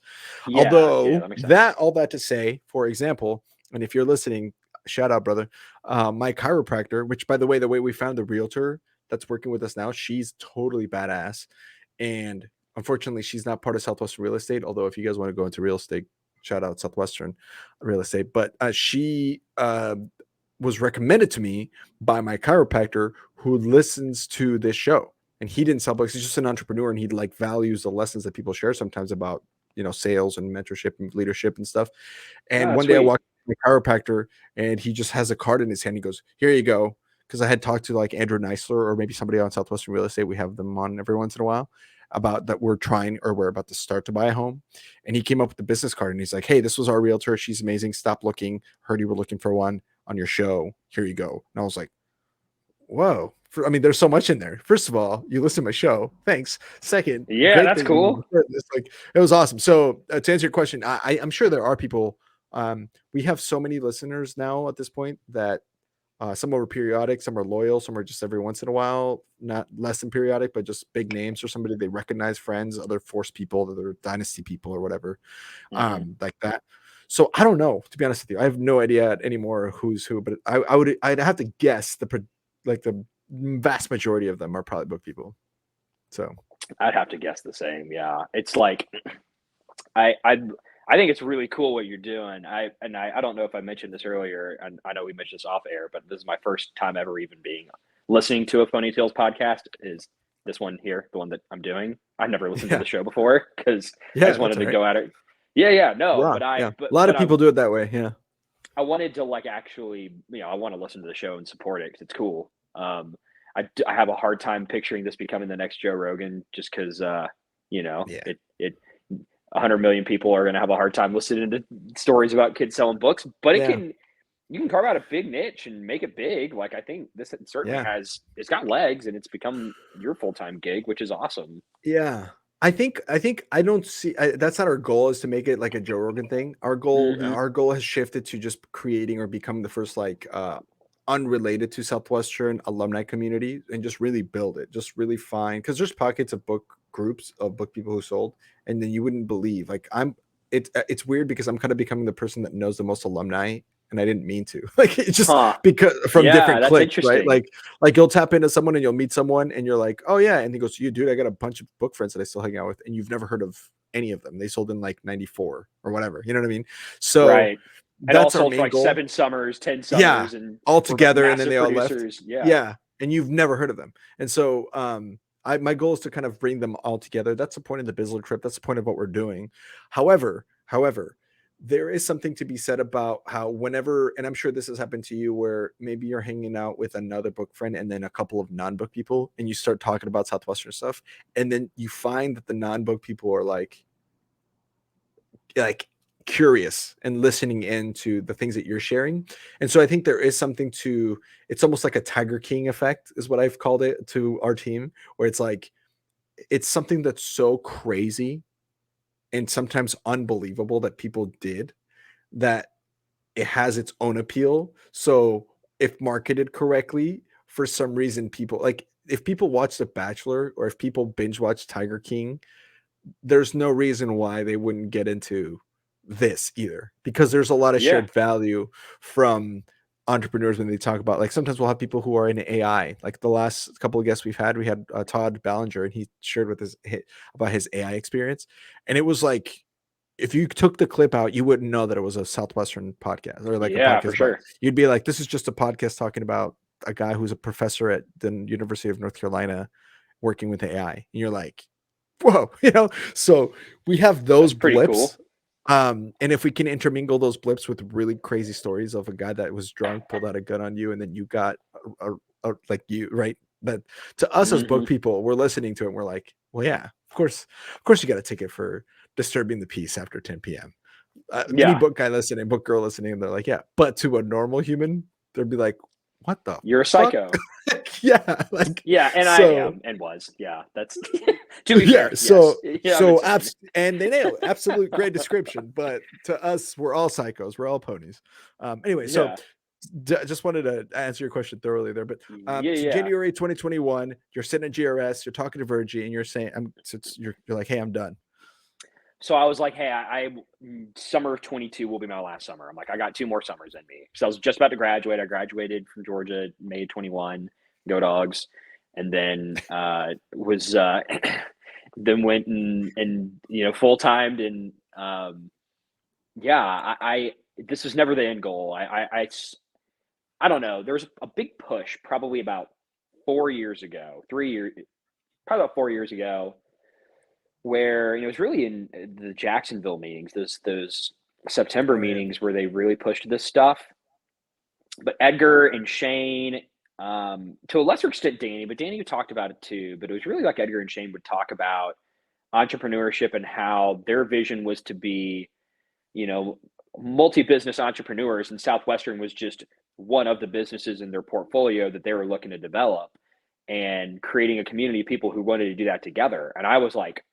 Speaker 1: Although all that to say, for example, and if you're listening, shout out, brother. My chiropractor, which by the way we found the realtor that's working with us now, she's totally badass. And unfortunately, she's not part of Southwestern Real Estate. Although if you guys want to go into real estate, shout out Southwestern Real Estate. But she was recommended to me by my chiropractor, who listens to this show. And he didn't sell books. He's just an entrepreneur, and he like values the lessons that people share sometimes about, sales and mentorship and leadership and stuff. And one day I walked my chiropractor, and he just has a card in his hand. He goes, "Here you go." Because I had talked to like Andrew Neisler or maybe somebody on Southwestern Real Estate. We have them on every once in a while about that we're about to start to buy a home. And he came up with the business card, and he's like, "Hey, this was our realtor. She's amazing. Stop looking. Heard you were looking for one on your show. Here you go." And I was like, whoa. There's so much in there. First of all, you listen to my show. Thanks. Second,
Speaker 2: that's cool.
Speaker 1: It was awesome. So to answer your question, I'm sure there are people. We have so many listeners now at this point that some are periodic, some are loyal, some are just every once in a while, not less than periodic, but just big names or somebody they recognize, friends, other Force people, other Dynasty people or whatever, like that. So I don't know, to be honest with you. I have no idea anymore who's who, but I'd have to guess the vast majority of them are probably book people. So
Speaker 2: I'd have to guess the same. Yeah. It's like, I I think it's really cool what you're doing. I don't know if I mentioned this earlier, and I know we mentioned this off air, but this is my first time ever even listening to a Ponytails podcast. Is this one here, the one that I'm doing? I've never listened to the show before because I just wanted to go at it. Yeah, no,
Speaker 1: Wrong.
Speaker 2: but
Speaker 1: a lot of people do it that way. Yeah,
Speaker 2: I wanted to like actually, I want to listen to the show and support it because it's cool. I have a hard time picturing this becoming the next Joe Rogan just because, it 100 million people are going to have a hard time listening to stories about kids selling books, but you can carve out a big niche and make it big. Like, I think this certainly it's got legs and it's become your full-time gig, which is awesome.
Speaker 1: Yeah. I think I don't see that's not our goal, is to make it like a Joe Rogan thing. Our goal has shifted to just creating or becoming the first unrelated to Southwestern alumni community, and just really build it, just really find, because there's pockets of book groups of book people who sold, and then you wouldn't believe, it's weird because I'm kind of becoming the person that knows the most alumni, and I didn't mean to. Like, it's just because from different clicks, right? Like you'll tap into someone and you'll meet someone and you're like, oh yeah, and he goes, you dude, I got a bunch of book friends that I still hang out with, and you've never heard of any of them. They sold in like 94 or whatever, you know what I mean? So
Speaker 2: right. And
Speaker 1: that's
Speaker 2: all
Speaker 1: our
Speaker 2: sold for like
Speaker 1: goal.
Speaker 2: 7 summers, 10 summers, and
Speaker 1: all together, and then they all left.
Speaker 2: Yeah,
Speaker 1: and you've never heard of them. And so my goal is to kind of bring them all together. That's the point of the Bizzler trip. That's the point of what we're doing. However, there is something to be said about how whenever, and I'm sure this has happened to you, where maybe you're hanging out with another book friend and then a couple of non-book people, and you start talking about Southwestern stuff, and then you find that the non-book people are like curious and listening into the things that you're sharing. And so I think there is something to, it's almost like a Tiger King effect is what I've called it to our team, where it's like, it's something that's so crazy and sometimes unbelievable that people did, that it has its own appeal. So if marketed correctly, for some reason, people like, if people watch The Bachelor or if people binge watch Tiger King, there's no reason why they wouldn't get into this either, because there's a lot of shared value from entrepreneurs when they talk about, like, sometimes we'll have people who are in AI. Like the last couple of guests we had Todd Ballinger, and he shared with about his AI experience. And it was like, if you took the clip out, you wouldn't know that it was a Southwestern podcast or like a podcast.
Speaker 2: For sure.
Speaker 1: You'd be like, this is just a podcast talking about a guy who's a professor at the University of North Carolina working with AI. And you're like, whoa, so we have those blips.
Speaker 2: Cool.
Speaker 1: And if we can intermingle those blips with really crazy stories of a guy that was drunk, pulled out a gun on you, and then you got like you, right? That to us as book people, we're listening to it and we're like, well, yeah, of course you got a ticket for disturbing the peace after 10 p.m. Any book guy listening, book girl listening, and they're like, yeah. But to a normal human, they'd be like, what the
Speaker 2: You're a psycho.
Speaker 1: And
Speaker 2: I am and was. Yeah, that's to be fair.
Speaker 1: And they nail it. Absolute great description. But to us, we're all psychos. We're all ponies. Anyway, so just wanted to answer your question thoroughly there. But January 2021, you're sitting at GRS, you're talking to Virgie, and you're saying, you're like, hey, I'm done.
Speaker 2: So I was like, hey, I summer of 22 will be my last summer. I'm like, I got 2 more summers in me. So I was just about to graduate. I graduated from Georgia May 21, go Dogs. And then then went and full-timed. And this was never the end goal. I don't know. There was a big push probably about 4 years ago, probably about 4 years ago, where it was really in the Jacksonville meetings, those September meetings where they really pushed this stuff. But Edgar and Shane, to a lesser extent Danny, but Danny talked about it too. But it was really like Edgar and Shane would talk about entrepreneurship and how their vision was to be, multi-business entrepreneurs, and Southwestern was just one of the businesses in their portfolio that they were looking to develop, and creating a community of people who wanted to do that together. And I was like,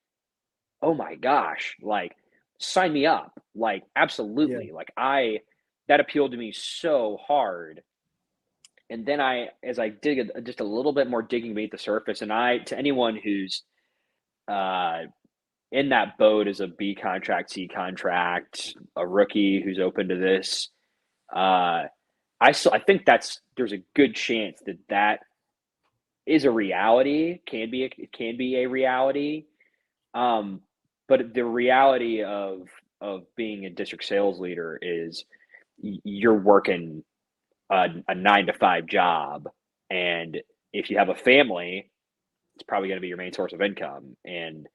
Speaker 2: oh my gosh, like, sign me up. Like, absolutely. Like, that appealed to me so hard. And then as I dig just a little bit more digging beneath the surface, and to anyone who's in that boat as a B contract, C contract, a rookie who's open to this, I think there's a good chance that is a reality, can be a reality. But the reality of of being a district sales leader is you're working a 9 to 5 job, and if you have a family, it's probably going to be your main source of income. And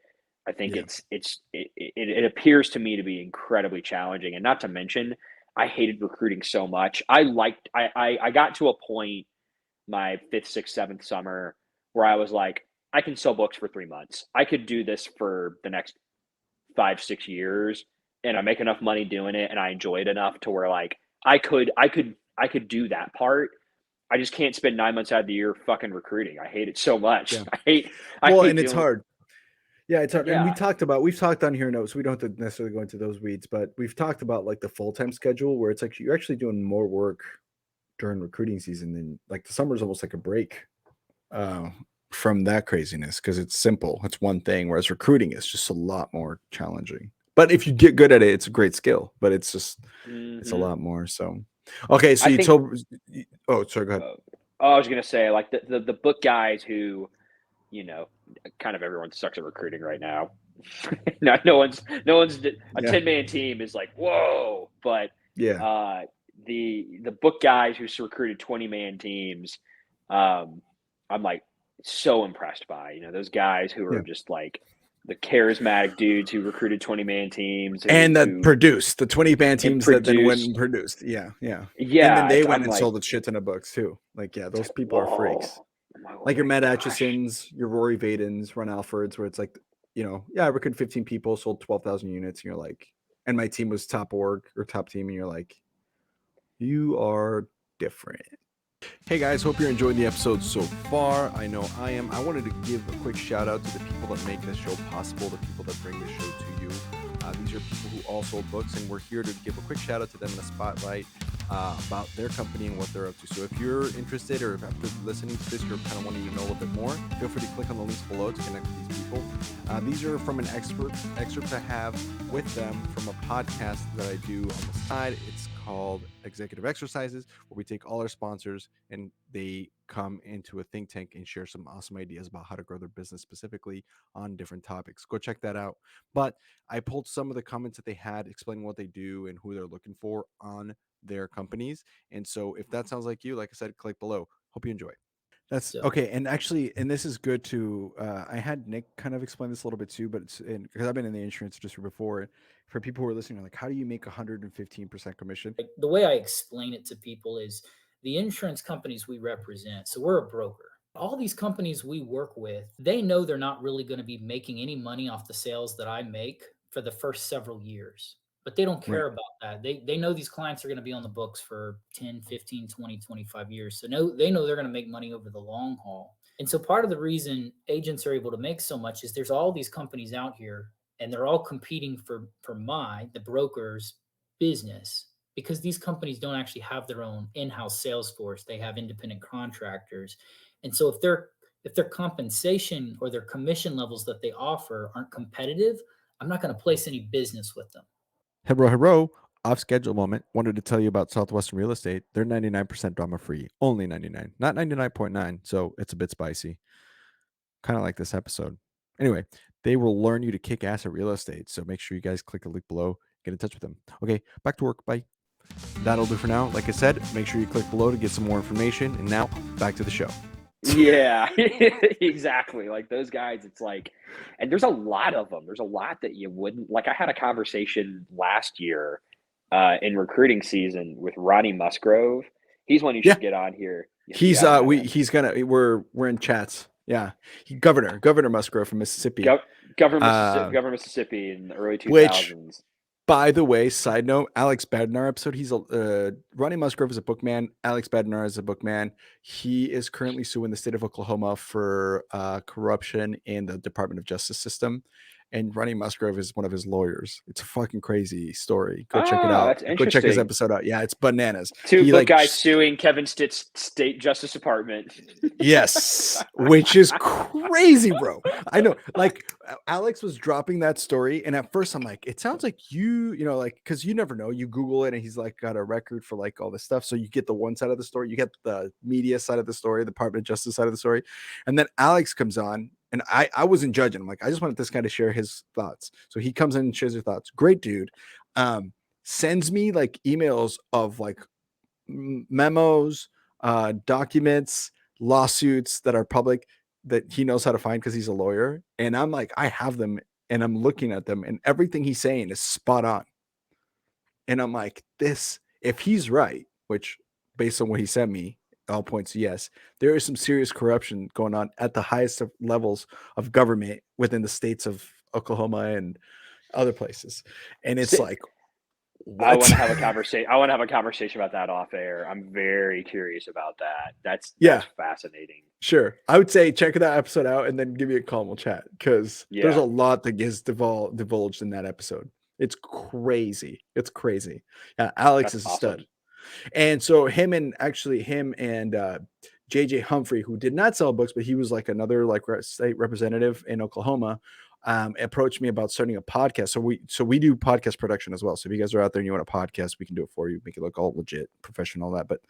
Speaker 2: I think it appears to me to be incredibly challenging. And not to mention, I hated recruiting so much. I got to a point my 5th, 6th, 7th summer where I was like, I can sell books for 3 months. I could do this for the next 5, 6 years, and I make enough money doing it, and I enjoy it enough to where like I could do that part. I just can't spend 9 months out of the year fucking recruiting. I hate it so much.
Speaker 1: Yeah.
Speaker 2: I hate
Speaker 1: and it's hard. Yeah, it's hard. And
Speaker 2: Yeah.
Speaker 1: we've talked on here notes. We don't have to necessarily go into those weeds, but we've talked about like the full-time schedule where it's like you're actually doing more work during recruiting season than like the summer's almost like a break from that craziness because it's simple. It's one thing, whereas recruiting is just a lot more challenging. But if you get good at it, it's a great skill. But it's just it's a lot more. So okay, so sorry, go ahead.
Speaker 2: I was gonna say like the book guys who, kind of everyone sucks at recruiting right now. no one's a 10-man team is like whoa, but the book guys who recruited 20-man teams, I'm like so impressed by, those guys who are just like the charismatic dudes who recruited 20-man teams
Speaker 1: and that produced the 20-man teams that then went and produced. Yeah. And then they went and sold a shit ton of books too. Like, those people are freaks. Like your Matt Atchisons, your Rory Vadens, Ron Alfords, where it's like, I recruited 15 people, sold 12,000 units, and you're like, and my team was top org or top team, and you're like, you are different. Hey guys, hope you're enjoying the episode so far. I know I am. I wanted to give a quick shout out to the people that make this show possible, the people that bring this show to you. These are people who all sold books, and we're here to give a quick shout out to them in a spotlight about their company and what they're up to. So if you're interested, or if after listening to this, you're kind of wanting to know a little bit more, feel free to click on the links below to connect with these people. These are from an excerpt I have with them from a podcast that I do on the side. It's called Executive Exercises, where we take all our sponsors and they come into a think tank and share some awesome ideas about how to grow their business specifically on different topics. Go check that out. But I pulled some of the comments that they had explaining what they do and who they're looking for on their companies. And so if that sounds like you, like I said, click below. Hope you enjoy. That's okay. And actually, and this is good to, I had Nick kind of explain this a little bit too, but it's because I've been in the insurance industry before. For people who are listening, like, how do you make 115% commission?
Speaker 3: The way I explain it to people is the insurance companies we represent. So we're a broker. All these companies we work with, they know they're not really going to be making any money off the sales that I make for the first several years. But they don't care about that. They know these clients are going to be on the books for 10, 15, 20, 25 years. So they know they're going to make money over the long haul. And so part of the reason agents are able to make so much is there's all these companies out here, and they're all competing for the broker's business, because these companies don't actually have their own in-house sales force. They have independent contractors. And so if their compensation or their commission levels that they offer aren't competitive, I'm not going to place any business with them.
Speaker 1: Hello, off schedule moment. Wanted to tell you about Southwestern Real Estate. They're 99% drama free, only 99, not 99.9. So it's a bit spicy, kind of like this episode. Anyway, they will learn you to kick ass at real estate. So make sure you guys click the link below, get in touch with them. Okay, back to work. Bye. That'll do for now. Like I said, make sure you click below to get some more information. And now back to the show.
Speaker 2: Yeah, exactly. Like those guys, it's like, and there's a lot of them. There's a lot that you wouldn't like. I had a conversation last year in recruiting season with Ronnie Musgrove. He's one you should get on here.
Speaker 1: We're in chats. Yeah. Governor Musgrove from Mississippi.
Speaker 2: Governor Mississippi in the early 2000s.
Speaker 1: By the way, side note, Alex Badnar episode. He's Ronnie Musgrove is a bookman. Alex Badnar is a bookman. He is currently suing the state of Oklahoma for corruption in the Department of Justice system. And Ronnie Musgrove is one of his lawyers. It's a fucking crazy story. Go check it out. Go check his episode out. Yeah, it's bananas.
Speaker 2: Two book guys suing Kevin Stitt's state Justice Department.
Speaker 1: Yes, which is crazy, bro. I know. Like Alex was dropping that story, and at first I'm like, it sounds like because you never know. You Google it, and he's like got a record for like all this stuff. So you get the one side of the story, you get the media side of the story, the Department of Justice side of the story, and then Alex comes on. And I wasn't judging. I'm like, I just wanted this guy to share his thoughts. So he comes in and shares his thoughts. Great dude. Sends me like emails of like memos, documents, lawsuits that are public that he knows how to find because he's a lawyer. And I'm like, I have them and I'm looking at them and everything he's saying is spot on. And I'm like, this, if he's right, which based on what he sent me, all points yes, there is some serious corruption going on at the highest of levels of government within the states of Oklahoma and other places. And it's like, what?
Speaker 2: I want to have a conversation. I want to have a conversation about that off air. I'm very curious about that. That's fascinating.
Speaker 1: Sure. I would say check that episode out and then give me a call and we'll chat because there's a lot that gets divulged in that episode. It's crazy. It's crazy. Yeah, Alex is a stud. And so him and JJ Humphrey, who did not sell books, but he was like another like state representative in Oklahoma, approached me about starting a podcast. So we do podcast production as well. So if you guys are out there and you want a podcast, we can do it for you, make it look all legit, professional, that. But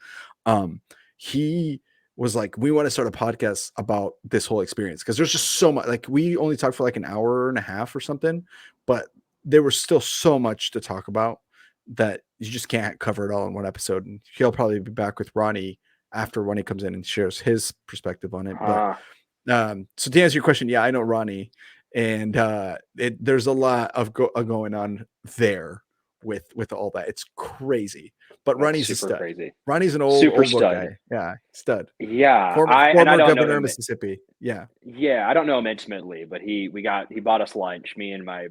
Speaker 1: he was like, we want to start a podcast about this whole experience because there's just so much. Like we only talked for like an hour and a half or something, but there was still so much to talk about that you just can't cover it all in one episode. And he'll probably be back with Ronnie after Ronnie comes in and shares his perspective on it. But so to answer your question, yeah, I know Ronnie, and there's a lot of going on there with all that. It's crazy. But Ronnie's a stud. Crazy. Ronnie's an old stud guy. Yeah, stud.
Speaker 2: Yeah,
Speaker 1: former governor of Mississippi. Yeah.
Speaker 2: Yeah, I don't know him intimately, but he bought us lunch. Me and my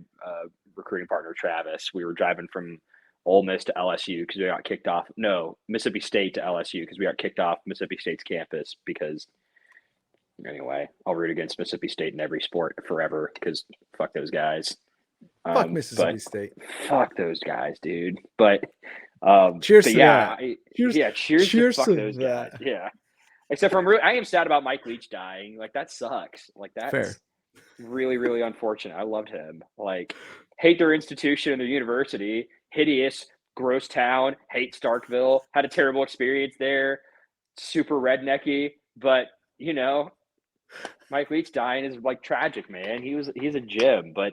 Speaker 2: recruiting partner Travis. We were driving from Ole Miss to LSU because we got kicked off. No, Mississippi State to LSU because we got kicked off Mississippi State's campus because. Anyway, I'll root against Mississippi State in every sport forever because fuck those guys.
Speaker 1: Fuck Mississippi State.
Speaker 2: Fuck those guys, dude. But
Speaker 1: cheers
Speaker 2: but
Speaker 1: to
Speaker 2: yeah,
Speaker 1: that.
Speaker 2: Cheers to fuck those
Speaker 1: that.
Speaker 2: guys. Yeah. Except for I am sad about Mike Leach dying. Like that sucks. Like that's
Speaker 1: fair.
Speaker 2: Really, really unfortunate. I loved him. Like hate their institution and their university. Hideous, gross town. Hate Starkville. Had a terrible experience there. Super rednecky, but you know. Mike Leach dying is like tragic, man. He's a gem, but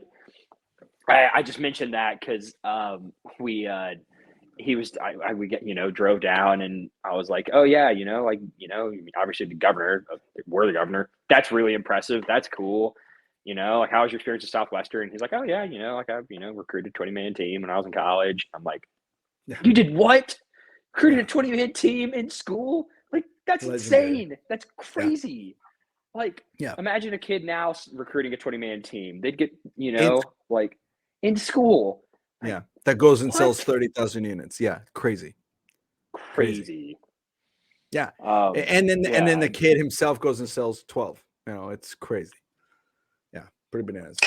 Speaker 2: I just mentioned that because we drove down and I was like, oh yeah, obviously we're the governor. That's really impressive. That's cool. Like how was your experience at Southwestern? He's like, oh yeah, like I've recruited 20-man team when I was in college. I'm like, you did what? Recruited a 20-man team in school? Like that's
Speaker 1: legendary.
Speaker 2: Insane. That's crazy. Yeah. Like, imagine a kid now recruiting a 20-man team. They'd get, in school.
Speaker 1: Yeah, that goes and sells 30,000 units. Yeah, crazy. Yeah, and then the kid himself goes and sells 12. It's crazy. Yeah, pretty bananas.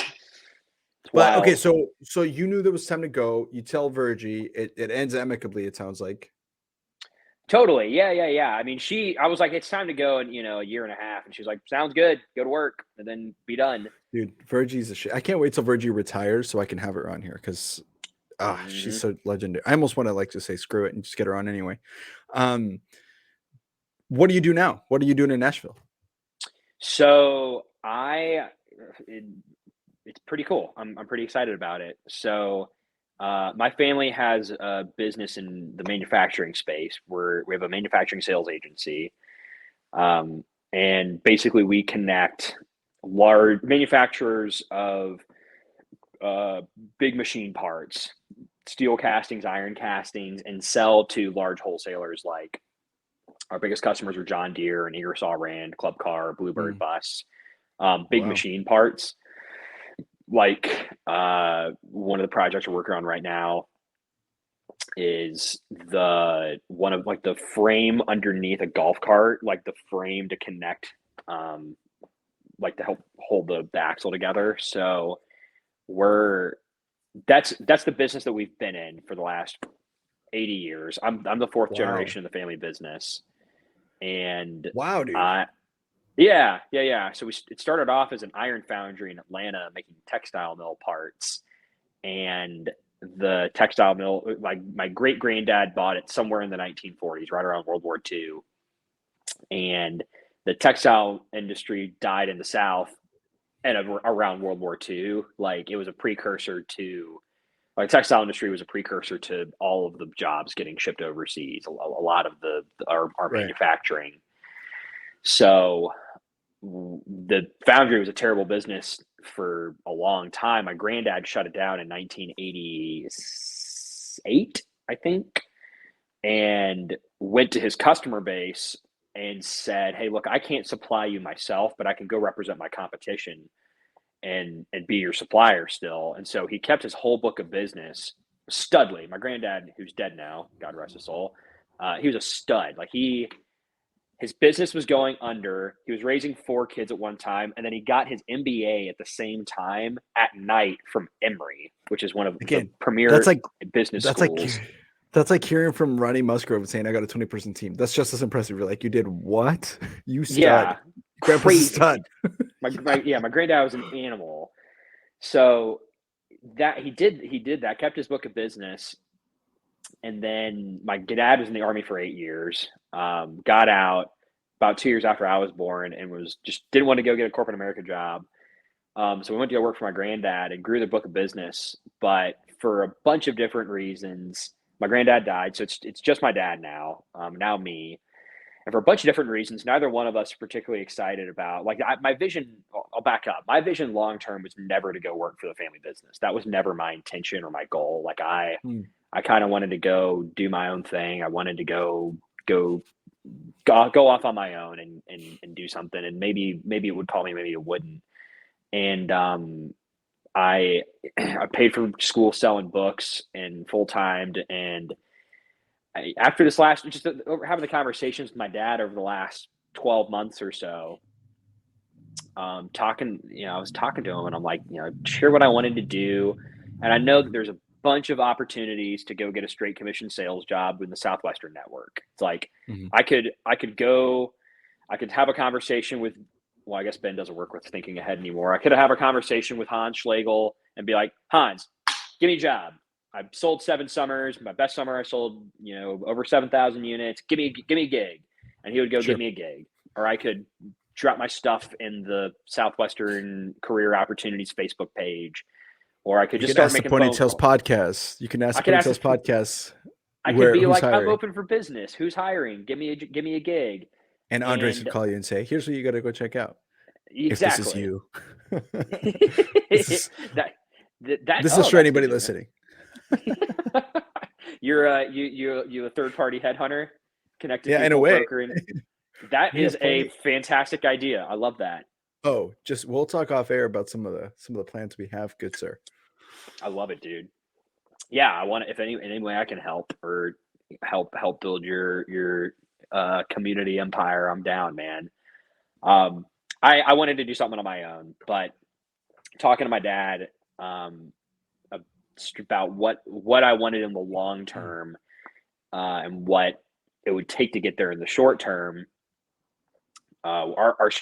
Speaker 1: But okay, so you knew there was time to go. You tell Virgie. It ends amicably. It sounds like.
Speaker 2: Totally. Yeah. I mean, I was like, it's time to go in, a year and a half. And she's like, sounds good. Go to work and then be done.
Speaker 1: Dude, Virgie's a shit. I can't wait till Virgie retires so I can have her on here because she's so legendary. I almost want to just say screw it and just get her on anyway. What do you do now? What are you doing in Nashville?
Speaker 2: So it's pretty cool. I'm pretty excited about it. So my family has a business in the manufacturing space where we have a manufacturing sales agency. And basically we connect large manufacturers of big machine parts, steel castings, iron castings, and sell to large wholesalers. Like our biggest customers are John Deere and Ingersoll Rand, Club Car, Bluebird Bus, big machine parts. Like one of the projects we're working on right now is the frame underneath a golf cart, like the frame to connect, like to help hold the axle together. So that's the business that we've been in for the last 80 years. I'm the fourth generation of the family business. And
Speaker 1: wow, dude.
Speaker 2: Yeah. So it started off as an iron foundry in Atlanta making textile mill parts. And the textile mill, my great granddad bought it somewhere in the 1940s, right around World War II. And the textile industry died in the South and around World War II. Like it was a precursor to, like, textile industry was a precursor to all of the jobs getting shipped overseas. A lot of our
Speaker 1: Right.
Speaker 2: manufacturing. So the foundry was a terrible business for a long time. My granddad shut it down in 1988, I think, and went to his customer base and said, "Hey, look, I can't supply you myself, but I can go represent my competition and be your supplier still." And so he kept his whole book of business. Studley, my granddad, who's dead now, God rest his soul, he was a stud. Like his business was going under. He was raising 4 kids at one time, and then he got his MBA at the same time at night from Emory, which is one of the premier business schools.
Speaker 1: That's like hearing from Ronnie Musgrove saying, "I got a 20-person team." That's just as impressive. You're like, you did what? You stud.
Speaker 2: Yeah,
Speaker 1: Grandpa's a stud.
Speaker 2: my granddad was an animal. So that he did that, kept his book of business. And then my dad was in the Army for 8 years, got out about 2 years after I was born, and didn't want to go get a corporate America job. So we went to go work for my granddad and grew the book of business. But for a bunch of different reasons, my granddad died. So it's just my dad now, now me. And for a bunch of different reasons, neither one of us are particularly excited about, like, my vision. I'll back up. My vision long-term was never to go work for the family business. That was never my intention or my goal. Like I kind of wanted to go do my own thing. I wanted to go off on my own and do something. And maybe it would call me, maybe it wouldn't. And I paid for school selling books and full-timed. And after this having the conversations with my dad over the last 12 months or so, I was talking to him, and I'm like, share what I wanted to do. And I know that there's a bunch of opportunities to go get a straight commission sales job in the Southwestern network. It's like, I could have a conversation with, well, I guess Ben doesn't work with thinking ahead anymore. I could have a conversation with Hans Schlegel and be like, "Hans, give me a job. I've sold 7 summers. My best summer, I sold, over 7,000 units. Give me a gig." And he would go give me a gig. Or I could drop my stuff in the Southwestern Career Opportunities Facebook page. Or I could just start making phone calls.
Speaker 1: Ponytails podcast. You can ask the Ponytails podcast.
Speaker 2: I could be like, "I'm open for business. Who's hiring? Give me a gig."
Speaker 1: And Andres would call you and say, "Here's what you got to go check out."
Speaker 2: Exactly.
Speaker 1: If this is you.
Speaker 2: This
Speaker 1: is for anybody listening.
Speaker 2: You're a third party headhunter connected to
Speaker 1: in a way.
Speaker 2: broker, and that is a fantastic idea. I love that.
Speaker 1: Oh, we'll talk off air about some of the plans we have, good sir.
Speaker 2: I love it, dude. Yeah, I want to, if in any way I can help or help build your community empire, I'm down, man. I wanted to do something on my own, but talking to my dad about what I wanted in the long term and what it would take to get there in the short term,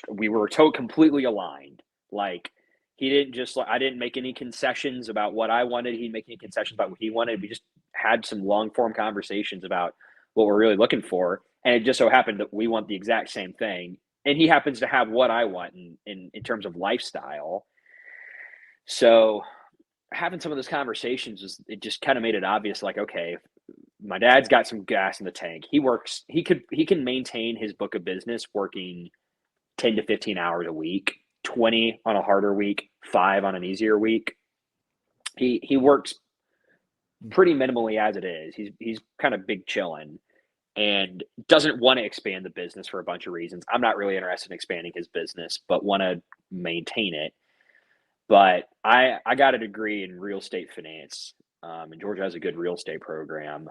Speaker 2: we were completely aligned. Like, he didn't I didn't make any concessions about what I wanted. He didn't make any concessions about what he wanted. We just had some long form conversations about what we're really looking for. And it just so happened that we want the exact same thing. And he happens to have what I want in terms of lifestyle. So having some of those conversations, it just kind of made it obvious, like, okay, my dad's got some gas in the tank. He can maintain his book of business working 10 to 15 hours a week, 20 on a harder week, 5 on an easier week. He works pretty minimally as it is. He's kind of big chilling and doesn't want to expand the business for a bunch of reasons. I'm not really interested in expanding his business, but want to maintain it. But I got a degree in real estate finance, and Georgia has a good real estate program,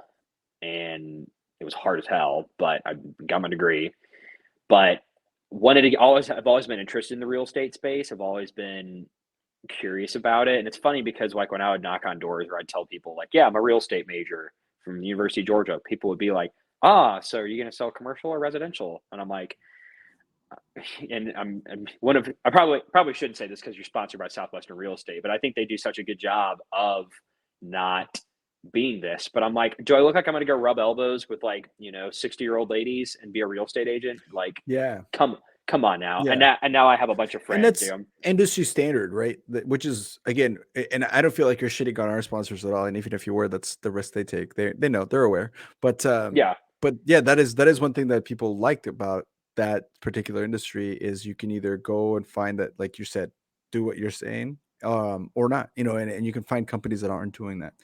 Speaker 2: and it was hard as hell, but I got my degree. But I've always been interested in the real estate space. I've always been curious about it. And it's funny because, like, when I would knock on doors or I'd tell people, like, yeah, I'm a real estate major from the University of Georgia, people would be like, so are you going to sell commercial or residential? And I'm like, and I probably shouldn't say this because you're sponsored by Southwestern Real Estate, but I think they do such a good job of not being this. But I'm like, do I look like I'm going to go rub elbows with, like, 60-year-old ladies and be a real estate agent? Like,
Speaker 1: yeah,
Speaker 2: come come on now.
Speaker 1: Yeah.
Speaker 2: And now I have a bunch of
Speaker 1: And
Speaker 2: friends.
Speaker 1: that's industry standard, right? Which is, again, and I don't feel like you're shitting on our sponsors at all. And even if you were, that's the risk they take. They know, they're aware. But
Speaker 2: yeah.
Speaker 1: that is one thing that people liked about that particular industry is you can either go and find that, like you said, do what you're saying, or not, and you can find companies that aren't doing that.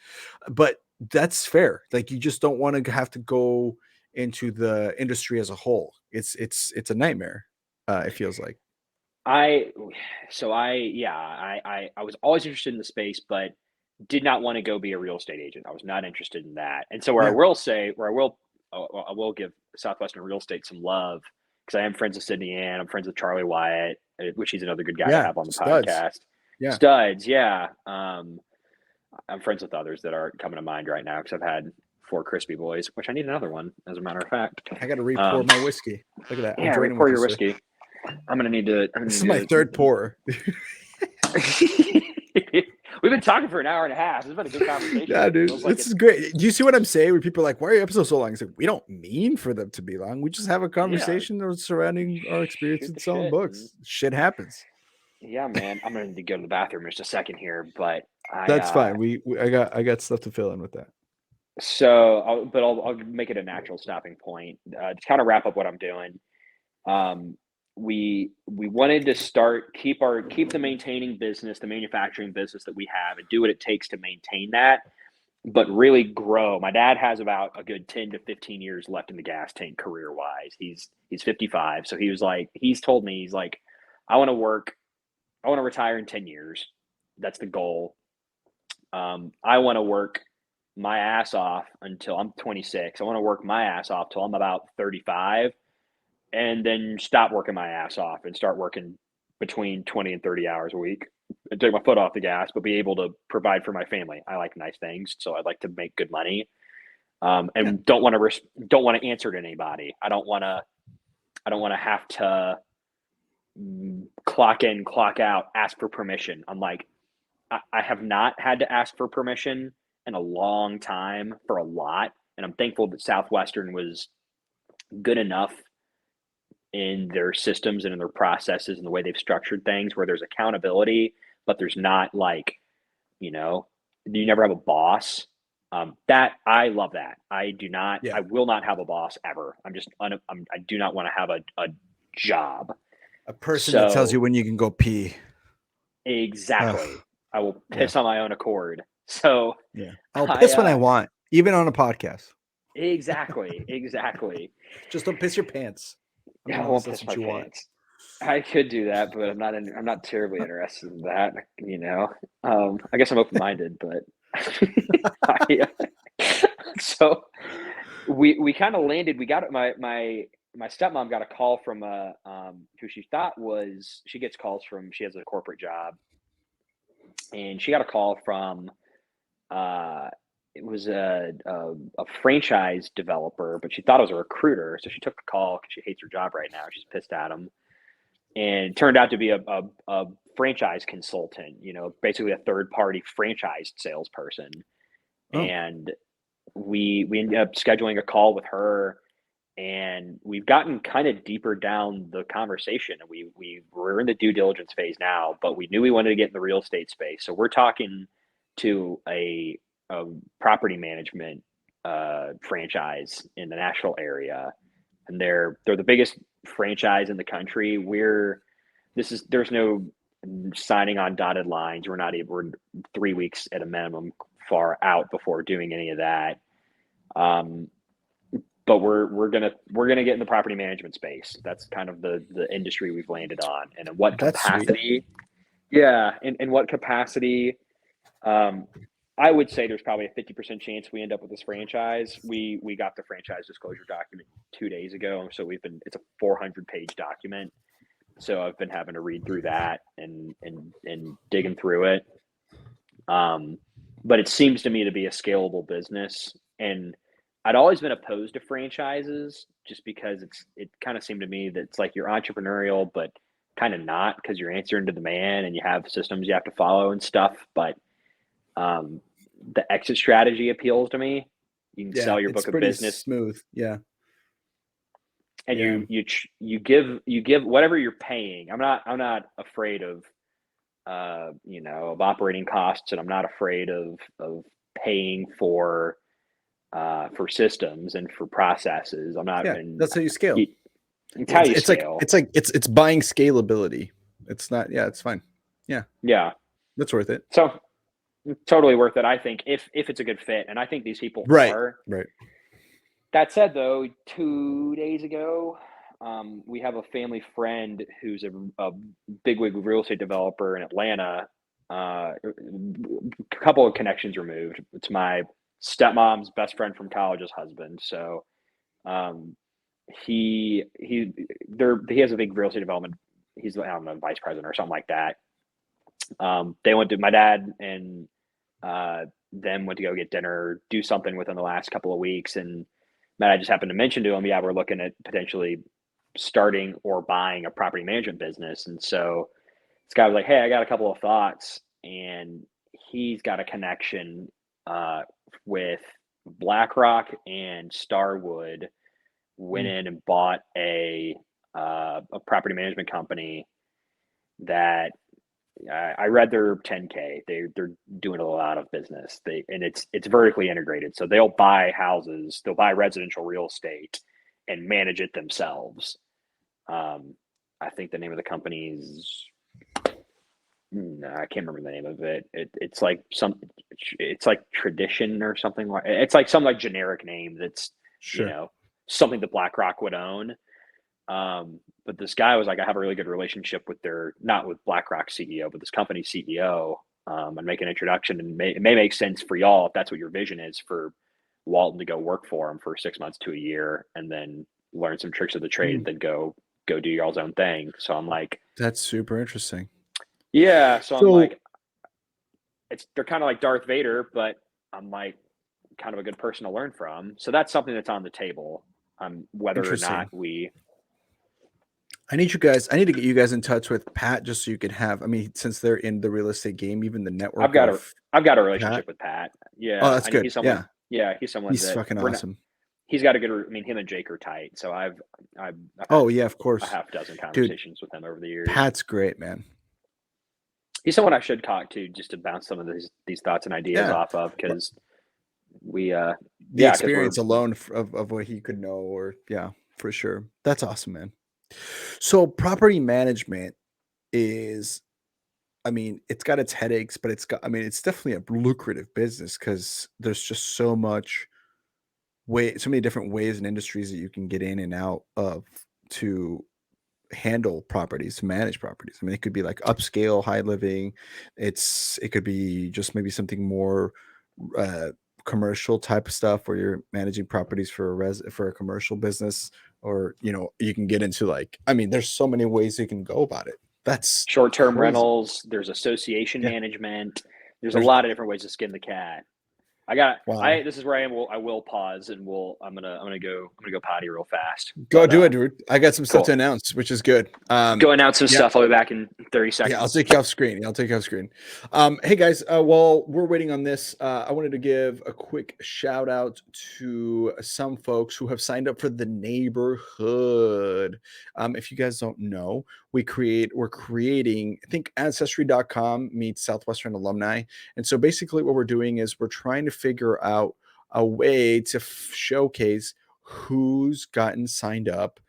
Speaker 1: But that's fair. Like, you just don't want to have to go into the industry as a whole. It's a nightmare. It feels like.
Speaker 2: I was always interested in the space, but did not want to go be a real estate agent. I was not interested in that. And so I will give Southwestern real estate some love, because I am friends with Sydney Ann. I'm friends with Charlie Wyatt, which he's another good guy to have on the podcast. Studs. Yeah. I'm friends with others that are coming to mind right now, because I've had 4 crispy boys, which I need another one, as a matter of fact.
Speaker 1: I got to re-pour my whiskey. Look at that.
Speaker 2: Yeah, re-pour your whiskey. I'm gonna need to.
Speaker 1: This is my third pour.
Speaker 2: We've been talking for an hour and a half. It's been a good conversation.
Speaker 1: Yeah, dude. This is great. Do you see what I'm saying? When people are like, why are your episodes so long? It's like, we don't mean for them to be long. We just have a conversation surrounding our experience in selling books. Shit happens.
Speaker 2: Yeah, man. I'm gonna need to go to the bathroom in just a second here, but
Speaker 1: that's fine. I got stuff to fill in with that.
Speaker 2: So, I'll make it a natural stopping point to kind of wrap up what I'm doing. We wanted to keep the maintaining business, the manufacturing business that we have, and do what it takes to maintain that, but really grow. My dad has about a good 10 to 15 years left in the gas tank career wise. He's 55. So he's told me, he's like, I want to retire in 10 years. That's the goal. I want to work my ass off until I'm 26. I want to work my ass off till I'm about 35. And then stop working my ass off and start working between 20 and 30 hours a week and take my foot off the gas, but be able to provide for my family. I like nice things, so I'd like to make good money. And don't want to answer to anybody. I don't want to have to clock in, clock out, ask for permission. I'm like, I have not had to ask for permission in a long time for a lot. And I'm thankful that Southwestern was good enough in their systems and in their processes and the way they've structured things, where there's accountability, but there's not you never have a boss. That I love that. I do not, I will not have a boss ever. I do not want to have a job.
Speaker 1: A person that tells you when you can go pee.
Speaker 2: Exactly. I will piss on my own accord. So
Speaker 1: I'll piss when I want, even on a podcast.
Speaker 2: Exactly.
Speaker 1: Just don't piss your pants.
Speaker 2: I won't piss my pants. I could do that, but I'm not terribly interested in that. I guess I'm open-minded, but so we kind of landed. We got my stepmom got a call from who she thought was, she gets calls from, she has a corporate job, and she got a call from it was a franchise developer, but she thought it was a recruiter. So she took the call because she hates her job right now. She's pissed at him, and it turned out to be a franchise consultant, basically a third-party franchise salesperson. Oh. And we ended up scheduling a call with her, and we've gotten kind of deeper down the conversation. And we're in the due diligence phase now, but we knew we wanted to get in the real estate space. So we're talking to a property management franchise in the Nashville area, and they're the biggest franchise in the country. There's no signing on dotted lines. We're 3 weeks at a minimum far out before doing any of that. But we're gonna get in the property management space. That's kind of the industry we've landed on, and in what capacity? In what capacity? I would say there's probably a 50% chance we end up with this franchise. We got the franchise disclosure document 2 days ago, so it's a 400-page document. So I've been having to read through that and digging through it. But it seems to me to be a scalable business, and I'd always been opposed to franchises just because it kind of seemed to me that it's like you're entrepreneurial, but kind of not, because you're answering to the man and you have systems you have to follow and stuff. But the exit strategy appeals to me. You can sell your book of business.
Speaker 1: Smooth. Yeah.
Speaker 2: and you give whatever you're paying. I'm not afraid of of operating costs, and I'm not afraid of paying for systems and for processes. I'm not. And
Speaker 1: that's how you scale.
Speaker 2: It's how you scale.
Speaker 1: It's buying scalability. It's not. Yeah, it's fine. Yeah, that's worth it.
Speaker 2: So totally worth it, I think, if it's a good fit, and I think these people are.
Speaker 1: Right.
Speaker 2: That said, though, 2 days ago, we have a family friend who's a bigwig real estate developer in Atlanta. A couple of connections removed. It's my stepmom's best friend from college's husband. So he has a big real estate development. He's, I don't know, vice president or something like that. They went to, my dad and them went to go get dinner, do something within the last couple of weeks, and Matt, I just happened to mention to him, we're looking at potentially starting or buying a property management business. And so this guy was like, hey, I got a couple of thoughts. And he's got a connection with BlackRock and Starwood, went in and bought a property management company that I read their 10K. They're doing a lot of business. And it's vertically integrated. So they'll buy houses, they'll buy residential real estate and manage it themselves. I think the name of the company is, I can't remember the name of it. It's like Tradition or something like. It's like some like generic name that's something that BlackRock would own. But this guy was like, I have a really good relationship with not with BlackRock CEO, but this company CEO, and make an introduction, and it may make sense for y'all if that's what your vision is, for Walton to go work for him for 6 months to a year, and then learn some tricks of the trade, and then go do y'all's own thing. So I'm like,
Speaker 1: that's super interesting.
Speaker 2: Yeah. So I'm like, they're kind of like Darth Vader, but I'm like kind of a good person to learn from. So that's something that's on the table. Whether or not
Speaker 1: I need to get you guys in touch with Pat, just so you can have, since they're in the real estate game, even the network.
Speaker 2: I've got a relationship with Pat. Yeah.
Speaker 1: Oh, that's good.
Speaker 2: He's someone, he's someone
Speaker 1: he's fucking awesome.
Speaker 2: He's got a good, him and Jake are tight. So I've
Speaker 1: of course,
Speaker 2: a half dozen conversations with him over the years.
Speaker 1: Pat's great, man.
Speaker 2: He's someone I should talk to just to bounce some of these thoughts and ideas off of, because the
Speaker 1: experience alone of what he could know, or for sure. That's awesome, man. So property management is, it's got its headaches, but it's definitely a lucrative business, because there's just so many different ways and industries that you can get in and out of to handle properties, to manage properties. It could be like upscale, high living. It could be just maybe something more commercial type of stuff, where you're managing properties for a commercial business, or you can get into there's so many ways you can go about it. That's
Speaker 2: short-term
Speaker 1: crazy.
Speaker 2: Rentals, there's association management, there's a lot of different ways to skin the cat. This is where I am. I will pause, and I'm gonna go potty real fast.
Speaker 1: Go do it, dude. I got some stuff to announce, which is good.
Speaker 2: Go announce some stuff. I'll be back in 30 seconds.
Speaker 1: Yeah, I'll take you off screen. Hey guys, while we're waiting on this, I wanted to give a quick shout out to some folks who have signed up for the neighborhood. If you guys don't know, we're creating, I think Ancestry.com meets Southwestern alumni. And so basically what we're doing is we're trying to figure out a way to showcase who's gotten signed up,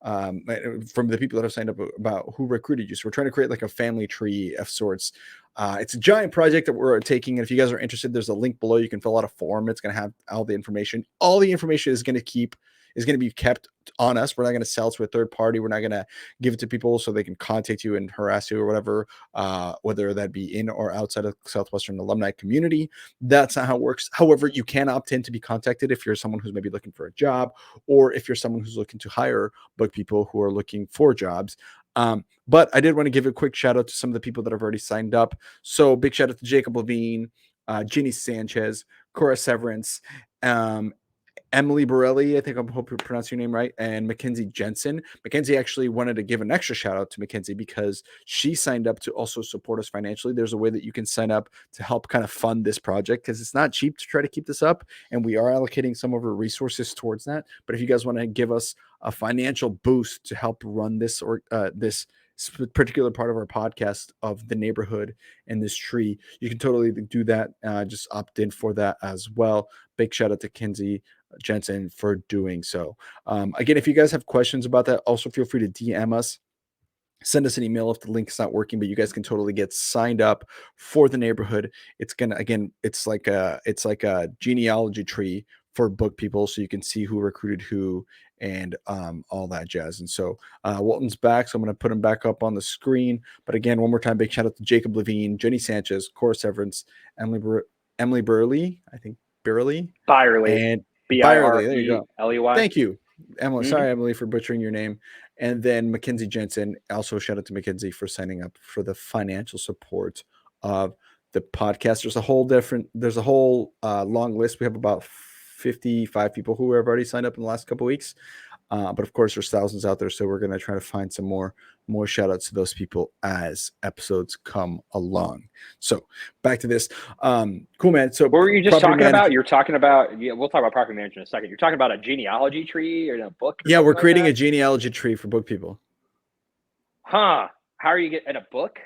Speaker 1: from the people that have signed up, about who recruited you. So we're trying to create like a family tree of sorts. It's a giant project that we're taking. And if you guys are interested, there's a link below. You can fill out a form. It's going to have all the information. All the information is going to be kept on us. We're not going to sell to a third party. We're not going to give it to people so they can contact you and harass you or whatever, whether that be in or outside of Southwestern alumni community. That's not how it works. However, you can opt in to be contacted if you're someone who's maybe looking for a job, or if you're someone who's looking to hire book people who are looking for jobs. But I did want to give a quick shout out to some of the people that have already signed up. So big shout out to Jacob Levine, Ginny Sanchez, Cora Severance, Emily Borelli, I think I hope you pronounce your name right, and Mackenzie Jensen. Mackenzie actually wanted to give an extra shout out to Mackenzie because she signed up to also support us financially. There's a way that you can sign up to help kind of fund this project, because it's not cheap to try to keep this up, and we are allocating some of our resources towards that. But if you guys want to give us a financial boost to help run this particular part of our podcast of the neighborhood and this tree, you can totally do that. Just opt in for that as well. Big shout out to Kinsey Jensen for doing so. Again, if you guys have questions about that, also feel free to DM us. Send us an email if the link is not working, but you guys can totally get signed up for the neighborhood. It's like a genealogy tree for book people, so you can see who recruited who and all that jazz. And so Walton's back, so I'm going to put him back up on the screen. But again, one more time, big shout out to Jacob Levine, Jenny Sanchez, Cora Severance, Emily Burley, I think Burley, and Byerly. There you go.
Speaker 2: Ley.
Speaker 1: Thank you, Emily. Sorry, Emily, for butchering your name. And then Mackenzie Jensen. Also, shout out to Mackenzie for signing up for the financial support of the podcast. There's a whole long list. We have about 55 people who have already signed up in the last couple of weeks. But of course, there's thousands out there. So we're going to try to find some more shout outs to those people as episodes come along. So back to this. Cool, man. So
Speaker 2: what were you just talking about? You're talking about, we'll talk about property management in a second. You're talking about a genealogy tree or a book?
Speaker 1: Yeah, we're creating a genealogy tree for book people.
Speaker 2: Huh. How are you getting a book?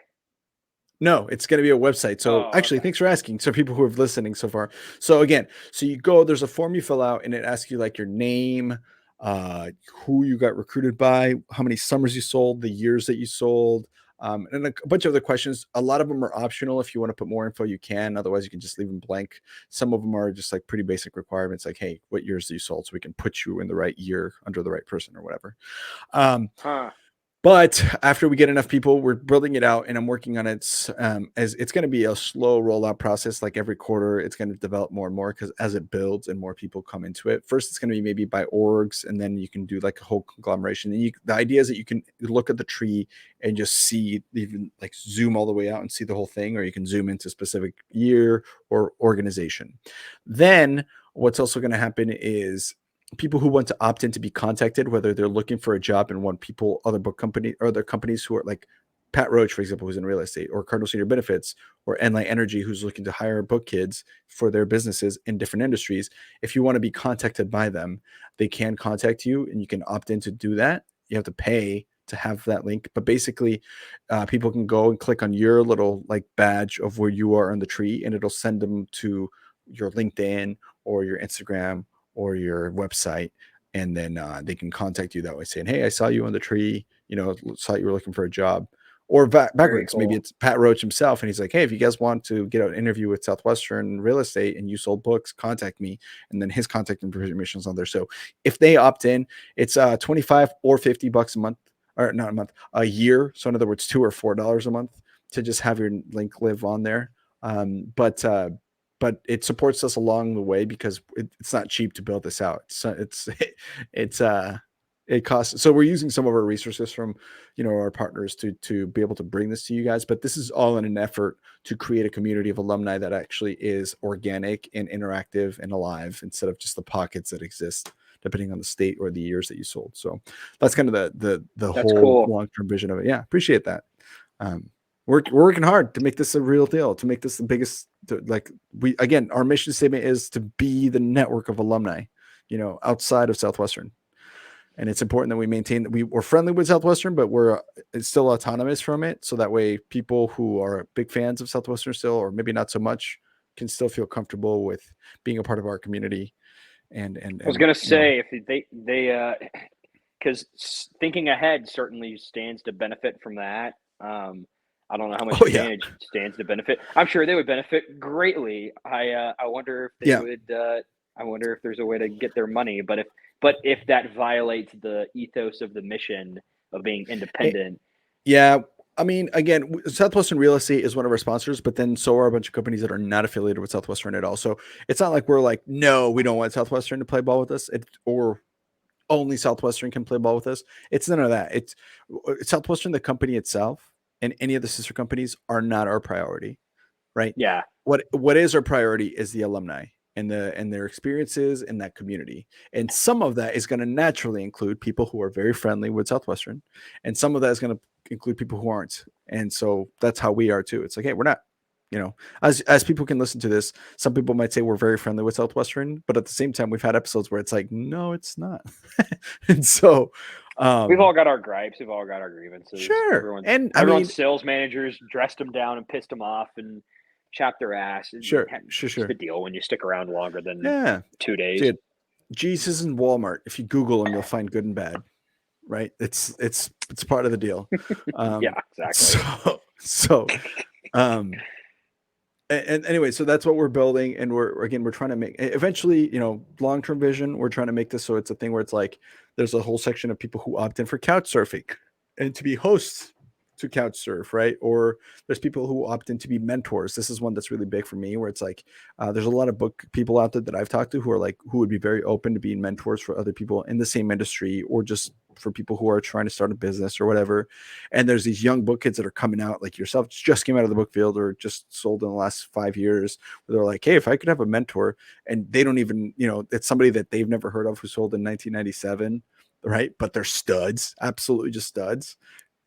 Speaker 1: No, it's going to be a website. So actually, thanks for asking. So people who are listening so far. So again, you go, there's a form you fill out and it asks you like your name, who you got recruited by, how many summers you sold, the years that you sold, and a bunch of other questions. A lot of them are optional. If you want to put more info, you can. Otherwise, you can just leave them blank. Some of them are just like pretty basic requirements, like, hey, what years do you sold? So we can put you in the right year under the right person or whatever. But after we get enough people, we're building it out, and I'm working on it as it's going to be a slow rollout process. Like every quarter, it's going to develop more and more because as it builds and more people come into it. First, it's going to be maybe by orgs, and then you can do like a whole conglomeration. And the idea is that you can look at the tree and just see, even like zoom all the way out and see the whole thing, or you can zoom into a specific year or organization. Then what's also going to happen is people who want to opt in to be contacted, whether they're looking for a job and want other companies who are like Pat Roach, for example, who's in real estate, or Cardinal Senior Benefits, or EnLight.Energy, who's looking to hire book kids for their businesses in different industries. If you want to be contacted by them, they can contact you and you can opt in to do that. You have to pay to have that link, but basically people can go and click on your little like badge of where you are on the tree, and it'll send them to your LinkedIn or your Instagram or your website, and then they can contact you that way, saying, hey, I saw you on the tree, saw you were looking for a job. Or backwards, maybe it's Pat Roach himself, and he's like, hey, if you guys want to get an interview with Southwestern real estate and you sold books, contact me. And then his contact information is on there. So if they opt in, it's $25 or $50 a month, or not a month, a year. So in other words, $2 or $4 a month to just have your link live on there. But it supports us along the way because it's not cheap to build this out. It costs. So we're using some of our resources from, our partners to be able to bring this to you guys. But this is all in an effort to create a community of alumni that actually is organic and interactive and alive, instead of just the pockets that exist depending on the state or the years that you sold. So that's kind of the whole long-term vision of it. Yeah, appreciate that. We're working hard to make this a real deal, to make this the biggest. Our mission statement is to be the network of alumni, outside of Southwestern. And it's important that we maintain that we're friendly with Southwestern, but it's still autonomous from it. So that way people who are big fans of Southwestern still, or maybe not so much, can still feel comfortable with being a part of our community. And I was
Speaker 2: going to say, if they because thinking ahead certainly stands to benefit from that. I don't know how much advantage stands to benefit. I'm sure they would benefit greatly. I wonder if they would. I wonder if there's a way to get their money. But if that violates the ethos of the mission of being independent.
Speaker 1: Yeah, I mean, again, Southwestern Real Estate is one of our sponsors, but then so are a bunch of companies that are not affiliated with Southwestern at all. So it's not like we're like, no, we don't want Southwestern to play ball with us, or only Southwestern can play ball with us. It's none of that. It's Southwestern, the company itself, and any of the sister companies are not our priority, right?
Speaker 2: Yeah.
Speaker 1: What is our priority is the alumni and their experiences in that community. And some of that is going to naturally include people who are very friendly with Southwestern, and some of that is going to include people who aren't. And so that's how we are too. It's like, hey, we're not as people can listen to this, some people might say we're very friendly with Southwestern, but at the same time, we've had episodes where it's like, no, it's not. And so
Speaker 2: we've all got our gripes. We've all got our grievances.
Speaker 1: Sure.
Speaker 2: Everyone's sales managers dressed them down and pissed them off and chapped their ass.
Speaker 1: Sure.
Speaker 2: It's the deal when you stick around longer than 2 days.
Speaker 1: Dude, Jesus and Walmart, if you Google them, you'll find good and bad. Right? It's part of the deal.
Speaker 2: Yeah, exactly.
Speaker 1: And anyway, so that's what we're building, and we're trying to make eventually, long-term vision. We're trying to make this so it's a thing where it's like there's a whole section of people who opt in for couch surfing and to be hosts to couch surf, right? Or there's people who opt in to be mentors. This is one that's really big for me, where it's like there's a lot of book people out there that I've talked to who would be very open to being mentors for other people in the same industry, or just for people who are trying to start a business or whatever. And there's these young book kids that are coming out, like yourself, just came out of the book field or just sold in the last 5 years, where they're like, hey, if I could have a mentor, and they don't even, it's somebody that they've never heard of who sold in 1997, right? But they're studs, absolutely just studs.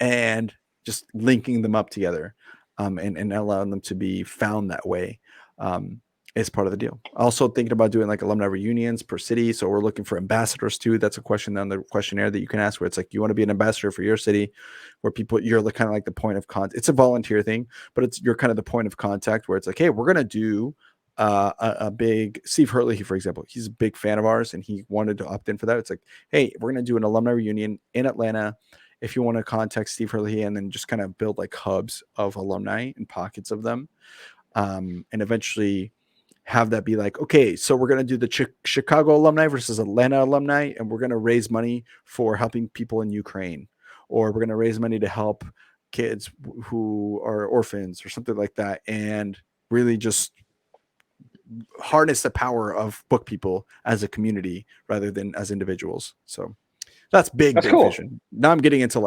Speaker 1: And just linking them up together and allowing them to be found that way is part of the deal. Also thinking about doing like alumni reunions per city. So we're looking for ambassadors too. That's a question on the questionnaire that you can ask, where it's like, you want to be an ambassador for your city, where you're kind of like the point of contact. It's a volunteer thing, but you're kind of the point of contact, where it's like, hey, we're going to do a big Steve Hurley, for example, he's a big fan of ours and he wanted to opt in for that. It's like, hey, we're going to do an alumni reunion in Atlanta. If you want to contact Steve Hurley, and then just kind of build like hubs of alumni and pockets of them, and eventually have that be like, okay, so we're going to do the Chicago alumni versus Atlanta alumni, and we're going to raise money for helping people in Ukraine, or we're going to raise money to help kids who are orphans or something like that, and really just harness the power of book people as a community rather than as individuals. So that's big cool. Vision. Now I'm getting into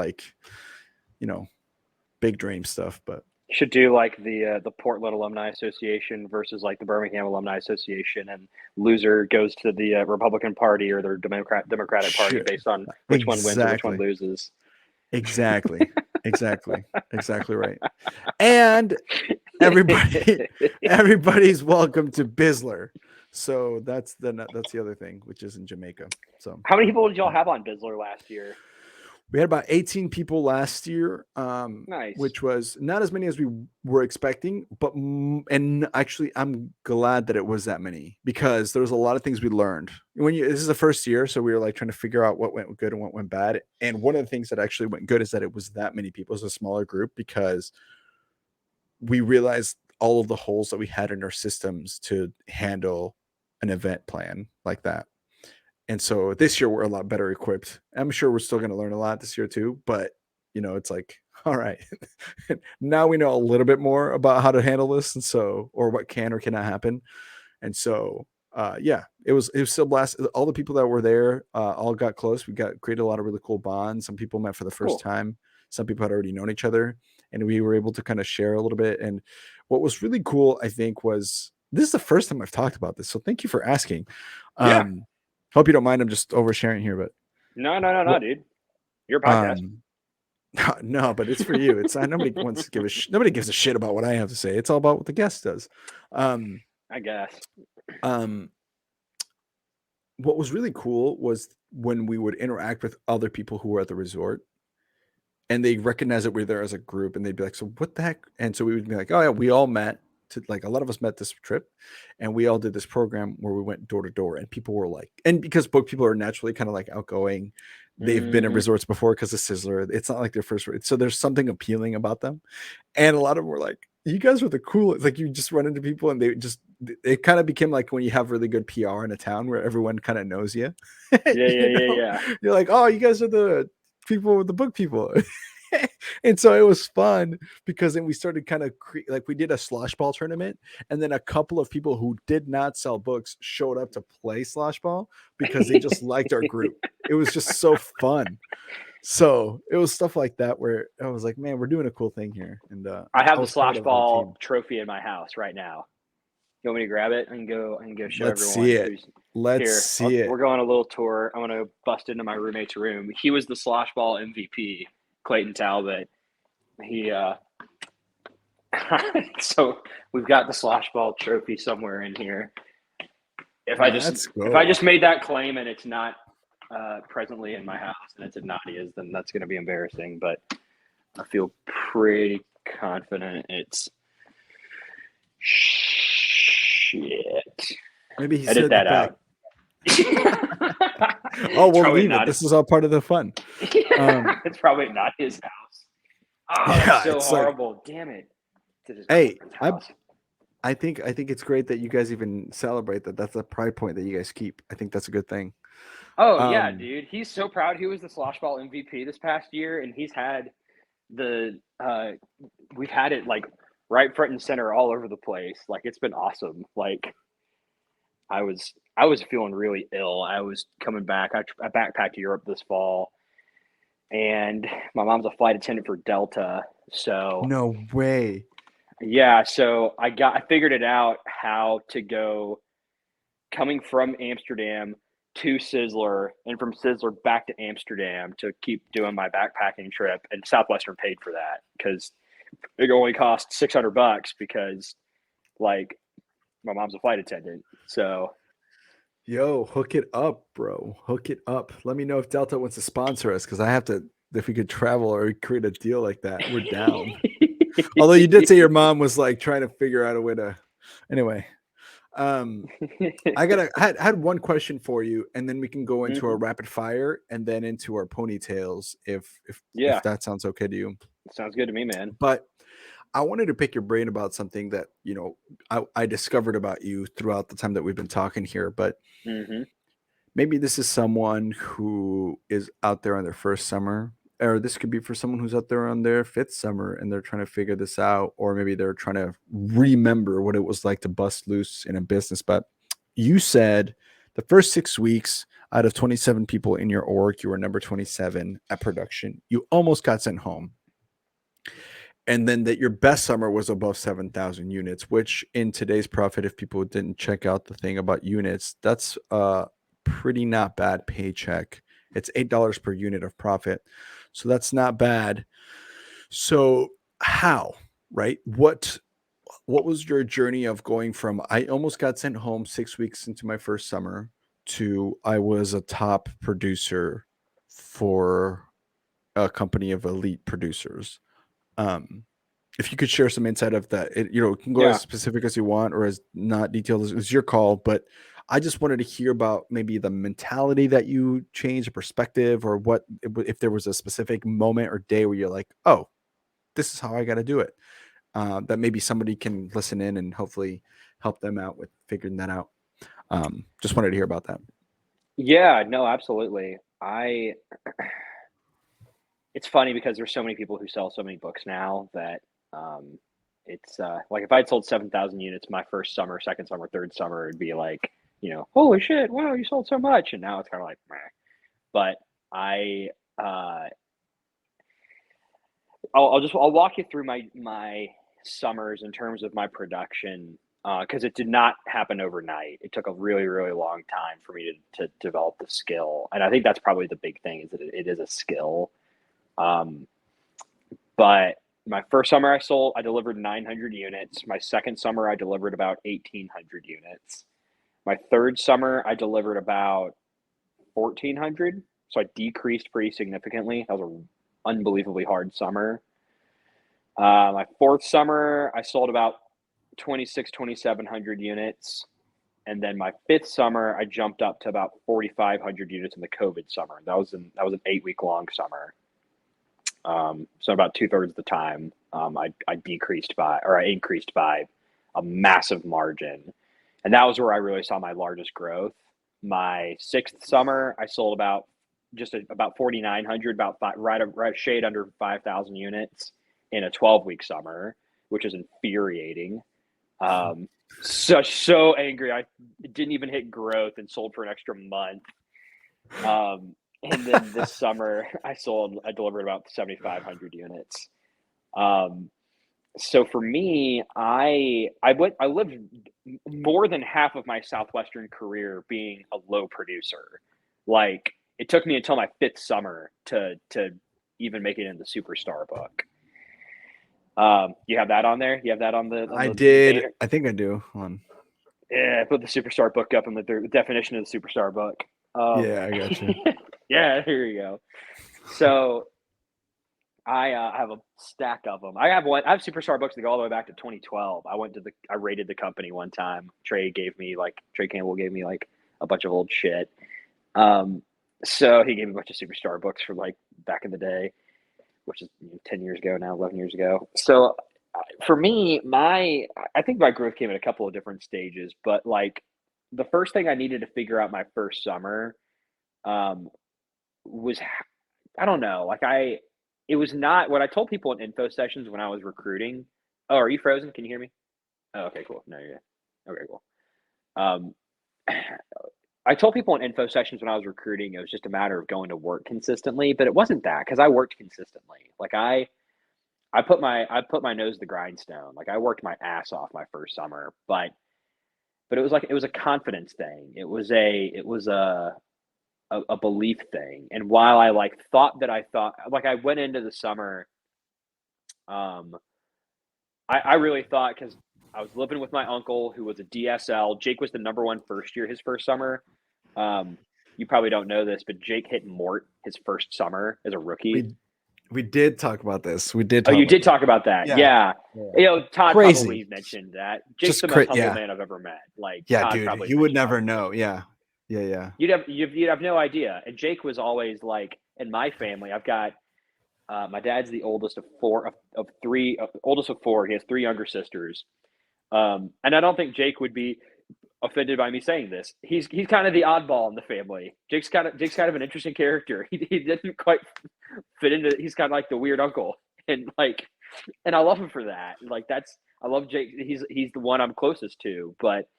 Speaker 1: big dream stuff, but
Speaker 2: you should do like the Portland Alumni Association versus like the Birmingham Alumni Association, and loser goes to the Republican Party or their Democratic Party based on which one wins and which one loses.
Speaker 1: Exactly. Exactly right. And everybody's welcome to Bisler. So that's the other thing, which is in Jamaica. So
Speaker 2: how many people did y'all have on Bisler last year?
Speaker 1: We had about 18 people last year,
Speaker 2: nice.
Speaker 1: Which was not as many as we were expecting, and actually I'm glad that it was that many, because there was a lot of things we learned. This is the first year, so we were like trying to figure out what went good and what went bad. And one of the things that actually went good is that it was that many people. It was a smaller group, because we realized all of the holes that we had in our systems to handle an event plan like that. And so this year we're a lot better equipped. I'm sure we're still going to learn a lot this year too, but it's like, all right, now we know a little bit more about how to handle this. And so, or what can or cannot happen. And so, it was still blast. All the people that were there, all got close. We created a lot of really cool bonds. Some people met for the first time. Some people had already known each other, and we were able to kind of share a little bit. And what was really cool, I think, was this is the first time I've talked about this. So thank you for asking. Hope you don't mind. I'm just oversharing here, but
Speaker 2: no, dude. Your podcast.
Speaker 1: No, but it's for you. It's nobody wants to nobody gives a shit about what I have to say. It's all about what the guest does.
Speaker 2: I guess.
Speaker 1: What was really cool was when we would interact with other people who were at the resort, and they recognize that we're there as a group, and they'd be like, "So what the heck?" And so we would be like, "Oh yeah, we all met." A lot of us met this trip, and we all did this program where we went door to door, and people were like, and because book people are naturally kind of like outgoing, they've been in resorts before because of Sizzler. It's not like their first, so there's something appealing about them. And a lot of them were like, you guys are the coolest. Like, you just run into people, and it kind of became like when you have really good PR in a town where everyone kind of knows you.
Speaker 2: Yeah.
Speaker 1: You're like, oh, you guys are the people with the book people. And so it was fun, because then we started kind of we did a slosh ball tournament, and then a couple of people who did not sell books showed up to play slosh ball because they just liked our group. It was just so fun. So it was stuff like that where I was like, man, we're doing a cool thing here. And
Speaker 2: I have the slosh ball trophy in my house right now. You want me to grab it and go show
Speaker 1: Let's
Speaker 2: everyone?
Speaker 1: Let's see it.
Speaker 2: We're going on a little tour. I'm going to bust into my roommate's room. He was the slosh ball MVP, Clayton Talbot. He So we've got the slosh ball trophy somewhere in here. If I just made that claim and it's not presently in my house and it's at Nadia's, then that's going to be embarrassing. But I feel pretty confident it's shit.
Speaker 1: Maybe he
Speaker 2: Edit
Speaker 1: said
Speaker 2: that
Speaker 1: back.
Speaker 2: out.
Speaker 1: Oh, we'll
Speaker 2: Probably
Speaker 1: leave it.
Speaker 2: not.
Speaker 1: This is all part of the fun.
Speaker 2: It's probably not his house. Oh,
Speaker 1: Yeah,
Speaker 2: that's so
Speaker 1: it's like-
Speaker 2: horrible. Damn it. It's his
Speaker 1: Hey,
Speaker 2: girlfriend's house.
Speaker 1: I think it's great that you guys even celebrate that. That's a pride point that you guys keep. I think that's a good thing.
Speaker 2: Oh yeah, dude. He's so proud. He was the slosh ball MVP this past year, and he's had we've had it like right front and center all over the place. Like it's been awesome. Like I was feeling really ill. I was coming back. I backpacked to Europe this fall, and my mom's a flight attendant for Delta. So
Speaker 1: No way.
Speaker 2: yeah, so I figured it out how to go coming from Amsterdam to Sizzler and from Sizzler back to Amsterdam to keep doing my backpacking trip, and Southwestern paid for that because it only cost $600 because like my mom's a flight attendant. So
Speaker 1: Yo, hook it up, bro. Hook it up. Let me know if Delta wants to sponsor us because I have to, if we could travel or create a deal like that, we're down. Although you did say your mom was like trying to figure out a way to, anyway. I had one question for you, and then we can go into our rapid fire and then into our ponytails if that sounds okay to you.
Speaker 2: Sounds good to me, man.
Speaker 1: But I wanted to pick your brain about something that, you know, I discovered about you throughout the time that we've been talking here, but maybe this is someone who is out there on their first summer, or this could be for someone who's out there on their fifth summer and they're trying to figure this out, or maybe they're trying to remember what it was like to bust loose in a business. But you said the first 6 weeks out of 27 people in your org, you were number 27 at production. You almost got sent home. And then that your best summer was above 7,000 units, which in today's profit, if people didn't check out the thing about units, that's a pretty not bad paycheck. It's $8 per unit of profit. So that's not bad. So how, right? What was your journey of going from I almost got sent home 6 weeks into my first summer to I was a top producer for a company of elite producers? If you could share some insight of that, you can go as specific as you want or as not detailed as your call, but I just wanted to hear about maybe the mentality that you changed, a perspective, or what, if there was a specific moment or day where you're like, oh, this is how I got to do it. That maybe somebody can listen in and hopefully help them out with figuring that out. Just wanted to hear about that.
Speaker 2: Yeah, no, absolutely. It's funny because there's so many people who sell so many books now that it's like if I'd sold 7,000 units my first summer, second summer, third summer, it'd be like, holy shit, wow, you sold so much. And now it's kind of like, meh. But I'll walk you through my summers in terms of my production because it did not happen overnight. It took a really, really long time for me to develop the skill. And I think that's probably the big thing is that it is a skill. But my first summer I delivered 900 units. My second summer, I delivered about 1,800 units. My third summer, I delivered about 1,400. So I decreased pretty significantly. That was an unbelievably hard summer. My fourth summer, I sold about 2,700 units. And then my fifth summer, I jumped up to about 4,500 units in the COVID summer. That was an 8-week long summer. So about 2/3 of the time, I increased by a massive margin. And that was where I really saw my largest growth. My sixth summer, I sold about 4,900, right shade under 5,000 units in a 12-week summer, which is infuriating. So angry. I didn't even hit growth and sold for an extra month. And then this summer I delivered about 7,500 units. So for me, I lived more than half of my Southwestern career being a low producer. Like it took me until my fifth summer to even make it in the superstar book. You have that on there? You have that on the
Speaker 1: I did.
Speaker 2: banner?
Speaker 1: I think I do. Hold on.
Speaker 2: Yeah, I put the superstar book up in the definition of the superstar book.
Speaker 1: Yeah, I got you.
Speaker 2: Yeah, here you go. So I have a stack of them. I have superstar books that go all the way back to 2012. I raided the company one time. Trey Campbell gave me like a bunch of old shit. So he gave me a bunch of superstar books from like back in the day, which is 10 years ago now, 11 years ago. So for me, I think my growth came at a couple of different stages, but like the first thing I needed to figure out my first summer was, I don't know, like it was not what I told people in info sessions when I was recruiting. Oh, are you frozen? Can you hear me? Oh, okay, cool. No, you're good. Okay, cool. I told people in info sessions when I was recruiting, it was just a matter of going to work consistently, but it wasn't that, because I worked consistently. Like I put my nose to the grindstone. Like I worked my ass off my first summer, but it was a confidence thing. It was a belief thing. And while I I went into the summer, I really thought, because I was living with my uncle who was a DSL. Jake was the number one first year his first summer. You probably don't know this, but Jake hit Mort his first summer as a rookie.
Speaker 1: We did talk about this. We did.
Speaker 2: Oh, you did talk about that. Yeah. You know, Todd probably mentioned that. Jake's the most humble man I've ever met. Like,
Speaker 1: yeah,
Speaker 2: Todd
Speaker 1: dude, you would never know. Yeah.
Speaker 2: You'd have no idea. And Jake was always like, in my family, I've got my dad's the oldest of four. Oldest of four. He has three younger sisters. And I don't think Jake would be offended by me saying this. He's kind of the oddball in the family. Jake's kind of an interesting character. He didn't quite fit into. He's kind of like the weird uncle, and I love him for that. Like I love Jake. He's the one I'm closest to. But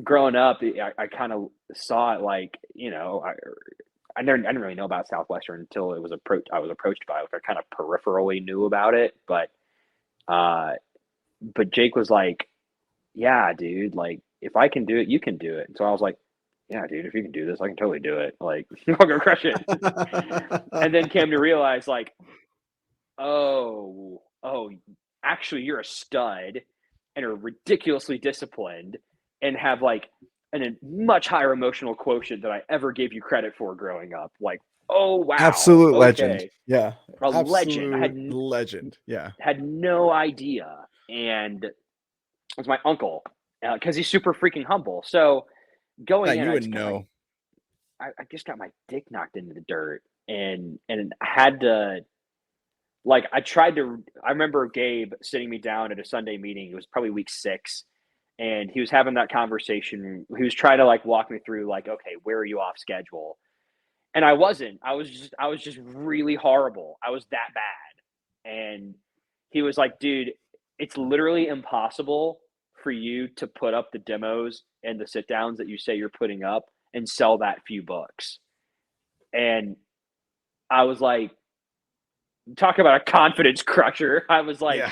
Speaker 2: growing up, I kind of saw it like, you know, I didn't really know about Southwestern until I was approached by it. I kind of peripherally knew about it, but Jake was like, yeah, dude, like if I can do it, you can do it. And so I was like, yeah, dude, if you can do this, I can totally do it. Like, I'll go crush it. And then came to realize, like, oh, actually, you're a stud and are ridiculously disciplined and have like a much higher emotional quotient than I ever gave you credit for growing up. Like, oh wow,
Speaker 1: absolute legend. Yeah,
Speaker 2: a legend.
Speaker 1: Legend. Yeah,
Speaker 2: had no idea. And it was my uncle, because he's super freaking humble. So going in,
Speaker 1: you wouldn't know.
Speaker 2: I just got my dick knocked into the dirt, and had to, like, I remember Gabe sitting me down at a Sunday meeting. It was probably week 6, and he was having that conversation. He was trying to like walk me through, like, okay, where are you off schedule? And I wasn't. I was just really horrible. I was that bad. And he was like, dude, it's literally impossible for you to put up the demos and the sit downs that you say you're putting up and sell that few books. And I was like, talk about a confidence crusher. I was like, yeah.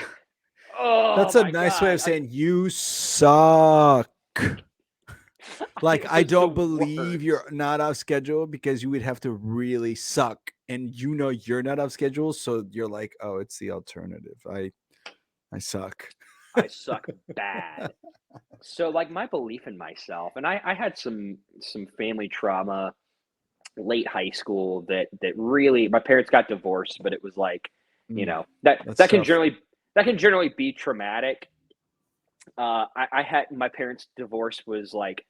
Speaker 2: Oh,
Speaker 1: that's a nice way of saying you suck. Like, I don't believe you're not off schedule, because you would have to really suck, and you know you're not off schedule, so you're like, oh, it's the alternative. I suck.
Speaker 2: I suck bad. So like my belief in myself, and I had some family trauma late high school that really, my parents got divorced, but it was like, you know, that can generally be traumatic. I had, my parents' divorce was like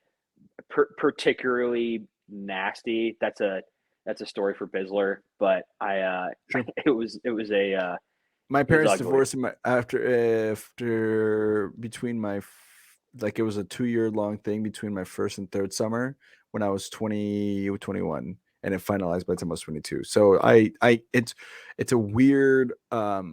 Speaker 2: particularly nasty. That's a story for Bizzler, but it was a
Speaker 1: my parents divorced after between my, like, it was a 2-year long thing between my first and third summer when I was 21, and it finalized by the time I was 22. So it's a weird, I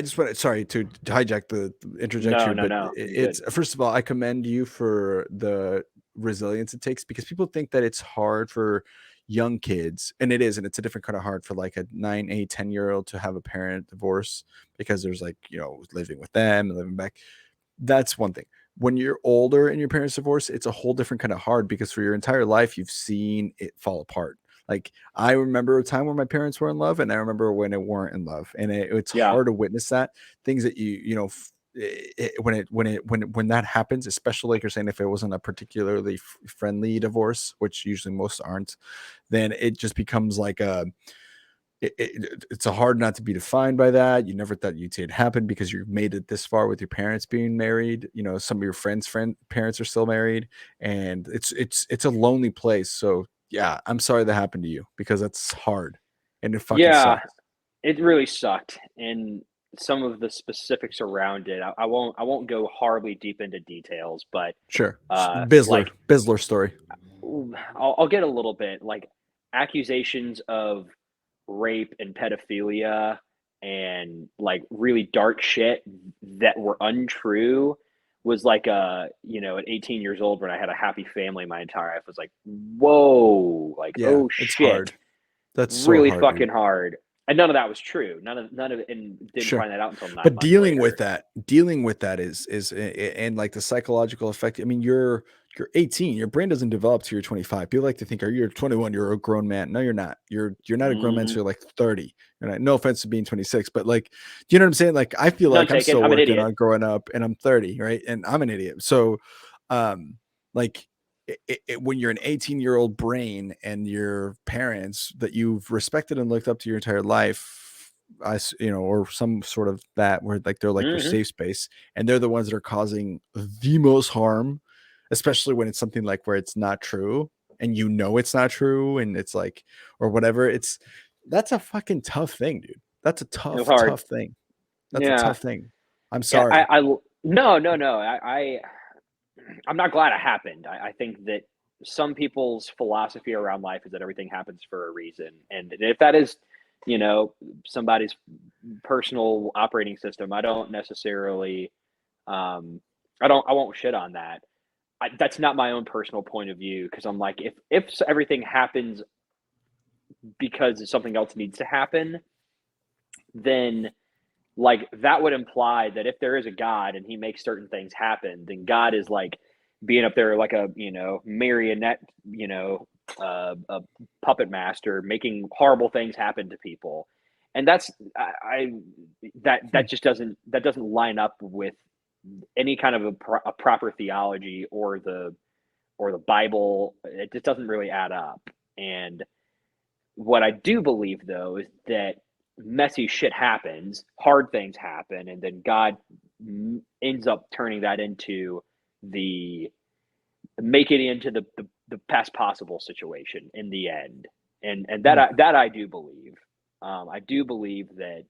Speaker 1: just want to, sorry to hijack the interjection.
Speaker 2: No.
Speaker 1: It's, first of all, I commend you for the resilience it takes, because people think that it's hard for young kids, and it is, and it's a different kind of hard for like a 9, 8, 10-year-old to have a parent divorce, because there's like, you know, living with them and living back. That's one thing. When you're older and your parents divorce, it's a whole different kind of hard, because for your entire life you've seen it fall apart. Like I remember a time where my parents were in love, and I remember when they weren't in love, and it's
Speaker 2: Yeah.
Speaker 1: hard to witness that. Things that when that happens, especially like you're saying, if it wasn't a particularly friendly divorce, which usually most aren't, then it just becomes like it's a hard not to be defined by that. You never thought you'd see it happen because you've made it this far with your parents being married. Some of your parents are still married, and it's a lonely place. So yeah, I'm sorry that happened to you, because that's hard, and it fucking sucks.
Speaker 2: It really sucked. And some of the specifics around it, I won't go horribly deep into details, but
Speaker 1: Sure.
Speaker 2: like
Speaker 1: Bizzler story.
Speaker 2: I'll get a little bit, like accusations of rape and pedophilia and like really dark shit that were untrue was like at 18 years old, when I had a happy family my entire life, was like, whoa, like,
Speaker 1: Yeah,
Speaker 2: oh
Speaker 1: it's
Speaker 2: shit,
Speaker 1: hard. That's so
Speaker 2: really
Speaker 1: hard,
Speaker 2: fucking
Speaker 1: dude.
Speaker 2: hard. And none of that was true. None of it, and didn't
Speaker 1: Sure.
Speaker 2: find that out until 9
Speaker 1: But
Speaker 2: months
Speaker 1: dealing
Speaker 2: later.
Speaker 1: with that is and like the psychological effect. I mean, you're 18. Your brain doesn't develop till you're 25. People like to think, you're 21, you're a grown man. No, you're not. You're not a grown man
Speaker 2: Mhm.
Speaker 1: until you're like 30. No offense to being 26, but like, do you know what I'm saying? Like, I feel like
Speaker 2: None
Speaker 1: I'm
Speaker 2: taken.
Speaker 1: still
Speaker 2: I'm an
Speaker 1: working
Speaker 2: idiot.
Speaker 1: on growing up, and I'm 30, right? And I'm an idiot. So, like, when you're an 18-year-old brain and your parents that you've respected and looked up to your entire life, or some sort of that, where like they're like your
Speaker 2: Mhm.
Speaker 1: safe space, and they're the ones that are causing the most harm, especially when it's something like where it's not true, and it's not true, and it's like, or whatever. That's a fucking tough thing, dude. That's a
Speaker 2: It was
Speaker 1: tough,
Speaker 2: hard.
Speaker 1: tough thing. That's a
Speaker 2: Yeah.
Speaker 1: tough thing. I'm
Speaker 2: Yeah.
Speaker 1: sorry.
Speaker 2: No. I'm not glad it happened. I think that some people's philosophy around life is that everything happens for a reason. And if that is, somebody's personal operating system, I don't necessarily, I won't shit on that. That's not my own personal point of view, because I'm like, if everything happens because something else needs to happen, then like that would imply that if there is a God and he makes certain things happen, then God is like being up there like a marionette, a puppet master, making horrible things happen to people. And that's that just doesn't line up with any kind of a proper theology or the Bible. It just doesn't really add up. And what I do believe, though, is that messy shit happens, hard things happen, and then God ends up turning that into make it into the best possible situation in the end. And that I do believe. I do believe that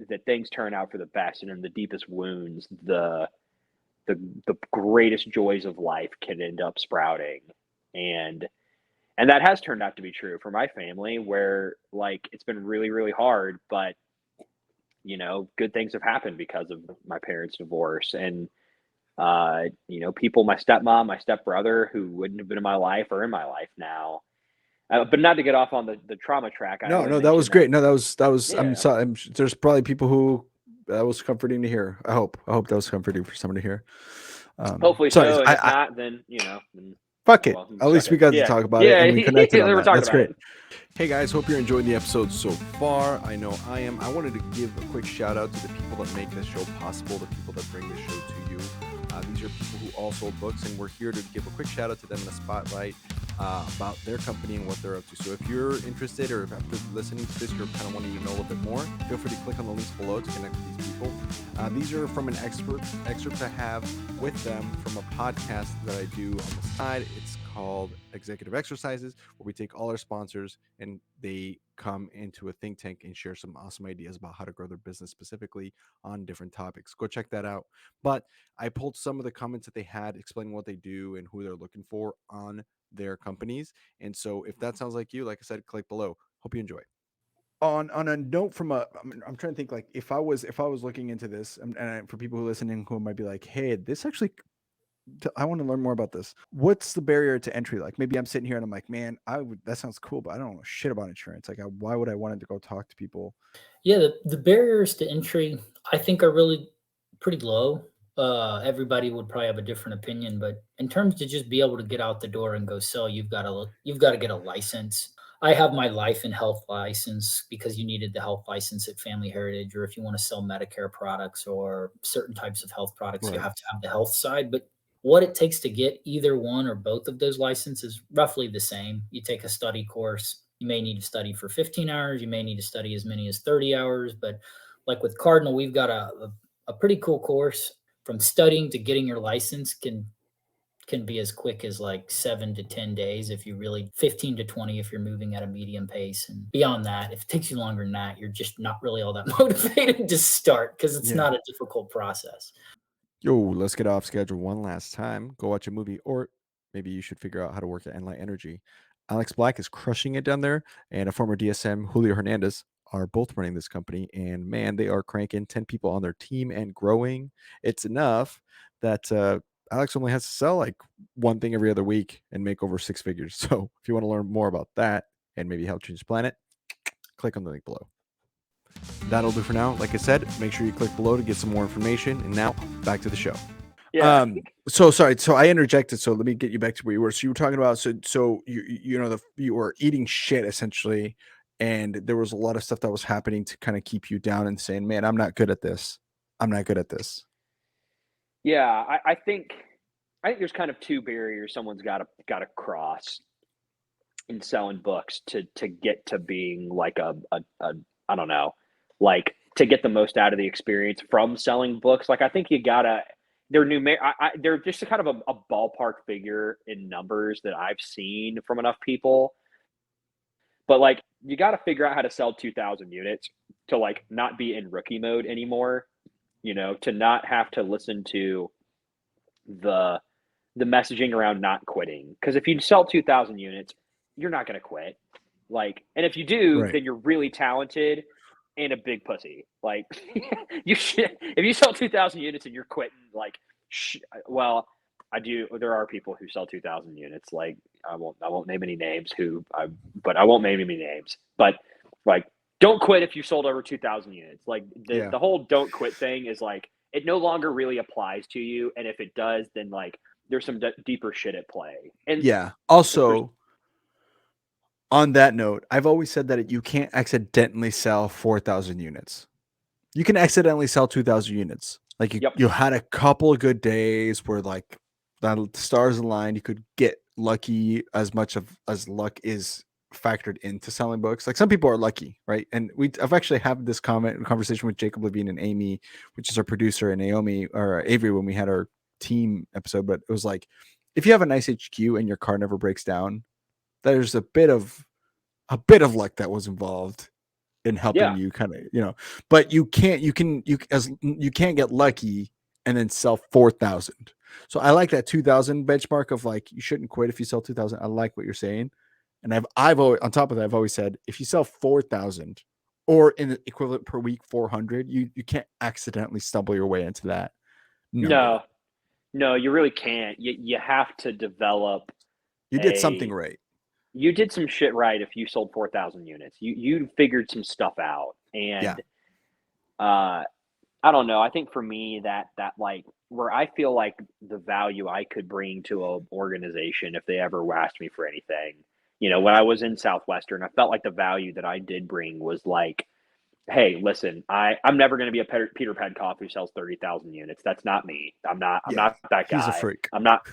Speaker 2: that things turn out for the best, and in the deepest wounds, the greatest joys of life can end up sprouting. And that has turned out to be true for my family, where like it's been really, really hard, but good things have happened because of my parents' divorce. And people, my stepmom, my stepbrother, who wouldn't have been in my life, are in my life now. But not to get off on the trauma track.
Speaker 1: No, that was great. No, that was. I'm
Speaker 2: Yeah.
Speaker 1: sorry. There's probably people who that was comforting to hear. I hope that was comforting for someone to hear.
Speaker 2: Hopefully
Speaker 1: sorry,
Speaker 2: so. And if not, then then
Speaker 1: fuck it.
Speaker 2: well,
Speaker 1: At least we got to talk about it, and we connected on that. That's great. Hey guys, hope you're enjoying the episode so far. I know I am. I wanted to give a quick shout out to the people that make this show possible, the people that bring this show to you. These are people who all sold books, and we're here to give a quick shout out to them in the spotlight about their company and what they're up to. So if you're interested, or if after listening to this, you're kind of wanting to know a little bit more, feel free to click on the links below to connect with these people. These are from an excerpt I have with them from a podcast that I do on the side. It's called Executive Exercises, where we take all our sponsors and they come into a think tank and share some awesome ideas about how to grow their business, specifically on different topics. Go check that out. But I pulled some of the comments that they had explaining what they do and who they're looking for on their companies. And so if that sounds like you, like I said, click below. Hope you enjoy. On a note from I'm trying to think, like if I was looking into this, and for people who are listening who might be like, hey, this actually, I want to learn more about this. What's the barrier to entry? Like maybe I'm sitting here and I'm like, man, that sounds cool, but I don't know shit about insurance. Like why would I want to go talk to people?
Speaker 3: Yeah, the barriers to entry, I think, are really pretty low. Everybody would probably have a different opinion, but in terms to just be able to get out the door and go sell, you've got to get a license. I have my life and health license because you needed the health license at Family Heritage, or if you want to sell Medicare products or certain types of health products, you have to have the health side. But what it takes to get either one or both of those licenses is roughly the same. You take a study course. You may need to study for 15 hours. You may need to study as many as 30 hours. But like with Cardinal, we've got a pretty cool course. From studying to getting your license can be as quick as like 7 to 10 days if you really 15 to 20 if you're moving at a medium pace. And beyond that, if it takes you longer than that, you're just not really all that motivated to start because it's not a difficult process.
Speaker 1: Yo, let's get off schedule one last time. Go watch a movie, or maybe you should figure out how to work at EnLight.Energy. Alex Black is crushing it down there, and a former DSM, Julio Hernandez, are both running this company. And man, they are cranking 10 people on their team and growing. It's enough that Alex only has to sell like one thing every other week and make over 6 figures. So if you want to learn more about that and maybe help change the planet, click on the link below. That'll do for now. Like I said, make sure you click below to get some more information. And now back to the show.
Speaker 2: Yeah.
Speaker 1: So sorry. So I interjected. So let me get you back to where you were. So you were talking about, so you were eating shit essentially. And there was a lot of stuff that was happening to kind of keep you down and saying, man, I'm not good at this. I'm not good at this.
Speaker 2: Yeah. I think there's kind of two barriers someone's got to cross in selling books to get to being like a I don't know, like to get the most out of the experience from selling books. Like I think you gotta, they're just kind of a ballpark figure in numbers that I've seen from enough people. But like you got to figure out how to sell 2,000 units to like not be in rookie mode anymore, to not have to listen to the messaging around not quitting. Because if you sell 2,000 units, you're not going to quit. Like, and if you do, then you're really talented and a big pussy. Like, you should. If you sell 2,000 units and you're quitting, like, well, I do. There are people who sell 2,000 units. Like, I won't name any names. But I won't name any names. But like, don't quit if you sold over 2,000 units. Like, the whole don't quit thing is like it no longer really applies to you. And if it does, then like there's some deeper shit at play. And
Speaker 1: also. On that note, I've always said that you can't accidentally sell 4,000 units. You can accidentally sell 2,000 units. Like you had a couple of good days where like the stars aligned. You could get lucky as much as luck is factored into selling books. Like some people are lucky, right? And I've actually had this conversation with Jacob Levine and Amy, which is our producer, and Naomi or Avery when we had our team episode. But it was like, if you have a nice HQ and your car never breaks down, there's a bit of luck that was involved in helping you kind of, but you can't get lucky and then sell 4,000. So I like that 2,000 benchmark of like, you shouldn't quit if you sell 2,000. I like what you're saying. And I've always, on top of that, I've always said, if you sell 4,000 or in the equivalent per week, 400, you can't accidentally stumble your way into that.
Speaker 2: No, you really can't. You have to develop.
Speaker 1: You did something right.
Speaker 2: You did some shit right if you sold 4,000 units. You figured some stuff out. And I don't know. I think for me that like where I feel like the value I could bring to an organization if they ever asked me for anything, when I was in Southwestern, I felt like the value that I did bring was like, hey, listen, I'm never going to be a Peter Petkoff who sells 30,000 units. That's not me. I'm not that guy.
Speaker 1: He's a freak.
Speaker 2: I'm not.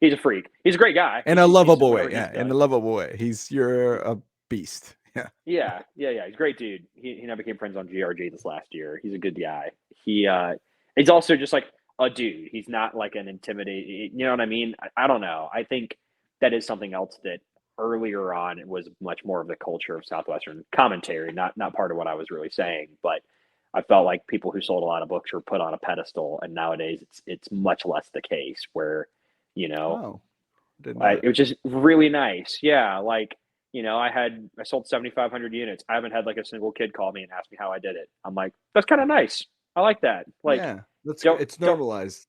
Speaker 2: He's a freak. He's a great guy.
Speaker 1: In a lovable way. Yeah. In a lovable way. You're a beast. Yeah.
Speaker 2: Yeah. He's a great dude. He and I became friends on GRG this last year. He's a good guy. He's also just like a dude. He's not like an intimidating, you know what I mean? I don't know. I think that is something else that earlier on it was much more of the culture of Southwestern commentary, not part of what I was really saying, but I felt like people who sold a lot of books were put on a pedestal, and nowadays it's much less the case where, it was just really nice. Yeah. Like, I sold 7,500 units. I haven't had like a single kid call me and ask me how I did it. I'm like, that's kind of nice. I like that. Like,
Speaker 1: it's normalized.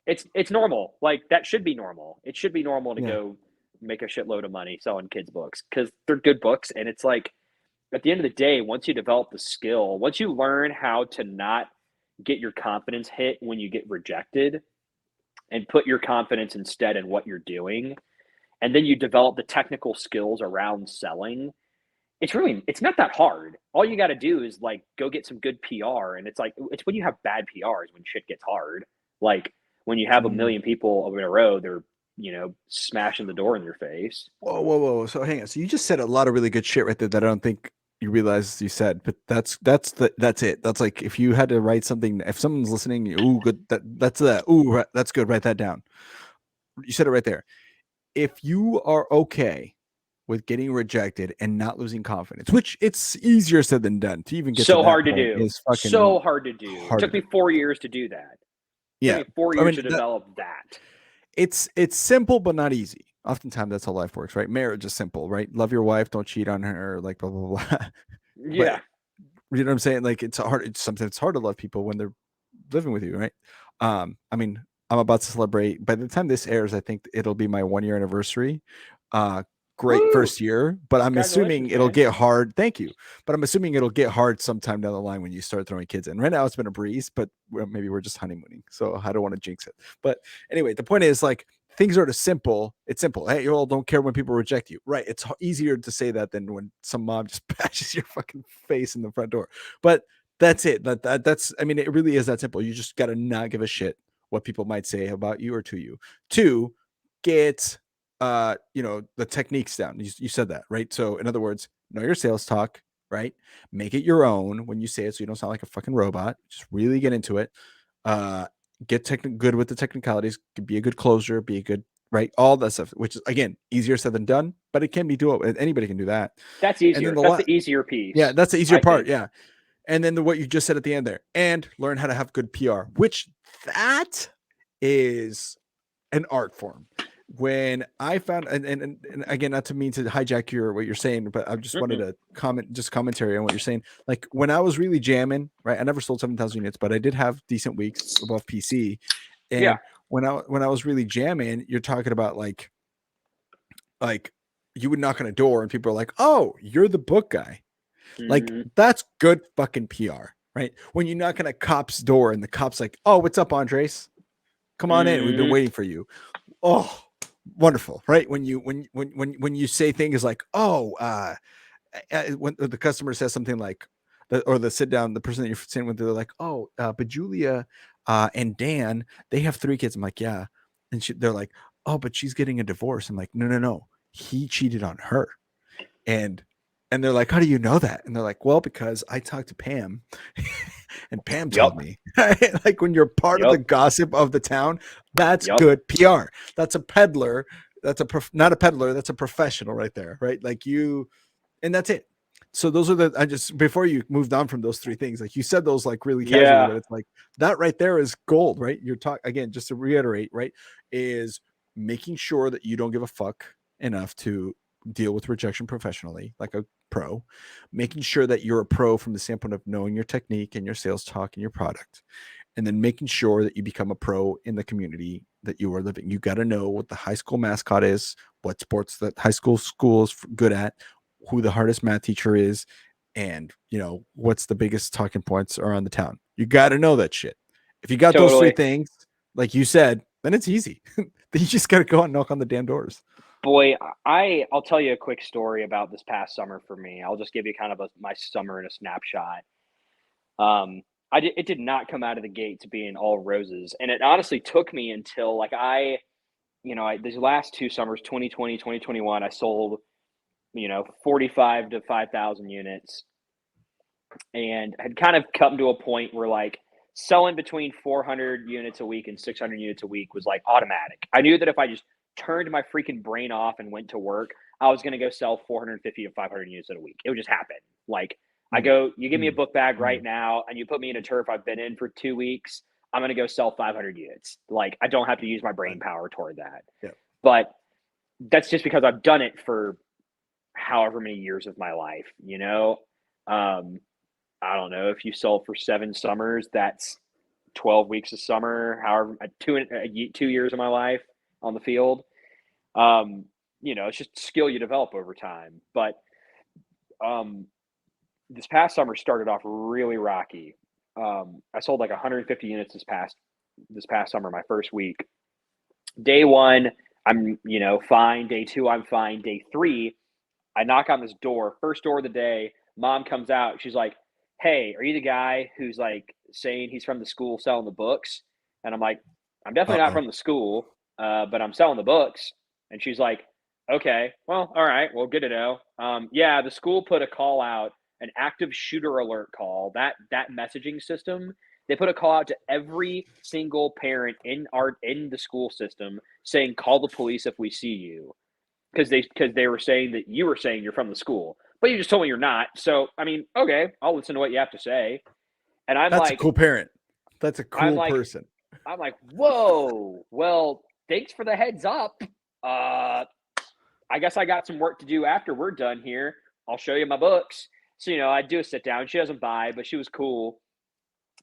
Speaker 2: It's normal. Like that should be normal. It should be normal to go make a shitload of money selling kids books because they're good books. And it's like, at the end of the day, once you develop the skill, once you learn how to not get your confidence hit when you get rejected and put your confidence instead in what you're doing. And then you develop the technical skills around selling. It's not that hard. All you got to do is like go get some good PR. And it's when you have bad PRs when shit gets hard. Like when you have a million people in a row, they're, smashing the door in your face.
Speaker 1: Whoa. So hang on. So you just said a lot of really good shit right there that I don't think you realize you said, but that's it. That's like, if you had to write something, if someone's listening, ooh, good. That's good. Write that down. You said it right there. If you are okay with getting rejected and not losing confidence, which it's easier said than done to even get
Speaker 2: so
Speaker 1: to that
Speaker 2: hard to
Speaker 1: point,
Speaker 2: do.
Speaker 1: is fucking
Speaker 2: So hard to do.
Speaker 1: hard
Speaker 2: It took
Speaker 1: to
Speaker 2: me 4 years to do that.
Speaker 1: Yeah.
Speaker 2: It took me 4 years to develop that.
Speaker 1: It's simple, but not easy. Oftentimes that's how life works, right? Marriage is simple, right? Love your wife, don't cheat on her, like blah, blah, blah.
Speaker 2: Yeah.
Speaker 1: But, you know what I'm saying? Like it's something it's hard to love people when they're living with you, right? I mean, I'm about to celebrate, by the time this airs, I think it'll be my 1-year anniversary. Great
Speaker 2: Woo!
Speaker 1: First year, but I'm assuming it'll
Speaker 2: man.
Speaker 1: get hard. Thank you. But I'm assuming it'll get hard sometime down the line when you start throwing kids in. Right now it's been a breeze, but maybe we're just honeymooning. So I don't want to jinx it. But anyway, the point is, like, things are simple. It's simple. Hey, you all don't care when people reject you. Right. It's easier to say that than when some mom just bashes your fucking face in the front door. But that's it. That's, I mean, it really is that simple. You just got to not give a shit what people might say about you or to you. 2, get the techniques down. You said that, right? So in other words, know your sales talk, right? Make it your own when you say it, so you don't sound like a fucking robot. Just really get into it. Get good with the technicalities, be a good closer, be a good, right? All that stuff, which is, again, easier said than done, but it can be doable. Anybody can do that.
Speaker 2: That's easier. That's the easier piece.
Speaker 1: Yeah, that's the easier part. Yeah. And then what you just said at the end there, and learn how to have good PR, which that is an art form. When I found, and again, not to mean to hijack what you're saying, but I just wanted to commentary on what you're saying. Like when I was really jamming, right? I never sold 7,000 units, but I did have decent weeks above PC. And when I was really jamming, you're talking about like you would knock on a door and people are like, "Oh, you're the book guy." Like that's good fucking PR, right? When you knock on a cop's door and the cop's like, "Oh, what's up, Andres? Come on in. We've been waiting for you." Oh, wonderful, right? When you say things like, "Oh," when the customer says something like, or the sit down, the person that you're sitting with, they're like, "Oh, but Julia and Dan, they have 3 kids." I'm like, "Yeah," and they're like, "Oh, but she's getting a divorce." I'm like, "No, he cheated on her," and they're like, "How do you know that?" And they're like, "Well, because I talked to Pam and Pam told me." Like when you're part of the gossip of the town, that's good PR. That's a peddler. That's not a peddler. That's a professional right there. Right. Like and that's it. So those are before you moved on from those 3 things, like you said those like really casually, but it's like that right there is gold, right? You're again, just to reiterate, right, is making sure that you don't give a fuck enough to deal with rejection professionally, like a pro, making sure that you're a pro from the standpoint of knowing your technique and your sales talk and your product, and then making sure that you become a pro in the community that you are living. You got to know what the high school mascot is, what sports that high school is good at, who the hardest math teacher is, and what's the biggest talking points around the town. You got to know that shit. If you got those 3 things, like you said, then it's easy. Then you just got to go out and knock on the damn doors.
Speaker 2: Boy, I'll tell you a quick story about this past summer for me. I'll just give you kind of my summer in a snapshot. It did not come out of the gates being all roses, and it honestly took me until like these last 2 summers, 2020, 2021, I sold 45 to 5,000 units, and had kind of come to a point where like selling between 400 units a week and 600 units a week was like automatic. I knew that if I just turned my freaking brain off and went to work, I was going to go sell 450 to 500 units in a week. It would just happen. Like you give me a book bag right now and you put me in a turf I've been in for 2 weeks, I'm going to go sell 500 units. Like I don't have to use my brain power toward that.
Speaker 1: Yeah.
Speaker 2: But that's just because I've done it for however many years of my life, I don't know, if you sold for 7 summers, that's 12 weeks of summer, however, 2 years of my life on the field. It's just skill you develop over time. But this past summer started off really rocky. I sold like 150 units this past summer, my first week. Day one, I'm, fine. Day two, I'm fine. Day three, I knock on this door, first door of the day. Mom comes out. She's like, "Hey, are you the guy who's like saying he's from the school selling the books?" And I'm like, "I'm definitely not from the school, but I'm selling the books." And she's like, "Okay, well, all right, well, good to know. Yeah, the school put a call out, an active shooter alert call. That messaging system, they put a call out to every single parent in the school system saying, 'Call the police if we see you.'" Because they were saying that you were saying you're from the school, but you just told me you're not. So I mean, okay, I'll listen to what you have to say. And
Speaker 1: That's a cool parent. That's a cool person.
Speaker 2: I'm like, whoa. Well, thanks for the heads up. I guess I got some work to do after we're done here. I'll show you my books. So I do a sit down. She doesn't buy, but she was cool.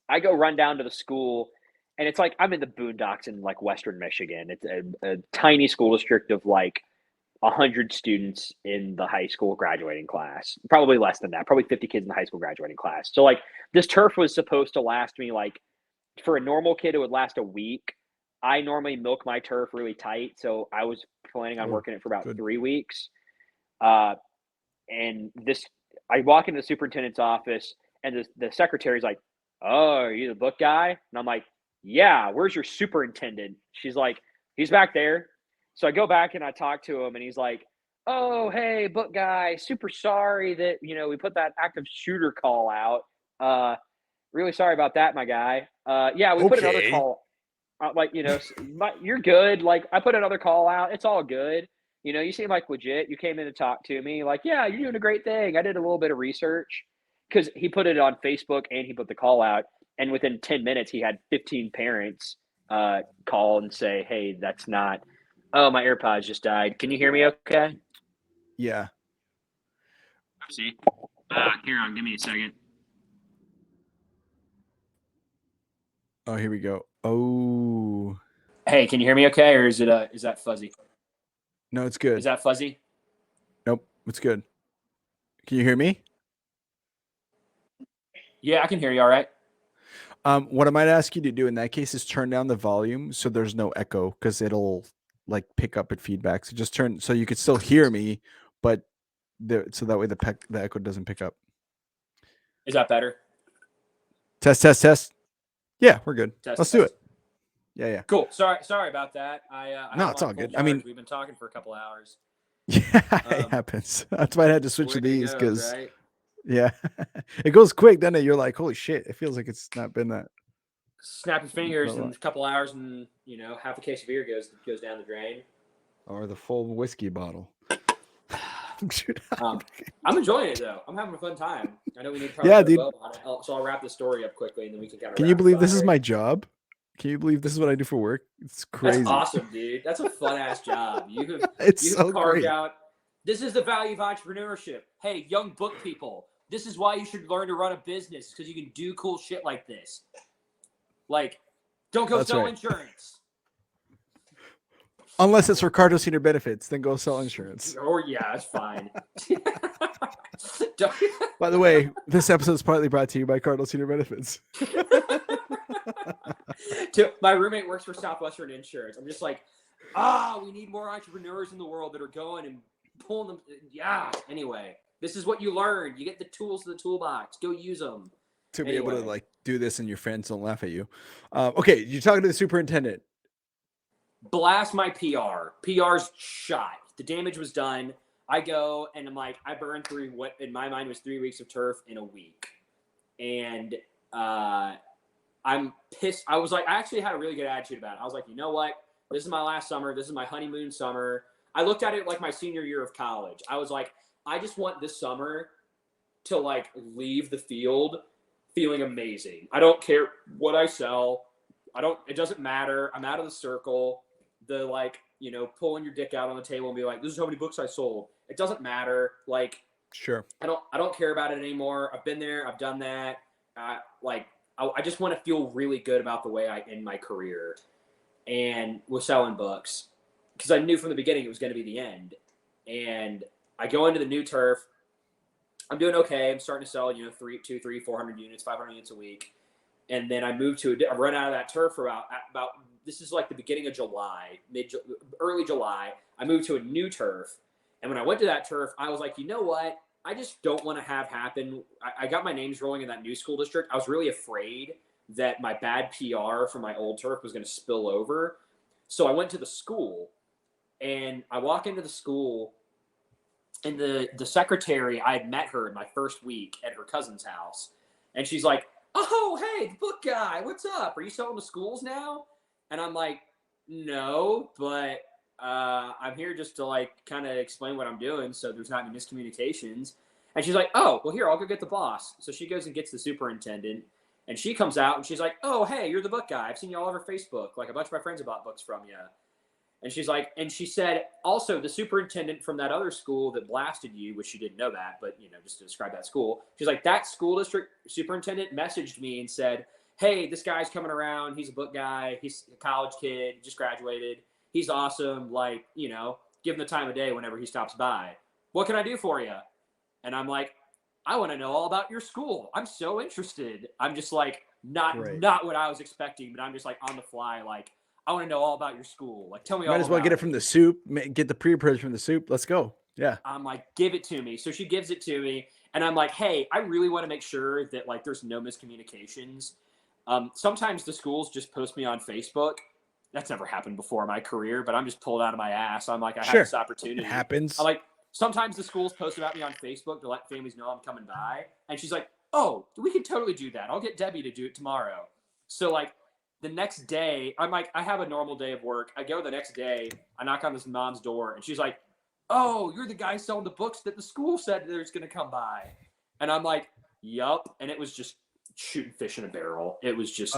Speaker 2: I go run down to the school, and it's like I'm in the boondocks in like Western Michigan. It's a tiny school district of like 100 students in the high school graduating class, probably less than that, probably 50 kids in the high school graduating class. So like this turf was supposed to last me, like, for a normal kid, it would last a week. I normally milk my turf really tight. So I was planning on working it for about 3 weeks. And I walk into the superintendent's office, and the secretary's like, "Oh, are you the book guy?" And I'm like, "Yeah, where's your superintendent?" She's like, "He's back there." So I go back and I talk to him, and he's like, "Oh, hey, book guy, super sorry that, we put that active shooter call out. Really sorry about that, my guy. Yeah, we put another call out, like, you're good. Like, I put another call out. It's all good. You seem like legit. You came in to talk to me. Like, yeah, you're doing a great thing. I did a little bit of research," because he put it on Facebook and he put the call out. And within 10 minutes, he had 15 parents call and say, "Hey, that's not, oh, my AirPods just died. Can you hear me okay?"
Speaker 1: Yeah.
Speaker 2: See? Here on, give me a second.
Speaker 1: Oh, here we go. Oh.
Speaker 2: Hey, can you hear me okay, or is that fuzzy?
Speaker 1: No, it's good.
Speaker 2: Is that fuzzy?
Speaker 1: Nope, it's good. Can you hear me?
Speaker 2: Yeah, I can hear you all right.
Speaker 1: What I might ask you to do in that case is turn down the volume so there's no echo, because it'll like pick up at feedback. So just turn so you could still hear me, but so that way the echo doesn't pick up.
Speaker 2: Is that better?
Speaker 1: Test. Yeah, we're good. Let's do it. Yeah.
Speaker 2: Cool. Sorry about that.
Speaker 1: No, it's all good. I mean,
Speaker 2: we've been talking for a couple hours.
Speaker 1: Yeah, it happens. That's why I had to switch to these, because
Speaker 2: right?
Speaker 1: Yeah, it goes quick, doesn't it? You're like, holy shit! It feels like it's not been that.
Speaker 2: Snap your fingers in a couple hours, and half a case of beer goes down the drain,
Speaker 1: or the full whiskey bottle.
Speaker 2: I'm enjoying it though. I'm having a fun time. I know we need to
Speaker 1: dude.
Speaker 2: So I'll wrap the story up quickly, and then we can kind of.
Speaker 1: Can you believe this is my job? Can you believe this is what I do for work? It's crazy.
Speaker 2: That's awesome, dude. That's a fun ass job. You
Speaker 1: have
Speaker 2: carved out. This is the value of entrepreneurship. Hey, young book people, this is why you should learn to run a business, because you can do cool shit like this. Like, don't go sell insurance.
Speaker 1: Unless it's Ricardo Senior Benefits, then go sell insurance.
Speaker 2: Or yeah, that's fine.
Speaker 1: By the way, this episode is partly brought to you by Cardinal Senior Benefits.
Speaker 2: My roommate works for Southwestern Insurance. I'm just like, we need more entrepreneurs in the world that are going and pulling them. Yeah. Anyway, this is what you learn. You get the tools in the toolbox. Go use them.
Speaker 1: To be able to like do this and your friends don't laugh at you. Okay, you're talking to the superintendent.
Speaker 2: Blast my PR. PR's shot. The damage was done. I go and I'm like, I burned through what in my mind was 3 weeks of turf in a week. And I'm pissed. I was like, I actually had a really good attitude about it. I was like, you know what? This is my last summer. This is my honeymoon summer. I looked at it like my senior year of college. I was like, I just want this summer to like leave the field feeling amazing. I don't care what I sell. It doesn't matter. I'm out of the circle. The like, pulling your dick out on the table and be like, this is how many books I sold. It doesn't matter. Like,
Speaker 1: sure.
Speaker 2: I don't care about it anymore. I've been there. I've done that. I just want to feel really good about the way I end my career and was selling books, because I knew from the beginning it was going to be the end. And I go into the new turf. I'm doing okay. I'm starting to sell, 400 units, 500 units a week. And then I run out of that turf for about this is like the beginning of July, early July. I moved to a new turf. And when I went to that turf, I was like, you know what? I just don't want to have happen. I got my names rolling in that new school district. I was really afraid that my bad PR from my old turf was going to spill over. So I went to the school, and I walk into the school, and the secretary, I had met her in my first week at her cousin's house. And she's like, oh, hey, the book guy, what's up? Are you selling to schools now? And I'm like, no, but I'm here just to like kind of explain what I'm doing so there's not any miscommunications. And she's like, oh, well, here, I'll go get the boss. So she goes and gets the superintendent, and she comes out and she's like, oh, hey, you're the book guy. I've seen you all over Facebook. Like a bunch of my friends have bought books from you. And she's like, and she said, also the superintendent from that other school that blasted you, which she didn't know that, but just to describe that school, she's like, that school district superintendent messaged me and said, hey, this guy's coming around. He's a book guy. He's a college kid, just graduated. He's awesome. Like, give him the time of day whenever he stops by. What can I do for you? And I'm like, I want to know all about your school. I'm so interested. I'm just like, not what I was expecting, but I'm just like on the fly, like, I want to know all about your school. Like, tell me all about it.
Speaker 1: Might as well get it from the soup. Get the pre-approved from the soup. Let's go. Yeah.
Speaker 2: I'm like, give it to me. So she gives it to me, and I'm like, hey, I really want to make sure that like there's no miscommunications. Sometimes the schools just post me on Facebook. That's never happened before in my career, but I'm just pulled out of my ass. I'm like, I have this opportunity.
Speaker 1: It happens.
Speaker 2: I'm like, sometimes the schools post about me on Facebook to let families know I'm coming by. And she's like, oh, we could totally do that. I'll get Debbie to do it tomorrow. So like the next day, I'm like, I have a normal day of work. I go the next day, I knock on this mom's door, and she's like, oh, you're the guy selling the books that the school said there's going to come by. And I'm like, yup. And it was just shooting fish in a barrel. It was just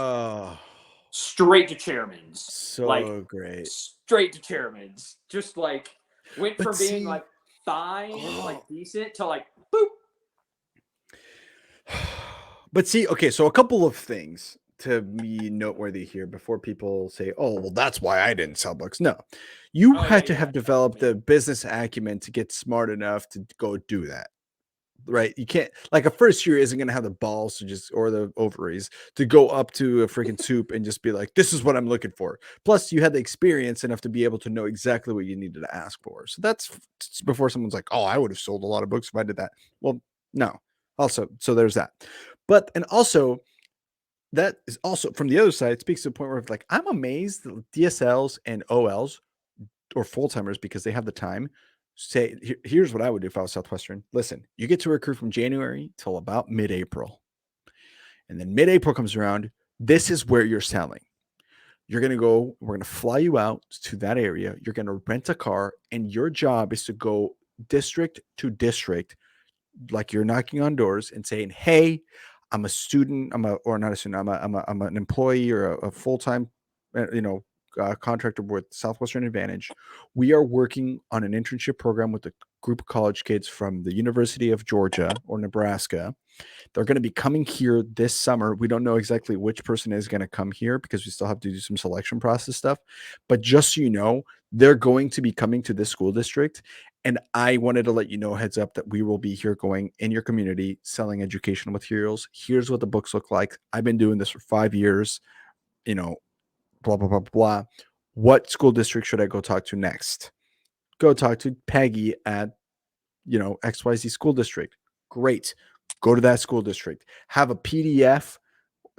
Speaker 2: straight to chairman's.
Speaker 1: So
Speaker 2: like,
Speaker 1: great.
Speaker 2: Straight to chairman's. Just like went from being like fine, like decent to like boop.
Speaker 1: But see, okay, so a couple of things to be noteworthy here before people say, oh, well, that's why I didn't sell books. No, you had to have developed the business acumen to get smart enough to go do that. Right? You can't, like, a first year isn't going to have the balls to just, or the ovaries to go up to a freaking soup and just be like, this is what I'm looking for. Plus, you had the experience enough to be able to know exactly what you needed to ask for. So that's before someone's like, oh, I would have sold a lot of books if I did that. Well, no. Also, so there's that. But, and also, that is also from the other side, it speaks to the point where, like, I'm amazed that DSLs and OLs or full timers, because they have the time, say, here's what I would do if I was Southwestern. Listen, you get to recruit from January till about mid-April. And then mid-April comes around. This is where you're selling. You're going to go, we're going to fly you out to that area. You're going to rent a car, and your job is to go district to district, like you're knocking on doors and saying, hey, I'm a student, or not a student, I'm an employee or a full-time, contractor with Southwestern Advantage. We are working on an internship program with a group of college kids from the University of Georgia or Nebraska. They're going to be coming here this summer. We don't know exactly which person is going to come here because we still have to do some selection process stuff. But just so you know, they're going to be coming to this school district. And I wanted to let you know, heads up, that we will be here going in your community selling educational materials. Here's what the books look like. I've been doing this for 5 years, blah, blah, blah, blah. What school district should I go talk to next? Go talk to Peggy at, XYZ school district. Great. Go to that school district. Have a PDF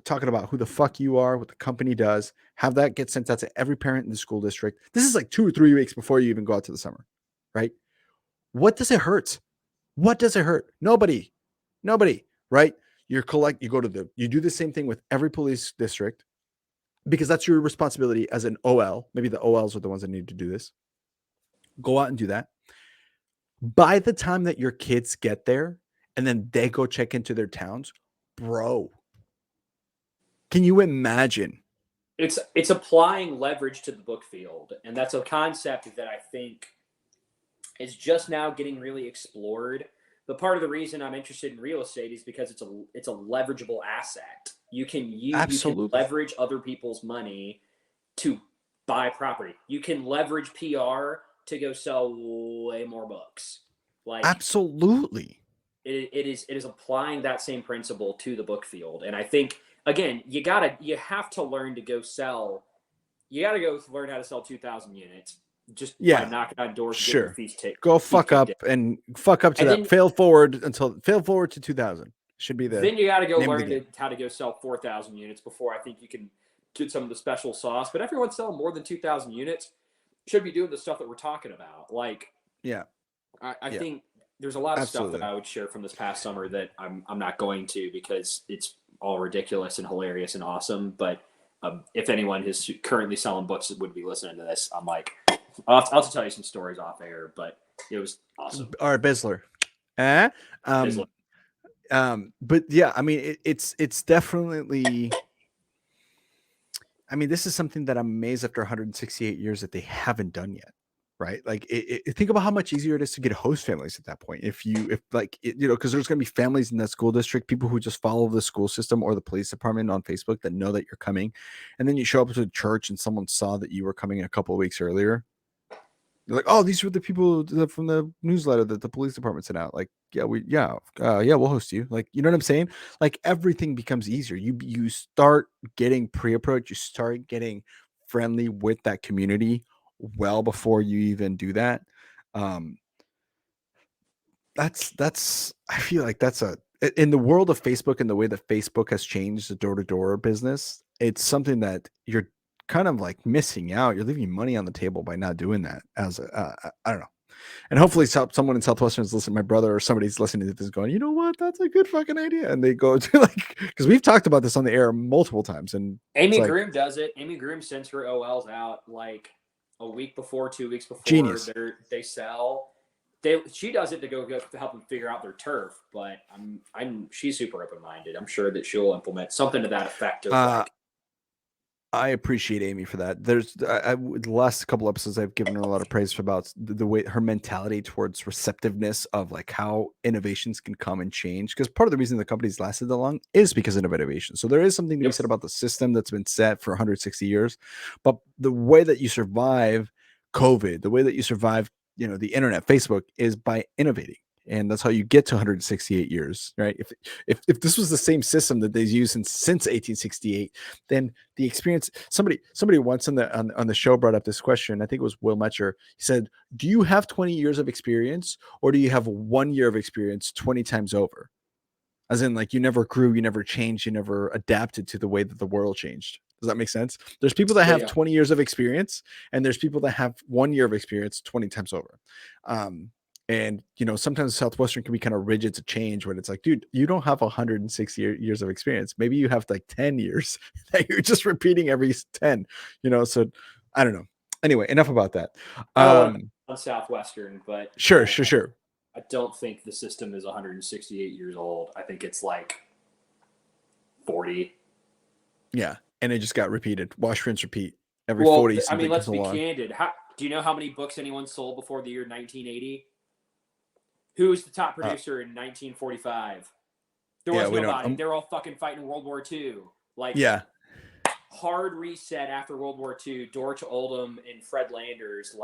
Speaker 1: talking about who the fuck you are, what the company does. Have that get sent out to every parent in the school district. This is like 2 or 3 weeks before you even go out to the summer, right? What does it hurt? What does it hurt? Nobody, right? You do the same thing with every police district, because that's your responsibility as an OL. Maybe the OLs are the ones that need to do this. Go out and do that. By the time that your kids get there and then they go check into their towns, bro, can you imagine?
Speaker 2: It's applying leverage to the book field. And that's a concept that I think is just now getting really explored. But part of the reason I'm interested in real estate is because it's a leverageable asset. You can leverage other people's money to buy property. You can leverage PR to go sell way more books. Like,
Speaker 1: absolutely.
Speaker 2: It is applying that same principle to the book field. And I think again, you have to learn to go sell. You got to go learn how to sell 2,000 units just by knocking on doors.
Speaker 1: Sure.
Speaker 2: And getting your
Speaker 1: Go fuck up and fuck up to
Speaker 2: and
Speaker 1: that.
Speaker 2: Then,
Speaker 1: fail forward to 2,000 should be the.
Speaker 2: Then you got to go learn how to go sell 4,000 units before I think you can get some of the special sauce. But everyone's selling more than 2,000 units should be doing the stuff that we're talking about. Like, I think there's a lot of stuff that I would share from this past summer that I'm not going to because it's all ridiculous and hilarious and awesome. But if anyone is currently selling books that would be listening to this, I'm like, I'll have to tell you some stories off air, but it was awesome.
Speaker 1: All right, Bizzler. Bizzler. But yeah, I mean, it's definitely. I mean, this is something that I'm amazed after 168 years that they haven't done yet, right? Like, think about how much easier it is to get host families at that point. If because there's going to be families in that school district, people who just follow the school system or the police department on Facebook that know that you're coming, and then you show up to church and someone saw that you were coming a couple of weeks earlier. They're like, oh, these were the people from the newsletter that the police department sent out. Like, we'll host you. Like, you know what I'm saying? Like, everything becomes easier. You start getting pre-approach. You start getting friendly with that community well before you even do that. That's. I feel like that's in the world of Facebook and the way that Facebook has changed the door-to-door business. It's something that you're kind of like missing out. You're leaving money on the table by not doing that. As I don't know, and hopefully someone in Southwestern is listening. My brother or somebody's listening to this, going, you know what? That's a good fucking idea. And they go to like, because we've talked about this on the air multiple times. And
Speaker 2: Amy Groom does it. Amy Groom sends her OLs out like a week before, 2 weeks before.
Speaker 1: Genius.
Speaker 2: They sell. She does it to go to help them figure out their turf. But she's super open minded. I'm sure that she'll implement something to that effect.
Speaker 1: I appreciate Amy for that. The last couple episodes, I've given her a lot of praise about the way her mentality towards receptiveness of like how innovations can come and change. Because part of the reason the company's lasted that long is because of innovation. So there is something to be said about the system that's been set for 160 years. But the way that you survive COVID, the way that you survive, the internet, Facebook, is by innovating. And that's how you get to 168 years, right? If this was the same system that they've used since 1868, then the experience. Somebody once on the show brought up this question. I think it was Will Metscher. He said, "Do you have 20 years of experience, or do you have 1 year of experience 20 times over?" As in, like, you never grew, you never changed, you never adapted to the way that the world changed. Does that make sense? There's people that have 20 years of experience, and there's people that have 1 year of experience 20 times over. And sometimes Southwestern can be kind of rigid to change when it's like, dude, you don't have 160 years of experience. Maybe you have like 10 years that you're just repeating every 10, so I don't know. Anyway, enough about that.
Speaker 2: On Southwestern, but
Speaker 1: sure.
Speaker 2: I don't think the system is 168 years old. I think it's like 40.
Speaker 1: Yeah. And it just got repeated. Wash, rinse, repeat. Every 40.
Speaker 2: I mean, let's be candid. Do you know how many books anyone sold before the year 1980? Who was the top producer in 1945? There was nobody. They were all fucking fighting World War II. Like, hard reset after World War II. Dorch Oldham and Fred Landers,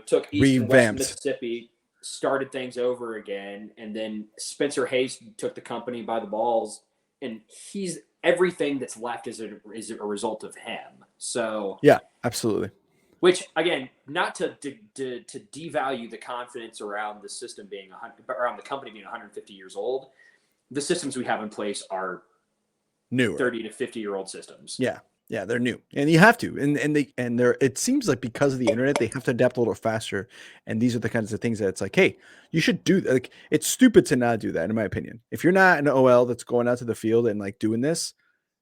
Speaker 2: took East and West Mississippi, started things over again, and then Spencer Hayes took the company by the balls, and he's everything that's left is a result of him. So
Speaker 1: yeah, absolutely.
Speaker 2: Which, again, not to devalue the confidence around the system being around the company being 150 years old. The systems we have in place are
Speaker 1: newer,
Speaker 2: 30 to 50-year-old systems.
Speaker 1: Yeah, they're new, and you have to. And they're. It seems like because of the internet, they have to adapt a little faster. And these are the kinds of things that it's like, hey, you should do that. Like, it's stupid to not do that, in my opinion. If you're not an OL that's going out to the field and like doing this,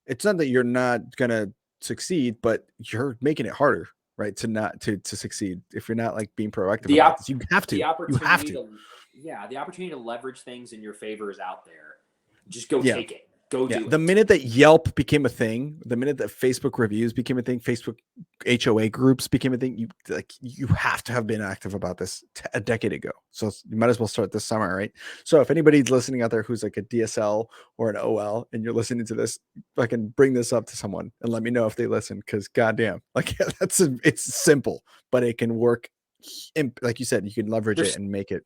Speaker 1: it's not that you're not gonna succeed, but you're making it harder. Right, to succeed if you're not like being proactive about this. You have to.
Speaker 2: The opportunity to leverage things in your favor is out there. Just go take it. Go do it.
Speaker 1: The minute that Yelp became a thing, the minute that Facebook reviews became a thing, Facebook HOA groups became a thing, you have to have been active about this a decade ago. So you might as well start this summer, right? So if anybody's listening out there who's like a DSL or an OL and you're listening to this, I can bring this up to someone and let me know if they listen, because goddamn, it's simple, but it can work. Like you said, you can leverage it and make it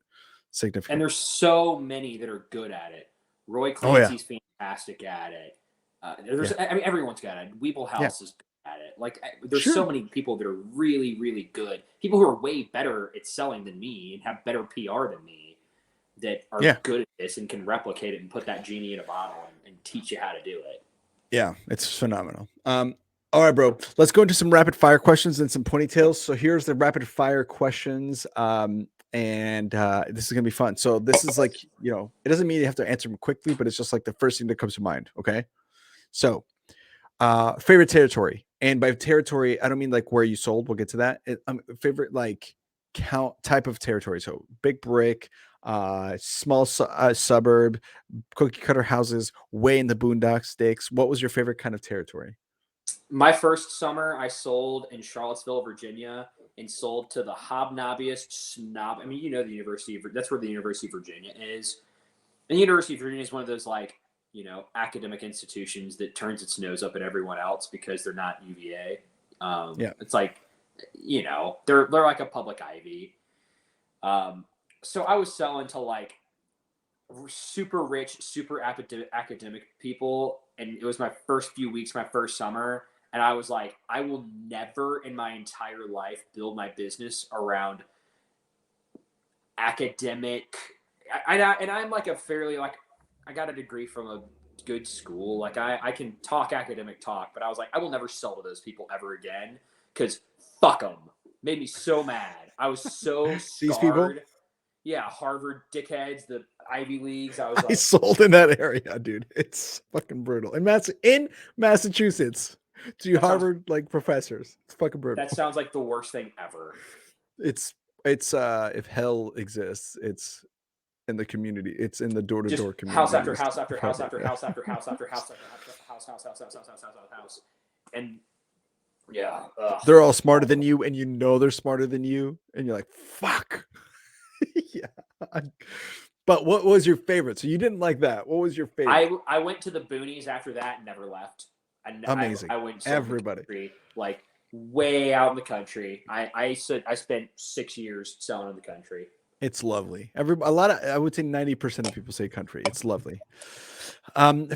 Speaker 1: significant.
Speaker 2: And there's so many that are good at it. Roy Clancy's fantastic at it. I mean, everyone's good at it. Weeble House is good at it. Like, there's
Speaker 1: Sure.
Speaker 2: so many people that are really, really good. People who are way better at selling than me and have better PR than me that are good at this and can replicate it and put that genie in a bottle and teach you how to do it.
Speaker 1: Yeah, it's phenomenal. All right, bro. Let's go into some rapid fire questions and some ponytails. So here's the rapid fire questions. And this is gonna be fun. So this is like, you know, it doesn't mean you have to answer them quickly, but it's just like the first thing that comes to mind. Okay. So favorite territory. And by territory, I don't mean like where you sold. We'll get to that. Favorite like count type of territory. So big brick, small suburb, cookie cutter houses, way in the boondock stakes. What was your favorite kind of territory?
Speaker 2: My first summer, I sold in Charlottesville, Virginia, and sold to the hobnobbiest snob. I mean, you know, that's where the University of Virginia is. And the University of Virginia is one of those, like, you know, academic institutions that turns its nose up at everyone else because they're not UVA. It's like, you know, they're like a public Ivy. So I was selling to like super rich, super academic people, and it was my first few weeks, my first summer, and I was like, I will never in my entire life build my business around academic. And I'm like a fairly like, I got a degree from a good school. Like I can talk academic talk, but I was like, I will never sell to those people ever again because fuck them. Made me so mad. I was so scarred.
Speaker 1: These people?
Speaker 2: Yeah, Harvard dickheads, the Ivy Leagues. I was like,
Speaker 1: I sold in that area, dude. It's fucking brutal. In Massachusetts, to Harvard like professors. It's fucking brutal.
Speaker 2: That sounds like the worst thing ever.
Speaker 1: It's if hell exists, it's in the community. It's in the door-to-door community.
Speaker 2: House after house after house after house after house after house after house. And yeah.
Speaker 1: They're all smarter than you, and you know they're smarter than you, and you're like, fuck. Yeah. But what was your favorite? So you didn't like that. What was your favorite?
Speaker 2: I went to the boonies after that and never left.
Speaker 1: Amazing.
Speaker 2: I went to
Speaker 1: everybody
Speaker 2: country, like way out in the country. I spent 6 years selling in the country.
Speaker 1: It's lovely. I would say 90% of people say country. It's lovely.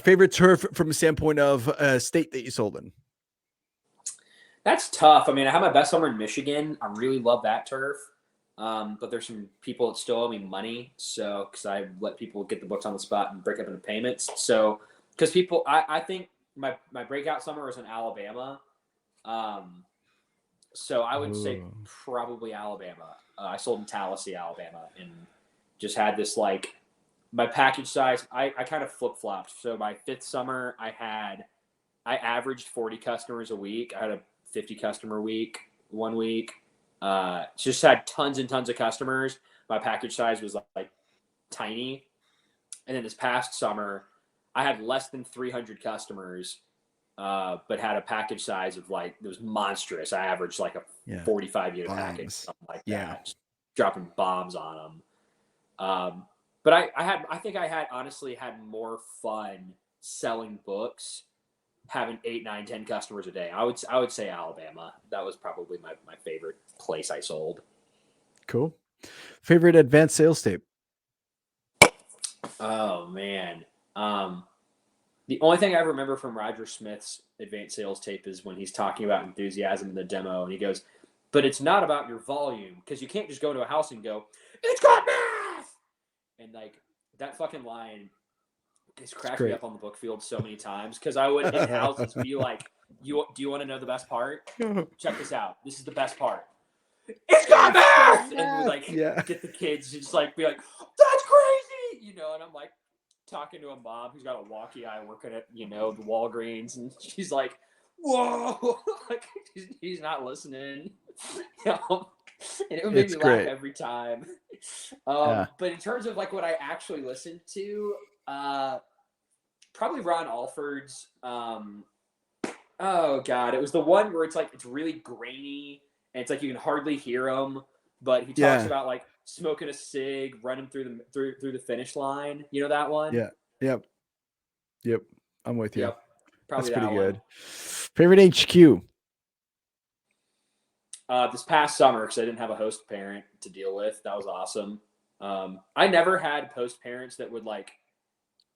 Speaker 1: Favorite turf from a standpoint of a state that you sold in?
Speaker 2: That's tough. I mean, I had my best summer in Michigan. I really love that turf. But there's some people that still owe me money. So, because I let people get the books on the spot and break up into payments. So, because people, I think my breakout summer was in Alabama. So I would say probably Alabama. I sold in Tallahassee, Alabama, and just had this like my package size. I kind of flip flopped. So my fifth summer, I averaged 40 customers a week. I had a 50 customer week, 1 week. Just had tons and tons of customers. My package size was like tiny. And then this past summer, I had less than 300 customers, but had a package size of like, it was monstrous. I averaged like a 45 unit package, something like that, just dropping bombs on them. But I think I had honestly had more fun selling books, having 8, 9, 10 customers a day. I would say Alabama. That was probably my favorite place I sold.
Speaker 1: Cool. Favorite advanced sales tape?
Speaker 2: Oh man. The only thing I remember from Roger Smith's advanced sales tape is when he's talking about enthusiasm in the demo, and he goes, but it's not about your volume, because you can't just go to a house and go, it's got math! And like that fucking line has cracked me up on the book field so many times, because I would in houses be like, do you want to know the best part? Check this out. This is the best part. It's got math! And we like get the kids to just like be like, that's crazy! You know, and I'm like talking to a mom who's got a walkie eye working at, you know, the Walgreens, and she's like, whoa, like he's not listening. You know? And it would make me laugh every time. But in terms of like what I actually listened to, probably Ron Alford's. Oh God, it was the one where it's like it's really grainy and it's like you can hardly hear him, but he talks about like smoking a cig, running through the finish line. You know that one?
Speaker 1: Yeah. Yep. I'm with you.
Speaker 2: Yep. Probably
Speaker 1: that's pretty
Speaker 2: that
Speaker 1: good.
Speaker 2: one.
Speaker 1: Favorite HQ?
Speaker 2: This past summer, because I didn't have a host parent to deal with. That was awesome. I never had host parents that would like.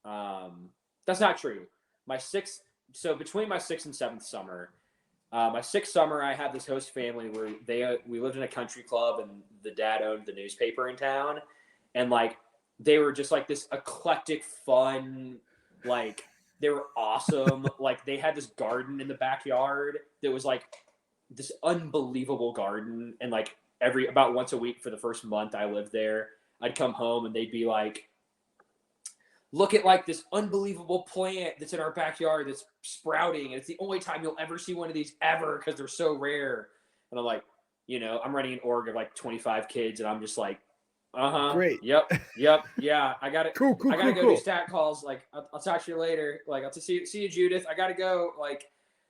Speaker 2: That's not true. My sixth so between my 6th and 7th summer, my 6th summer, I had this host family where we lived in a country club, and the dad owned the newspaper in town, and like they were just like this eclectic, fun, like they were awesome. Like they had this garden in the backyard that was like this unbelievable garden, and like about once a week for the first month I lived there, I'd come home and they'd be like, look at like this unbelievable plant that's in our backyard that's sprouting, and it's the only time you'll ever see one of these ever because they're so rare. And I'm like, I'm running an org of like 25 kids, and I'm just like,
Speaker 1: Great.
Speaker 2: Yep. Yeah. I got it.
Speaker 1: Cool.
Speaker 2: I gotta go do stat calls. Like, I'll talk to you later. Like, I'll see you, Judith. I gotta go. Like,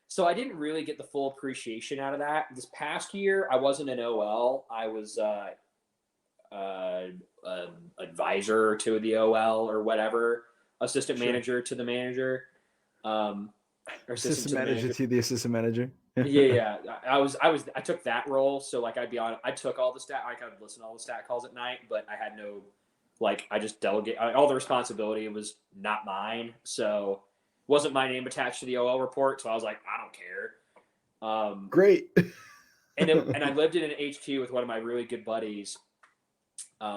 Speaker 2: so I didn't really get the full appreciation out of that. This past year, I wasn't an OL. I was advisor to the OL or whatever, assistant manager to the manager, or
Speaker 1: assistant manager to the assistant manager.
Speaker 2: yeah. I took that role. So like I took all the stat, I could listen to all the stat calls at night, but I had no, like, I just delegate all the responsibility. Was not mine. So wasn't my name attached to the OL report. So I was like, I don't care.
Speaker 1: Great.
Speaker 2: and I lived in an HQ with one of my really good buddies,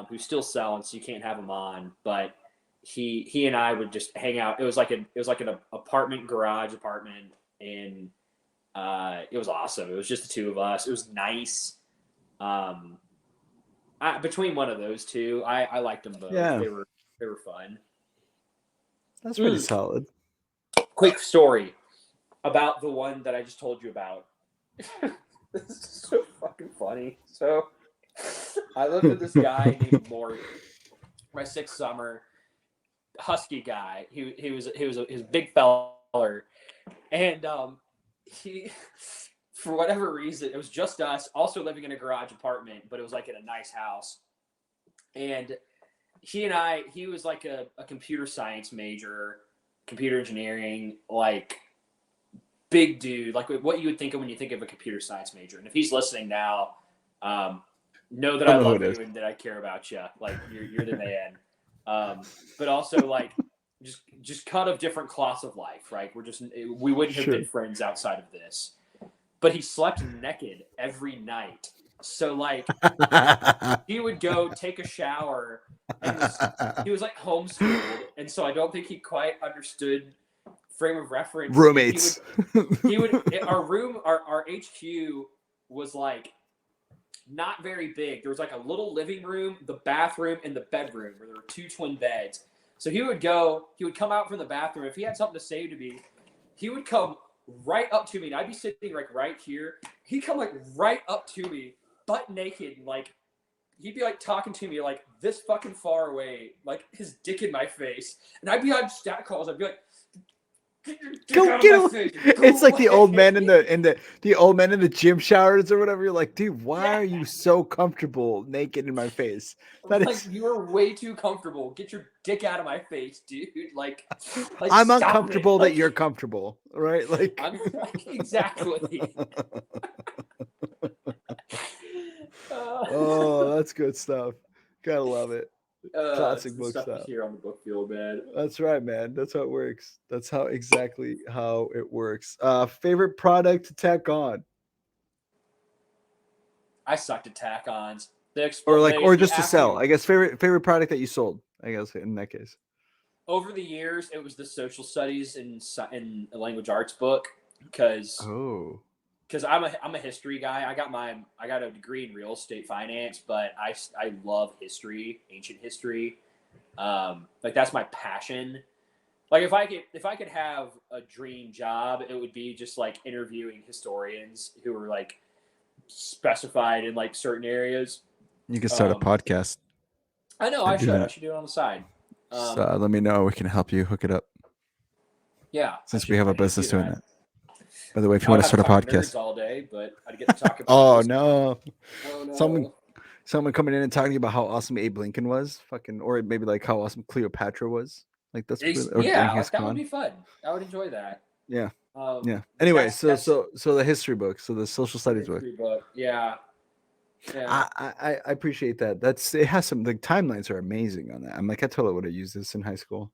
Speaker 2: who's still selling, so you can't have him on, but he and I would just hang out. It was like an garage apartment, and it was awesome. It was just the two of us. It was nice. Between one of those two, I liked them both.
Speaker 1: Yeah.
Speaker 2: They were fun.
Speaker 1: That's pretty solid.
Speaker 2: Quick story about the one that I just told you about. This is so fucking funny. So I lived with this guy named Morgan. My 6th summer, husky guy. He was a big feller, and he, for whatever reason, it was just us, also living in a garage apartment, but it was like in a nice house. And he was like a computer science major, computer engineering, like big dude, like what you would think of when you think of a computer science major. And if he's listening now, know that I love you and that I care about you. Like you're the man. But also like just cut of different cloths of life, right? We wouldn't have been friends outside of this. But he slept naked every night. So like he would go take a shower, and he was like homeschooled, and so I don't think he quite understood frame of reference.
Speaker 1: Roommates.
Speaker 2: He would our HQ was like not very big. There was like a little living room, the bathroom, and the bedroom where there were 2 twin beds. So he would come out from the bathroom. If he had something to say to me, he would come right up to me, and I'd be sitting like right here. He'd come like right up to me, butt naked, and like he'd be like talking to me like this fucking far away, like his dick in my face. And I'd be on stat calls. I'd be like,
Speaker 1: go get him. It's like the old man in the gym showers or whatever. You're like, dude, why are you so comfortable naked in my face?
Speaker 2: You are way too comfortable. Get your dick out of my face, dude. Like
Speaker 1: I'm uncomfortable that you're comfortable, right? Like
Speaker 2: exactly.
Speaker 1: Oh, that's good stuff. Gotta love it. Classic book stuff
Speaker 2: here on the book field, man.
Speaker 1: That's right, man. That's how it works. That's exactly how it works. Favorite product to tack on?
Speaker 2: I sucked at tack-ons.
Speaker 1: Or just to sell. I guess favorite product that you sold. I guess in that case.
Speaker 2: Over the years, it was the social studies in a language arts book because I'm a history guy. I got a degree in real estate finance, but I love history, ancient history. Like that's my passion. Like if I could have a dream job, it would be just like interviewing historians who are like specified in like certain areas.
Speaker 1: You can start a podcast.
Speaker 2: I know I should do it on the side.
Speaker 1: So let me know. We can help you hook it up.
Speaker 2: Yeah.
Speaker 1: Since we have a business doing that. By the way, if you want to start a podcast
Speaker 2: all day, but I'd get to talk about
Speaker 1: Oh no. Someone coming in and talking about how awesome Abe Lincoln was, or maybe like how awesome Cleopatra was. Like that's
Speaker 2: that would be fun. I would enjoy that.
Speaker 1: Yeah. Yeah. Anyway, so the history book, so the social studies book.
Speaker 2: Yeah.
Speaker 1: I appreciate that. It has some, the timelines are amazing on that. I'm like, I totally would have used this in high school.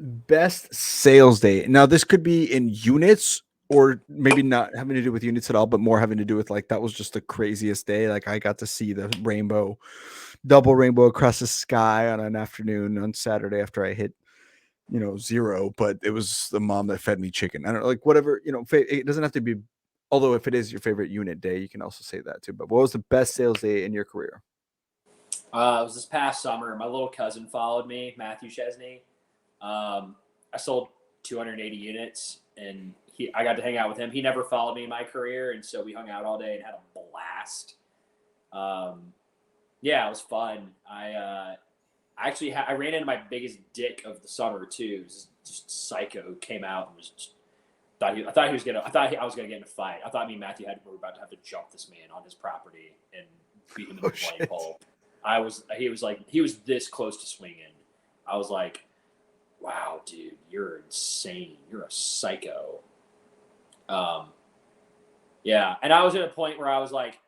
Speaker 1: Best sales day. Now, this could be in units or maybe not having to do with units at all, but more having to do with like that was just the craziest day. Like I got to see the double rainbow across the sky on an afternoon on Saturday after I hit, 0, but it was the mom that fed me chicken. I don't know, like whatever, it doesn't have to be, although if it is your favorite unit day, you can also say that too. But what was the best sales day in your career?
Speaker 5: It was this past summer. My little cousin followed me, Matthew Chesney. I sold 280 units, and I got to hang out with him. He never followed me in my career, and so we hung out all day and had a blast. Yeah, it was fun. I ran into my biggest dick of the summer too. It was just psycho came out and was just, I thought I was gonna get in a fight. I thought me and Matthew were about to have to jump this man on his property and beat him in the flagpole. He was this close to swinging. I was like, wow, dude, you're insane. You're a psycho. Yeah. And I was at a point where I was like,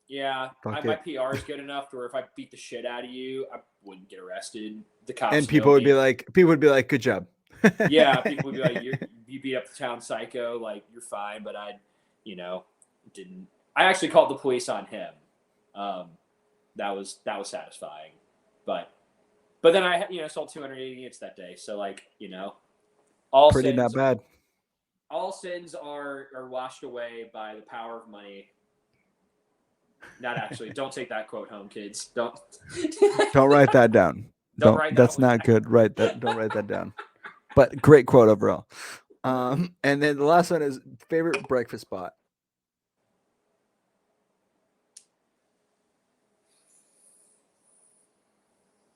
Speaker 5: yeah, my PR is good enough to where if I beat the shit out of you, I wouldn't get arrested. The cops
Speaker 1: and people would be like, good job.
Speaker 5: Yeah, people would be like, you beat up the town psycho, like you're fine, but I didn't. I actually called the police on him. That was satisfying, but then I sold 280 units that day, so all
Speaker 1: pretty
Speaker 5: sins,
Speaker 1: not bad.
Speaker 5: All sins are washed away by the power of money. Not actually. Don't take that quote home, kids. Don't
Speaker 1: write that down.
Speaker 5: Don't write that.
Speaker 1: That's not good. Don't write that down. But great quote overall. And then the last one is favorite breakfast spot.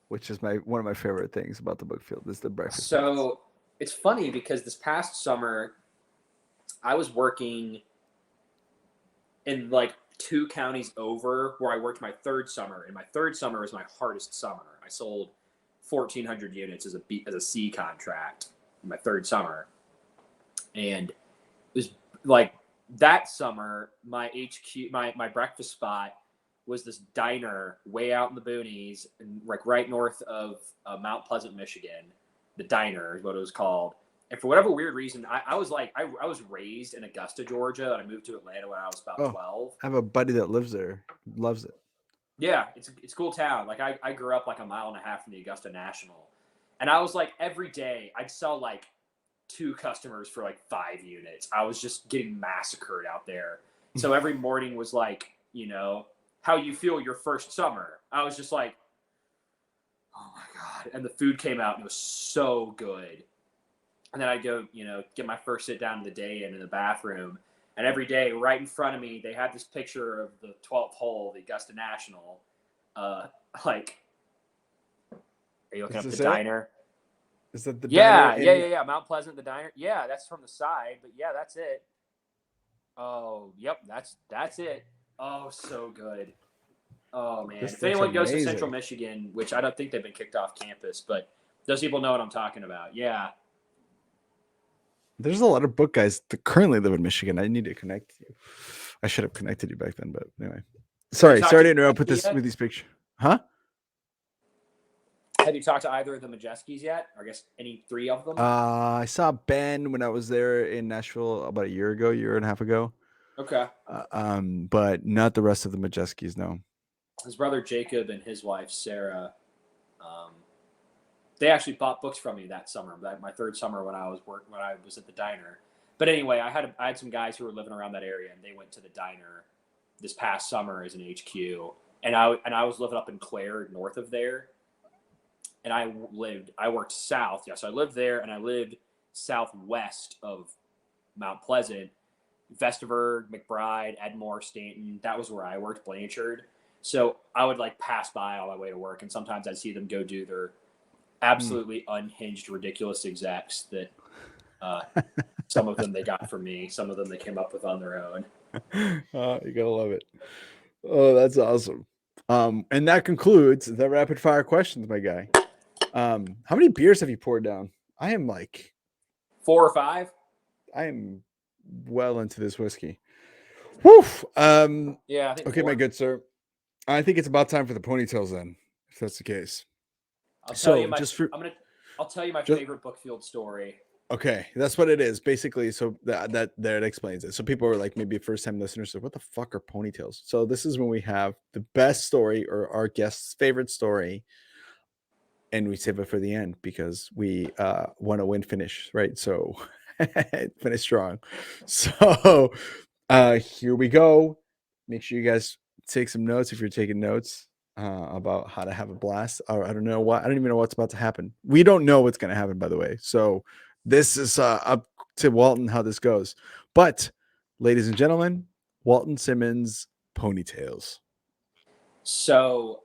Speaker 1: Which is one of my favorite things about the book field is the breakfast.
Speaker 5: So it's funny because this past summer I was working in 2 counties over where I worked my third summer, and my third summer was my hardest summer. I sold 1,400 units as a C contract in my third summer, and it was that summer. My HQ, my breakfast spot was this diner way out in the boonies, and right north of Mount Pleasant, Michigan. The diner is what it was called. And for whatever weird reason, I was raised in Augusta, Georgia, and I moved to Atlanta when I was about 12.
Speaker 1: I have a buddy that lives there, loves it.
Speaker 5: Yeah, it's a cool town. I grew up a mile and a half from the Augusta National, and I was every day I'd sell 2 customers for 5 units. I was just getting massacred out there. So every morning was how you feel your first summer. I was just oh my God. And the food came out and it was so good. And then I'd go, get my first sit down of the day in the bathroom. And every day right in front of me, they had this picture of the 12th hole, the Augusta National. Are you looking up the diner?
Speaker 1: Is that the
Speaker 5: diner? Yeah. Mount Pleasant, the diner. Yeah, that's from the side. But yeah, that's it. Oh, yep. That's it. Oh, so good. Oh, man. If anyone goes to Central Michigan, which I don't think they've been kicked off campus, but those people know what I'm talking about. Yeah.
Speaker 1: There's a lot of book guys that currently live in Michigan. I need to connect you. I should have connected you back then, but anyway. Sorry to interrupt with these pictures. Huh?
Speaker 5: Have you talked to either of the Majeskis yet? Or I guess any 3 of them?
Speaker 1: I saw Ben when I was there in Nashville about a year and a half ago.
Speaker 5: Okay.
Speaker 1: But not the rest of the Majeskis, no.
Speaker 5: His brother Jacob and his wife Sarah, they actually bought books from me that summer. My third summer when I was at the diner. But anyway, I had some guys who were living around that area, and they went to the diner this past summer as an HQ. And I was living up in Clare, north of there. And I worked south. Yeah, so I lived there, and I lived southwest of Mount Pleasant, Vesterbrook, McBride, Edmore, Stanton. That was where I worked, Blanchard. So I would pass by on my way to work, and sometimes I'd see them go do their absolutely unhinged, ridiculous execs that some of them they got from me, some of them they came up with on their own.
Speaker 1: Oh, you gotta love it. Oh, that's awesome. And that concludes the rapid fire questions, my guy. How many beers have you poured down? I am
Speaker 5: 4 or 5.
Speaker 1: I am well into this whiskey. Woof.
Speaker 5: Yeah. I think
Speaker 1: okay,
Speaker 5: 4.
Speaker 1: my good sir. I think it's about time for the ponytails then, if that's the case.
Speaker 5: I'll tell you, I'll tell you my favorite Bookfield story.
Speaker 1: Okay, that's what it is basically. So that explains it. So people are like maybe first time listeners, like, what the fuck are ponytails? So this is when we have the best story or our guest's favorite story, and we save it for the end because we want to win finish, right? So finish strong. So here we go. Make sure you guys take some notes if you're taking notes about how to have a blast. Or I don't even know what's about to happen. We don't know what's going to happen, by the way. So this is up to Walton how this goes. But ladies and gentlemen, Walton Simmons ponytails.
Speaker 5: So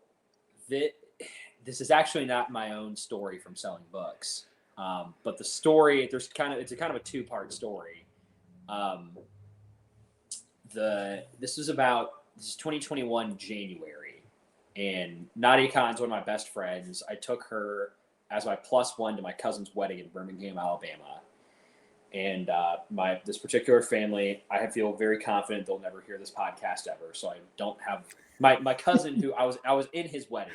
Speaker 5: this is actually not my own story from selling books, but the story it's kind of a two-part story. This is 2021 January, and Nadia Khan's one of my best friends. I took her as my +1 to my cousin's wedding in Birmingham, Alabama. And this particular family, I feel very confident they'll never hear this podcast ever. So I don't have my cousin who I was in his wedding.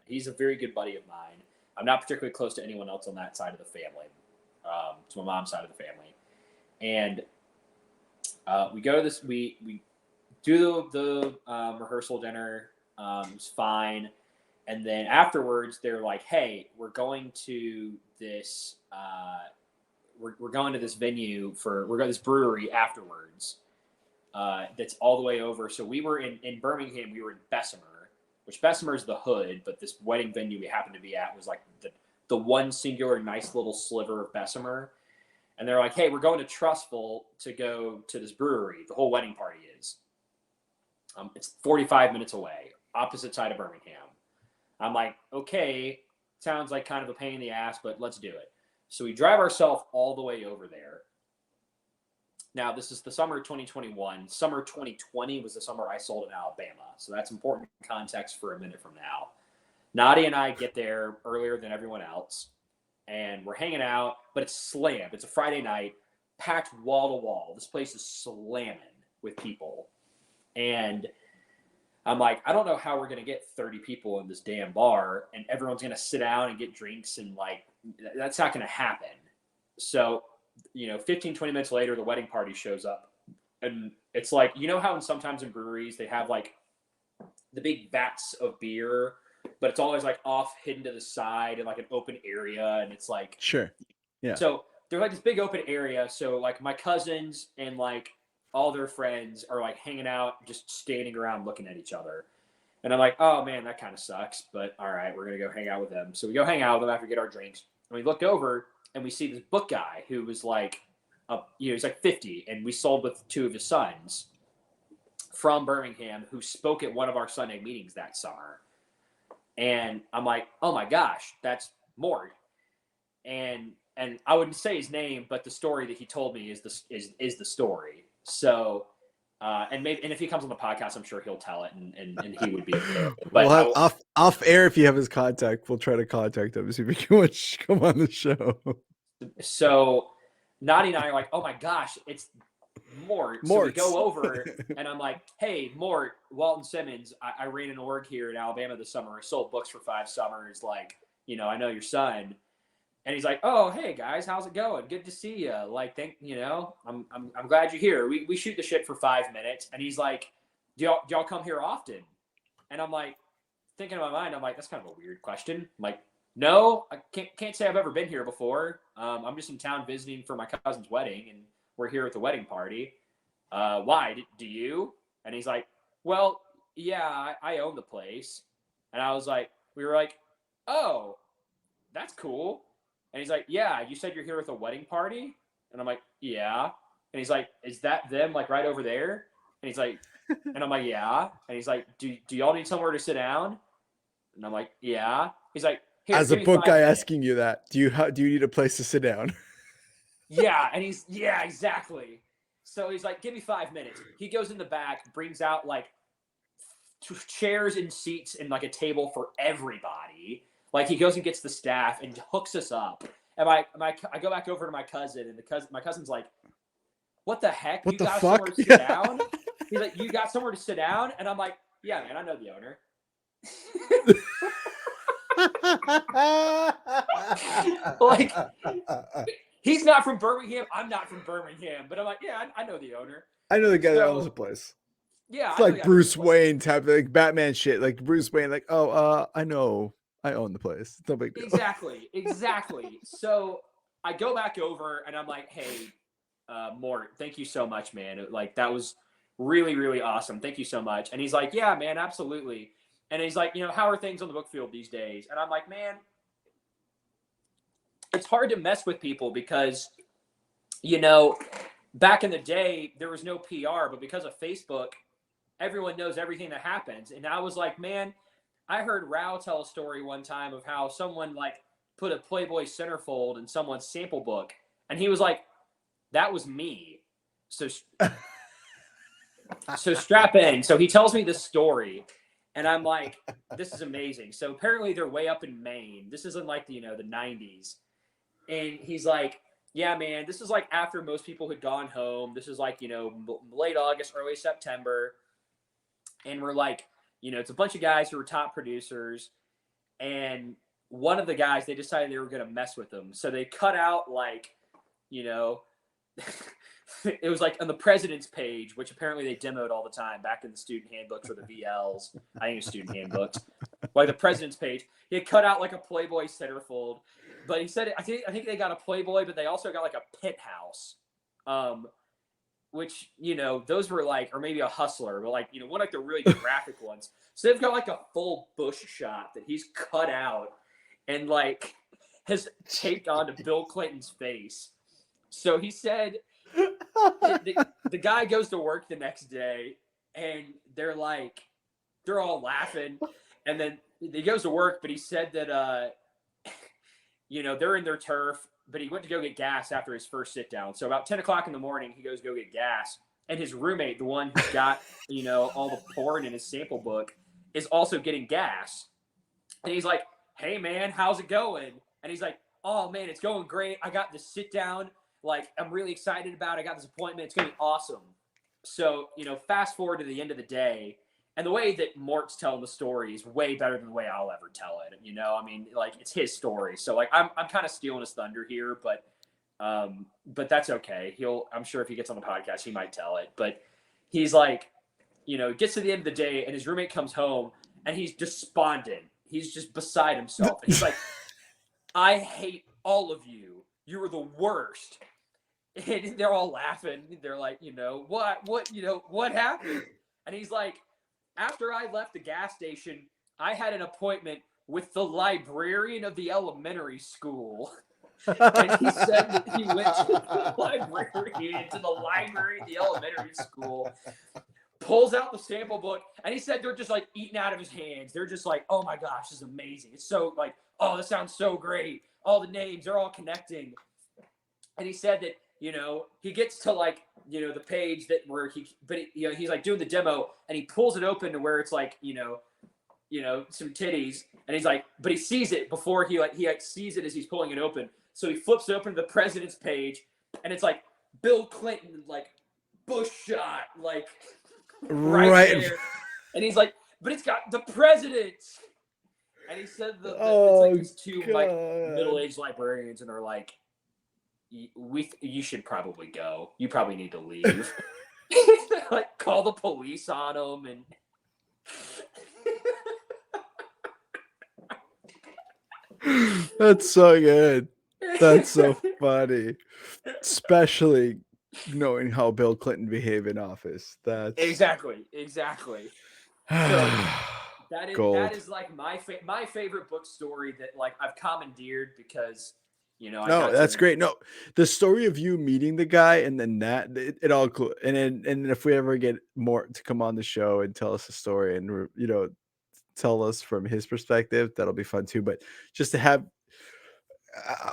Speaker 5: He's a very good buddy of mine. I'm not particularly close to anyone else on that side of the family. It's my mom's side of the family, and we go to this. We do the rehearsal dinner. It's fine. And then afterwards, they're like, "Hey, we're going to this. We're going to this venue we're going to this brewery afterwards. That's all the way over." So we were in Birmingham. We were in Bessemer, which Bessemer is the hood, but this wedding venue we happened to be at was like the one singular nice little sliver of Bessemer. And they're like, "Hey, we're going to Trustful to go to this brewery. The whole wedding party is. It's 45 minutes away, opposite side of Birmingham." I'm like, okay, sounds like kind of a pain in the ass, but let's do it. So we drive ourselves all the way over there. Now, this is the summer of 2021. Summer 2020 was the summer I sold in Alabama. So that's important context for a minute from now. Nadia and I get there earlier than everyone else, and we're hanging out, but it's slammed. It's a Friday night, packed wall to wall. This place is slamming with people. And I'm like, I don't know how we're going to get 30 people in this damn bar, and everyone's going to sit down and get drinks, and like, that's not going to happen. So, 15, 20 minutes later, the wedding party shows up, and it's like, how sometimes in breweries, they have like the big vats of beer, but it's always like off hidden to the side in like an open area. And it's like,
Speaker 1: sure. Yeah.
Speaker 5: So they're like this big open area. So like my cousins and like all their friends are like hanging out, just standing around looking at each other. And I'm like, oh man, that kind of sucks, but all right, we're going to go hang out with them. So we go hang out with them after we get our drinks, and we look over and we see this book guy who was like, he's like 50, and we sold with two of his sons from Birmingham who spoke at one of our Sunday meetings that summer. And I'm like, oh my gosh, that's Mort. And I wouldn't say his name, but the story that he told me is the story. So, and if he comes on the podcast, I'm sure he'll tell it, and he would be okay. But
Speaker 1: we'll have off air, if you have his contact, we'll try to contact him, see if he can come on the show.
Speaker 5: So Nadia and I are like, oh my gosh, it's Mort. So we go over, and I'm like, hey, Mort, Walton Simmons, I ran an org here in Alabama this summer. I sold books for 5 summers. Like, I know your son. And he's like, oh, hey guys, how's it going? Good to see you. Like, I'm glad you're here. We shoot the shit for 5 minutes. And he's like, do y'all come here often? And I'm like, thinking in my mind, I'm like, that's kind of a weird question. I'm like, no, I can't say I've ever been here before. I'm just in town visiting for my cousin's wedding, and we're here at the wedding party. Why? Do you? And he's like, well, yeah, I own the place. And we were like, oh, that's cool. And he's like, yeah, you said you're here with a wedding party? And I'm like, yeah. And he's like, is that them like right over there? And he's like, and I'm like, yeah. And he's like, do y'all need somewhere to sit down? And I'm like, yeah. He's like, here,
Speaker 1: as a book guy asking you that, do you need a place to sit down?
Speaker 5: Yeah. And yeah, exactly. So he's like, give me 5 minutes. He goes in the back, brings out like chairs and seats and like a table for everybody. Like, he goes and gets the staff and hooks us up. And I go back over to my cousin, and my cousin's like, what the heck?
Speaker 1: What
Speaker 5: you
Speaker 1: the
Speaker 5: got
Speaker 1: fuck?
Speaker 5: Somewhere to sit down? He's like, you got somewhere to sit down? And I'm like, yeah, man, I know the owner. Like, he's not from Birmingham. I'm not from Birmingham. But I'm like, yeah, I know the owner.
Speaker 1: I know the guy that
Speaker 5: So-
Speaker 1: owns the place.
Speaker 5: Yeah.
Speaker 1: It's
Speaker 5: I know
Speaker 1: like
Speaker 5: the guy who
Speaker 1: Bruce
Speaker 5: owns the place.
Speaker 1: Wayne type, like Batman shit. Like Bruce Wayne, like, oh, I know, I own the place. It's no big deal.
Speaker 5: Exactly. So I go back over and I'm like, hey, Mort, thank you so much, man. Like, that was really, really awesome. Thank you so much. And he's like, yeah, man, absolutely. And he's like, how are things on the book field these days? And I'm like, man, it's hard to mess with people because, back in the day, there was no PR, but because of Facebook, everyone knows everything that happens. And I was like, man, I heard Rao tell a story one time of how someone like put a Playboy centerfold in someone's sample book. And he was like, that was me. So strap in. So he tells me this story and I'm like, this is amazing. So apparently they're way up in Maine. This is in like the 90s. And he's like, yeah, man, this is like after most people had gone home. This is like, late August, early September. And we're like, it's a bunch of guys who are top producers. And one of the guys, they decided they were going to mess with them. So they cut out like, it was like on the president's page, which apparently they demoed all the time back in the student handbooks or the VLs. I think it's student handbooks. Like the president's page, he had cut out like a Playboy centerfold. But he said, I think they got a Playboy, but they also got like a penthouse, which, those were like, or maybe a Hustler, but like, one like the really graphic ones. So they've got like a full bush shot that he's cut out and like has taped onto Bill Clinton's face. So he said the guy goes to work the next day and they're all laughing. And then he goes to work, but he said that, they're in their turf, but he went to go get gas after his first sit down. So about 10 o'clock in the morning, he goes to go get gas. And his roommate, the one who got, all the porn in his sample book, is also getting gas. And he's like, hey, man, how's it going? And he's like, oh, man, it's going great. I got this sit down. Like, I'm really excited about it. I got this appointment. It's going to be awesome. So, fast forward to the end of the day. And the way that Mort's telling the story is way better than the way I'll ever tell it. I mean, like, it's his story. So, like, I'm kind of stealing his thunder here, but that's okay. I'm sure if he gets on the podcast, he might tell it. But he's like, gets to the end of the day and his roommate comes home and he's despondent. He's just beside himself. And he's like, I hate all of you. You were the worst. And they're all laughing. They're like, what happened? And he's like, after I left the gas station, I had an appointment with the librarian of the elementary school. And he said that he went to the library of the elementary school, pulls out the sample book, and he said they're just like eating out of his hands. They're just like, oh my gosh, this is amazing. It's so like, oh, this sounds so great. All the names, they're all connecting. And he said that, he gets to like, the page that where he's like doing the demo and he pulls it open to where it's like, some titties. And he's like, but he sees it before he sees it as he's pulling it open. So he flips it open to the president's page and it's like Bill Clinton, like bush shot, like right there. And he's like, but it's got the president. And he said it's like these two like middle-aged librarians and they're like, you should probably go. You probably need to leave. Like call the police on them and
Speaker 1: That's so good. That's so funny. Especially knowing how Bill Clinton behaved in office. That's
Speaker 5: exactly. So that is like my favorite book story that like I've commandeered because
Speaker 1: that's great. No, the story of you meeting the guy and then it all cool. And then if we ever get more to come on the show and tell us a story and tell us from his perspective, that'll be fun too. But just to have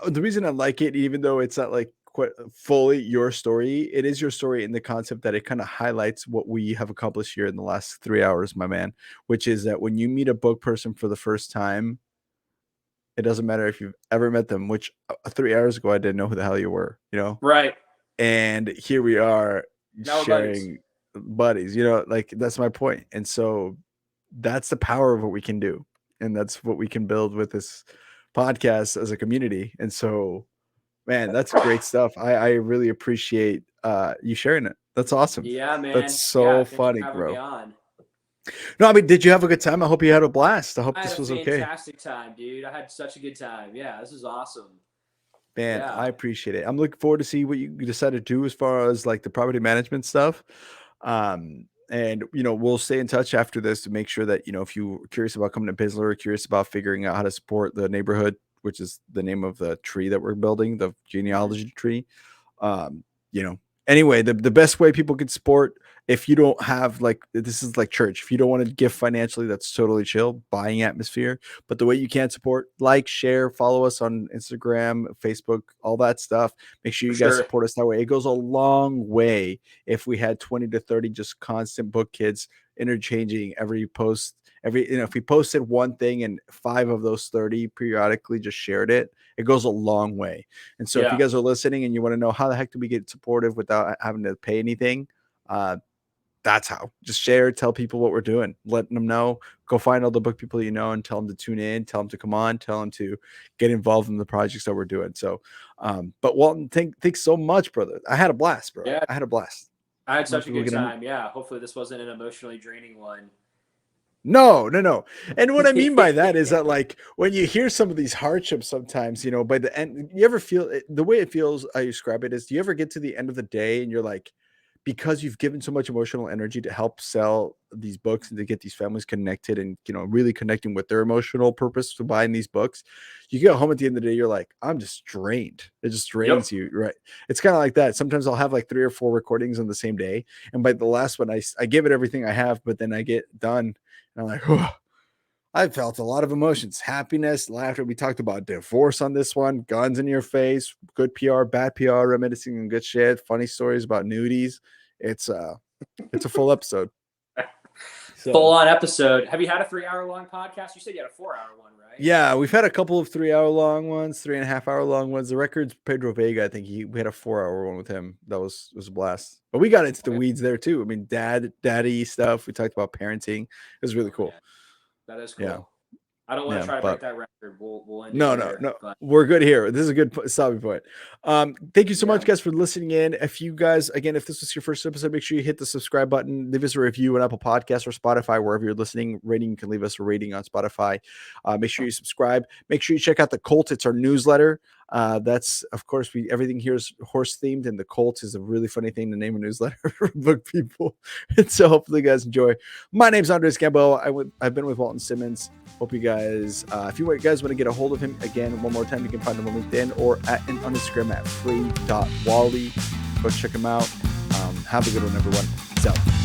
Speaker 1: the reason I like it, even though it's not like quite fully your story, it is your story in the concept that it kind of highlights what we have accomplished here in the last 3 hours, my man, which is that when you meet a book person for the first time, it doesn't matter if you've ever met them, which 3 hours ago, I didn't know who the hell you were,
Speaker 5: Right.
Speaker 1: And here we are
Speaker 5: now
Speaker 1: sharing buddies, like that's my point. And so that's the power of what we can do and that's what we can build with this podcast as a community. And so, man, that's great stuff. I really appreciate you sharing it. That's awesome.
Speaker 5: Yeah, man.
Speaker 1: That's so
Speaker 5: thanks for
Speaker 1: funny,
Speaker 5: having
Speaker 1: bro.
Speaker 5: me on.
Speaker 1: No, I mean, did you have a good time? I hope you had a blast. I hope
Speaker 5: I
Speaker 1: this
Speaker 5: had a
Speaker 1: was okay.
Speaker 5: fantastic time, dude. I had such a good time. Yeah, this is awesome.
Speaker 1: Man,
Speaker 5: Yeah.
Speaker 1: I appreciate it. I'm looking forward to see what you decide to do as far as like the property management stuff. And we'll stay in touch after this to make sure that, if you're curious about coming to Bisler, curious about figuring out how to support the neighborhood, which is the name of the tree that we're building, the genealogy tree. Anyway, the best way people can support, if you don't have this is like church, if you don't want to give financially, that's totally chill, buying atmosphere. But the way you can support, share, follow us on Instagram, Facebook, all that stuff. Make sure you guys support us that way. It goes a long way if we had 20 to 30 just constant book kids interchanging every post. If we posted one thing and 5 of those 30 periodically just shared it, it goes a long way. And so if you guys are listening and you want to know how the heck do we get supportive without having to pay anything, that's how. Just share, tell people what we're doing, letting them know. Go find all the book people and tell them to tune in, tell them to come on, tell them to get involved in the projects that we're doing. So, but Walton, thanks so much, brother. I had a blast, bro.
Speaker 5: Yeah.
Speaker 1: I had a blast.
Speaker 5: I had such a good time. Yeah. Hopefully this wasn't an emotionally draining one.
Speaker 1: No. And what I mean by that is that when you hear some of these hardships sometimes, by the end, you ever feel the way it feels, I describe it is, do you ever get to the end of the day and you're like, because you've given so much emotional energy to help sell these books and to get these families connected and, really connecting with their emotional purpose to buying these books, you get home at the end of the day, you're like, I'm just drained. It just drains you, right? It's kind of like that. Sometimes I'll have 3 or 4 recordings on the same day. And by the last one, I give it everything I have, but then I get done. And I'm like, oh, I felt a lot of emotions, happiness, laughter. We talked about divorce on this one, guns in your face, good PR, bad PR, reminiscing and good shit, funny stories about nudies. It's a full episode.
Speaker 5: Full on episode. Have you had a 3-hour long podcast? You said you had a 4-hour one, right?
Speaker 1: Yeah, we've had a couple of 3-hour long ones, 3.5-hour long ones. The record's Pedro Vega. I think we had a 4-hour one with him. That was a blast. But we got into the weeds there too. I mean, daddy stuff. We talked about parenting. It was really cool.
Speaker 5: Yeah. That is cool.
Speaker 1: Yeah.
Speaker 5: I don't want to try to break that record. We'll end
Speaker 1: no.
Speaker 5: But
Speaker 1: We're good here. This is a good stopping point. Thank you so much, guys, for listening in. If you guys, again, if this was your first episode, make sure you hit the subscribe button, leave us a review on Apple Podcasts or Spotify, wherever you're listening. You can leave us a rating on Spotify. Make sure you subscribe. Make sure you check out the Cult. It's our newsletter. That's, of course, everything here is horse themed, and the Cult is a really funny thing to name a newsletter for book people. And so hopefully you guys enjoy. My name's Andres Gamboa. I've been with Walton Simmons. Hope you guys, if you guys want to get a hold of him, again, one more time, you can find him on LinkedIn or on Instagram at free.wally. Go check him out. Have a good one, everyone. Peace out.